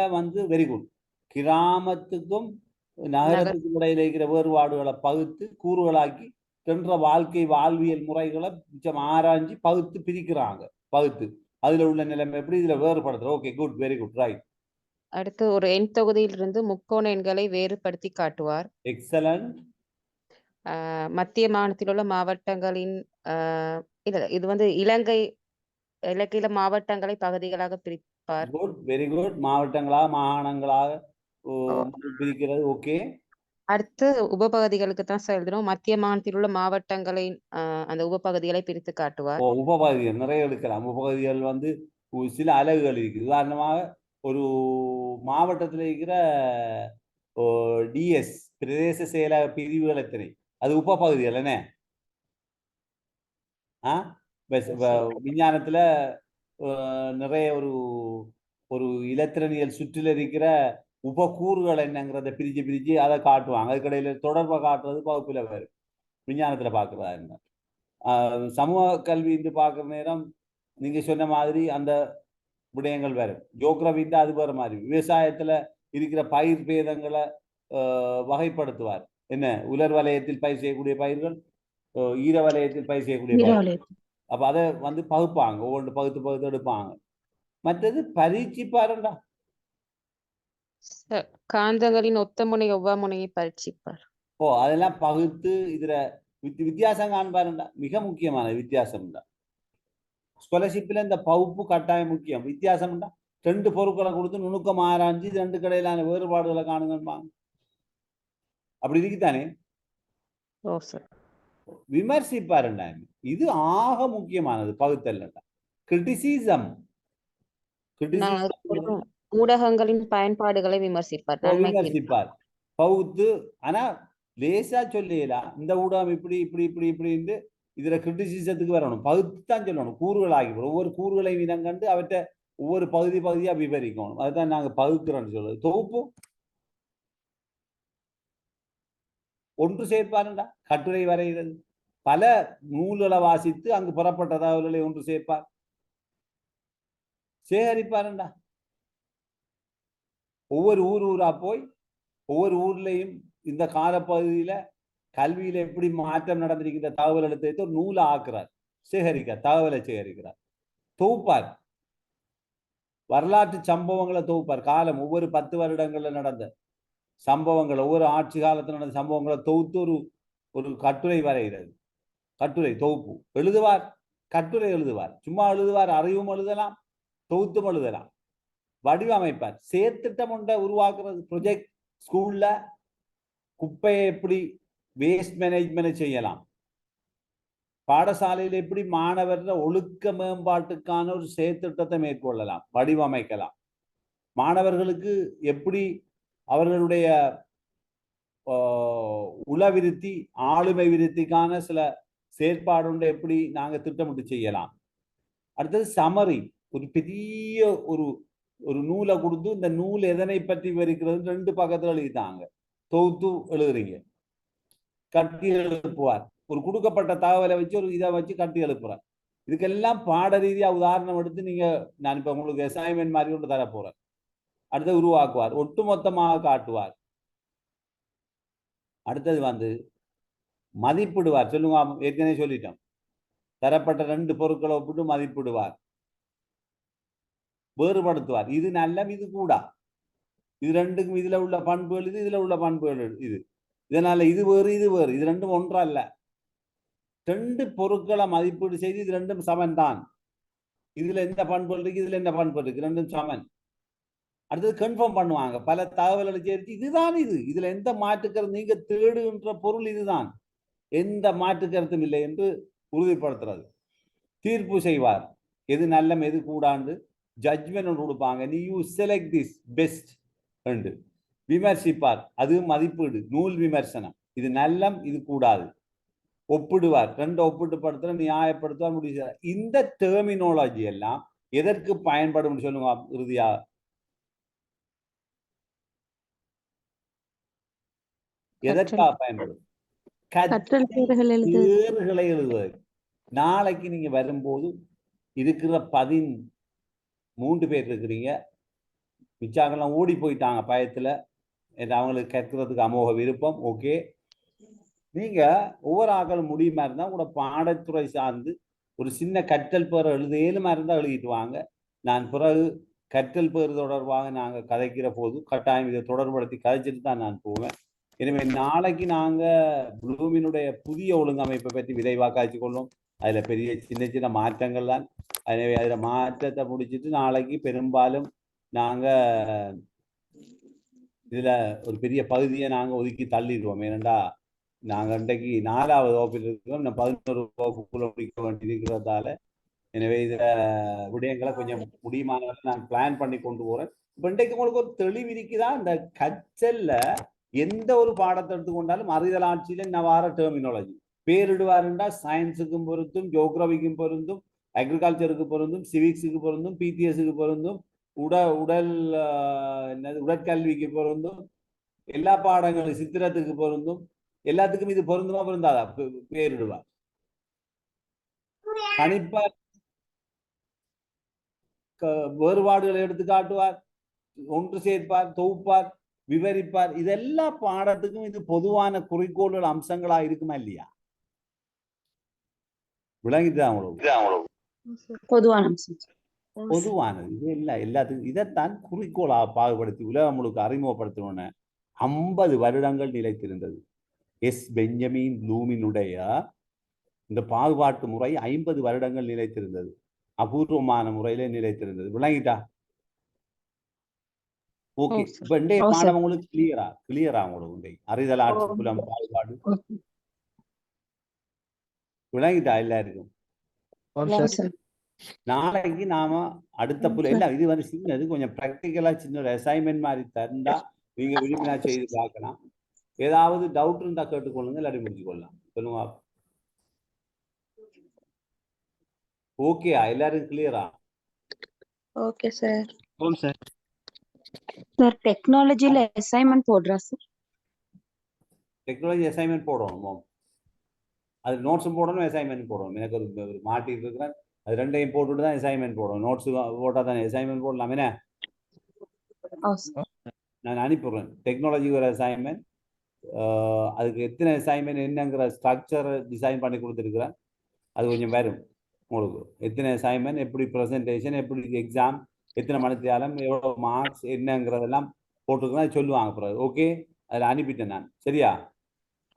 வெரி குட். கிராமத்துக்கும் நகரத்துக்கும் இடையில இருக்கிற வேறுபாடுகளை பகுத்து கூறுகளாக்கி சென்ற வாழ்க்கை வாழ்வியல் முறைகளை மிச்சம் ஆராய்ச்சி பகுத்து பிரிக்கிறாங்க. பகுத்து அதுல உள்ள நிலைமை எப்படி இதுல வேறுபடுத்துற. Okay, good, very good, right. அடுத்து ஒரு எண் தொகுதியிலிருந்து முக்கோண எண்களை வேறுபடுத்தி காட்டுவார். எக்ஸலன்ட். மத்திய மாநிலத்தில் உள்ள மாவட்டங்களின் இது இலங்கையில மாவட்டங்களை பகுதிகளாக பிரிப்பார். Good, very good. மாவட்டங்களாக மாகாணங்களாக பிரிக்கிறது. ஓகே. அடுத்து உபபகுதிகளுக்கு தான் எழுதுறோம். மத்திய மாநிலத்தில் உள்ள மாவட்டங்களின் அந்த உபபகுதிகளை பிரித்து காட்டுவார். உபபகுதிகள் நிறைய எடுக்கலாம். உபபகுதிகள் சில அலகுகள் இருக்குது. உதாரணமாக ஒரு மாவட்டத்தில் இருக்கிற டிஎஸ் பிரதேச செயலக பிரிவுகள் எத்தனை, அது உபபகுதிகள் என்ன? விஞ்ஞானத்துல நிறைய ஒரு இலத்திரனியல் சுற்றில இருக்கிற உபக்கூறுகள் என்னங்கிறத பிரிச்சு அதை காட்டுவாங்க. அதுக்கடையில தொடர்பை காட்டுறது பகுப்புல வரும். விஞ்ஞானத்துல பார்க்குறதா இருந்தா சமூக கல்வி என்று பார்க்குற நேரம் நீங்க சொன்ன மாதிரி அந்த விடயங்கள் வரும். ஜியோகிராஃபின்னா அது வேற மாதிரி. விவசாயத்துல இருக்கிற பயிர் பேதங்களை வகைப்படுத்துவார். என்ன, உலர் வலயத்தில் பயிர் செய்யக்கூடிய பயிர்கள், ஈர வலயத்தில் பயிர் செய்யக்கூடிய பயிர்கள். அப்ப அதை பகுப்பாங்க, ஒவ்வொன்று பகுத்து எடுப்பாங்க. மற்றது பரீட்சிப்பாருண்டா, காந்தங்களின் ஒத்த முனை ஒவ்வா முனையை பரீட்சிப்பார். அதெல்லாம் பகுத்து இதுல வித்தியாசம் காண்பாருண்டா. மிக முக்கியமான வித்தியாசம் தான். ஸ்காலர்ஷிப்ல இந்த பகுப்பு கட்டாயம் முக்கியம். வித்தியாசம் உண்டா, 2 பொருட்களை கொடுத்து நுணுக்கம் ஆராய்ச்சி 2 கடையிலான வேறுபாடுகளை காணுங்கம்பாங்க. அப்படி இருக்குதானே? விமர்சிப்பாருண்டா. இது ஆக முக்கியமானது பகுத்தல். கிரிட்டிசிசம், ஊடகங்களின் பயன்பாடுகளை விமர்சிப்பார். பகுத்து. ஆனா லேசா சொல்லலாம், இந்த ஊடகம் இப்படி இப்படி இப்படி இப்படின்னு இதுல கிரிட்டிசிசத்துக்கு வரணும். பகுத்து தான் சொல்லணும். கூறுகளாகி ஒவ்வொரு கூறுகளையும் இனம் கண்டு அவற்றை ஒவ்வொரு பகுதியா விவரிக்கணும். அதுதான் நாங்க பகுக்கிறோம்னு சொல்றது. தொகுப்பு ஒன்று சேர்ப்பாருண்டா. கட்டுரை வரைகிறது, பல நூல்களை வாசித்து அங்கு புறப்பட்ட தகவல்களை ஒன்று சேர்ப்பார், சேகரிப்பாருண்டா. ஒவ்வொரு ஊரா போய் ஒவ்வொரு ஊர்லயும் இந்த காலப்பகுதியில கல்வியில எப்படி மாற்றம் நடந்திருக்கிற தகவல் எடுத்து ஒரு நூலை ஆக்குறார், தகவலை சேகரிக்கிறார், தொகுப்பார். வரலாற்று சம்பவங்களை தொகுப்பார். காலம் ஒவ்வொரு 10 வருடங்கள்ல நடந்த சம்பவங்கள், ஒவ்வொரு ஆட்சி காலத்தில் நடந்த சம்பவங்களை தொகுத்து ஒரு கட்டுரை வரைகிறது. கட்டுரை தொகுப்பு எழுதுவார், கட்டுரை எழுதுவார். சும்மா எழுதுவார், அறிவும் எழுதலாம், தொகுத்தும் எழுதலாம். வடிவமைப்பார். செயற்திட்டம் ஒன்றை உருவாக்குறது. ப்ரொஜெக்ட் ஸ்கூல்ல குப்பையை எப்படி வேஸ்ட் மேனேஜ்மெண்ட் செய்யலாம், பாடசாலையில் எப்படி மாணவர்கள் ஒழுக்க மேம்பாட்டுக்கான ஒரு செயற்திட்டத்தை மேற்கொள்ளலாம், வடிவமைக்கலாம். மாணவர்களுக்கு எப்படி அவர்களுடைய உளவிருத்தி ஆளுமை விருத்திக்கான சில செயற்பாடு எப்படி நாங்கள் திட்டமிட்டு செய்யலாம். அடுத்தது சமரி, ஒரு பெரிய ஒரு ஒரு நூலை கொடுத்து இந்த நூல் எதனை பற்றி விவரிக்கிறது 2 பக்கத்துல எழுதிட்டாங்க, தொகுத்து எழுதுறீங்க. கட்டி எழுப்புவார், ஒரு கொடுக்கப்பட்ட தகவலை வச்சு ஒரு இதை வச்சு கட்டி எழுப்புறார். இதுக்கெல்லாம் பாட ரீதியா உதாரணம் எடுத்து நீங்க, நான் இப்ப உங்களுக்கு அசைன்மெண்ட் மாதிரி ஒன்று தர போறேன். அடுத்து உருவாக்குவார், ஒட்டுமொத்தமாக காட்டுவார். அடுத்தது வந்து மதிப்பிடுவார். சொல்லுங்க, ஏற்கனவே சொல்லிட்டோம். தரப்பட்ட 2 பொருட்களை ஒப்பிட்டு மதிப்பிடுவார், வேறுபடுத்துவார். இது நல்ல, இது கூடா, இது ரெண்டுக்கும் இதுல உள்ள பண்புகள் இது, இதுல உள்ள பண்புகள் இது, இதனால இது வேறு இது வேறு, இது ரெண்டும் ஒன்றா இல்ல. 2 பொருட்களை மதிப்பீடு செய்து இது ரெண்டும் சமன் தான், இதுல எந்த பண்புகள் இருக்கு, இதுல என்ன பண்புகள் இருக்கு, ரெண்டும் சமன். அடுத்தது கன்ஃபார்ம் பண்ணுவாங்க, பல தகவல்களை சேர்த்து இதுதான் இது, இதுல எந்த மாற்றுக்கருத்து, நீங்க தேடுகின்ற பொருள் இதுதான், எந்த மாற்று கருத்தும் இல்லை என்று உறுதிப்படுத்துறது. தீர்ப்பு செய்வார், எது நல்லம் எது கூடாண்டு ஜட்ஜ்மெண்ட் ஒன்று கொடுப்பாங்க, நீ யூ செலக்ட் திஸ் பெஸ்ட் என்று. விமர்சிப்பார், அது மதிப்பீடு, நூல் விமர்சனம், இது நல்லம் இது கூடாது. ஒப்பிடுவார், 2 ஒப்பிட்டு படுத்துற நியாயப்படுத்துவார், முடிவு. இந்த டெர்மினாலஜி எல்லாம் எதற்கு பயன்படும் சொல்லுங்க இறுதியா? எதற்காக பயன்படும்? தேர்வுகளை எழுதுவது. நாளைக்கு நீங்க வரும்போது இருக்கிற 13 பேர் இருக்கிறீங்க, மிச்சாக்கெல்லாம் ஓடி போயிட்டாங்க பயத்துல, அவங்களுக்கு கற்கிறதுக்கு அமோக விருப்பம். ஓகே, நீங்க ஒவ்வொரு ஆக்களும் முடியுமா இருந்தா உங்களோட பாடத்துறை சார்ந்து ஒரு சின்ன கற்றல் பேர் எழுதுமா இருந்தா எழுதிட்டு வாங்க. நான் பிறகு கற்றல் பேர் தொடர்பாக நாங்க கதைக்கிற போது கட்டாயம் இதை தொடர்படுத்தி கதைச்சிட்டு தான் நான் போவேன். எனவே நாளைக்கு நாங்க ப்ளூமினுடைய புதிய ஒழுங்கமைப்பை பற்றி விரைவாக காய்ச்சி கொள்வோம். அதுல பெரிய சின்ன சின்ன மாற்றங்கள் தான். எனவே அதுல மாற்றத்தை முடிச்சுட்டு நாளைக்கு பெரும்பாலும் நாங்க இதுல ஒரு பெரிய பகுதியை நாங்க ஒதுக்கி தள்ளிடுவோம். ஏனெண்டா நாங்க இன்றைக்கு 4வது வகுப்பில் இருக்கிறோம், 11 வகுப்புக்குள்ள முடிக்க வேண்டியிருக்கிறதால. எனவே இத விடயங்களை கொஞ்சம் முடியுமானவரை நான் பிளான் பண்ணி கொண்டு போறேன். இப்ப இன்றைக்கு உங்களுக்கு ஒரு தெளிவு இருக்குதான், இந்த கற்றல்ல எந்த ஒரு பாடத்தை எடுத்துக்கொண்டாலும் அறிதல் ஆட்சியில நவார டெர்மினாலஜி பேரிடுவாருண்டா சயின்ஸுக்கும் பொருந்தும், ஜியோகிராபிக்கும் பொருந்தும், அக்ரிகல்ச்சருக்கு பொருந்தும், சிவிக்ஸுக்கு பொருந்தும், பிடிஎஸ்க்கு பொருந்தும், உடற்கல்விக்கு பொருந்தும், எல்லா பாடங்களும் சித்திரத்துக்கு பொருந்தும், எல்லாத்துக்கும் இது பொருந்துமா பொருந்தாதா பேரிடுவார். கணிப்பார், வேறுபாடுகளை எடுத்து காட்டுவார், ஒன்று சேர்ப்பார், தொகுப்பார், விவரிப்பார். இதெல்லா பாடத்துக்கும் இது பொதுவான குறிக்கோள்கள் அம்சங்களா இருக்குமா இல்லையா? விளங்கிதான் பொதுவானது இது இல்ல, எல்லாத்துக்கும் இதைத்தான் குறிக்கோளா பாகுபடுத்தி உலகம் முழுக்க அறிமுகப்படுத்தணும்னு 50 வருடங்கள் நிலைத்திருந்தது. பெஞ்சமின் ப்ளூமினுடைய இந்த பாகுபாட்டு முறை 50 வருடங்கள் நிலைத்திருந்தது, அபூர்வமான முறையில நிலைத்திருந்தது. விளங்கிட்டா? ஓகே, இப்ப இன்றைய பாடம் உங்களுக்கு கிளியரா உங்களுக்கு அறிதல் ஆட்சி புலம் பாகுபாடு விளங்கிட்டா எல்லாருக்கும்? நாளைக்கு நாம அடுத்த எல்லாம் இது வந்து சின்னது, கொஞ்சம் பிராக்டிக்கலா சின்ன ஒரு அசைன்மெண்ட் மாதிரி தந்தா நீங்க விரும்பினா செய்து பார்க்கலாம். ஏதாவது டவுட் இருந்தா கேட்டுக்கொள்ளுங்க, இல்லாட்டி முடிச்சு கொள்ளலாம். சொல்லுங்க. ஓகேயா? எல்லாரும் கிளியரா? Okay sir. சார் சார் டெக்னாலஜில அசைன்மெண்ட் போடுறா சார்? டெக்னாலஜி அசைன்மெண்ட் போடணும், அது நோட்ஸும் போடணும், அசைன்மெண்ட் போடணும். எனக்கு ஒரு மாட்டிட்டு இருக்கிறேன், அது ரெண்டையும் போட்டுட்டு தான் அசைன்மெண்ட் போடணும். நோட்ஸு போட்டால் தானே அசைன்மெண்ட் போடலாம். என்ன நான் அனுப்பிடுறேன் டெக்னாலஜிக்கு ஒரு அசைன்மெண்ட், அதுக்கு எத்தனை அசைன்மெண்ட் என்னங்கிற ஸ்ட்ரக்சரை டிசைன் பண்ணி கொடுத்துருக்குறேன். அது கொஞ்சம் வரும் உங்களுக்கு, எத்தனை அசைன்மெண்ட், எப்படி ப்ரெசன்டேஷன், எப்படி எக்ஸாம், எத்தனை மணித்தியாலம், எவ்வளோ மார்க்ஸ் என்னங்கிறதெல்லாம் போட்டுருக்குறேன், சொல்லுவாங்க பிறகு. ஓகே, அதில் அனுப்பிட்டேன் நான். சரியா?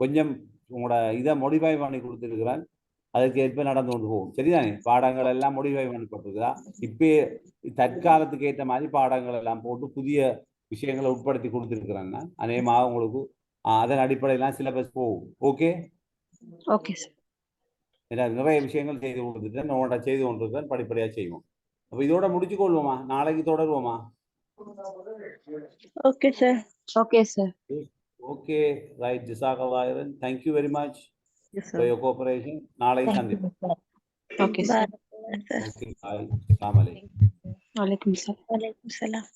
கொஞ்சம் உங்களோட இதை மோடிஃபை பண்ணி கொடுத்துருக்குறேன், அதுக்கு ஏற்ப நடந்து கொண்டு போகும். சரிதானே? பாடங்கள் எல்லாம் மோடிஃபை பண்ணப்பட்டிருக்குதா? இப்போ தற்காலத்துக்கு ஏற்ற மாதிரி பாடங்கள் எல்லாம் போட்டு புதிய விஷயங்களை உட்படுத்தி கொடுத்துருக்குறேன்னா அநேகமாக உங்களுக்கு அதன் அடிப்படையெல்லாம் சிலபஸ் போகும். Okay okay sir. ஏன்னா நிறைய விஷயங்கள் செய்து கொடுத்துட்டேன், உங்கள்கிட்ட செய்து கொண்டிருக்கேன், படிப்படியாக செய்வோம். அப்போ இதோட முடிச்சு கொள்வோமா? நாளைக்கு தொடருவோமா? Okay sir. Okay sir. Okay, right. ஜஸாக்கல்லாஹ். Thank you very much for your cooperation. நாளை சந்திப்போம். Okay sir. Okay bye. அஸ்ஸலாமு அலைக்கும். வலைக்கும் சலாம். வலைக்கும் சலாம்.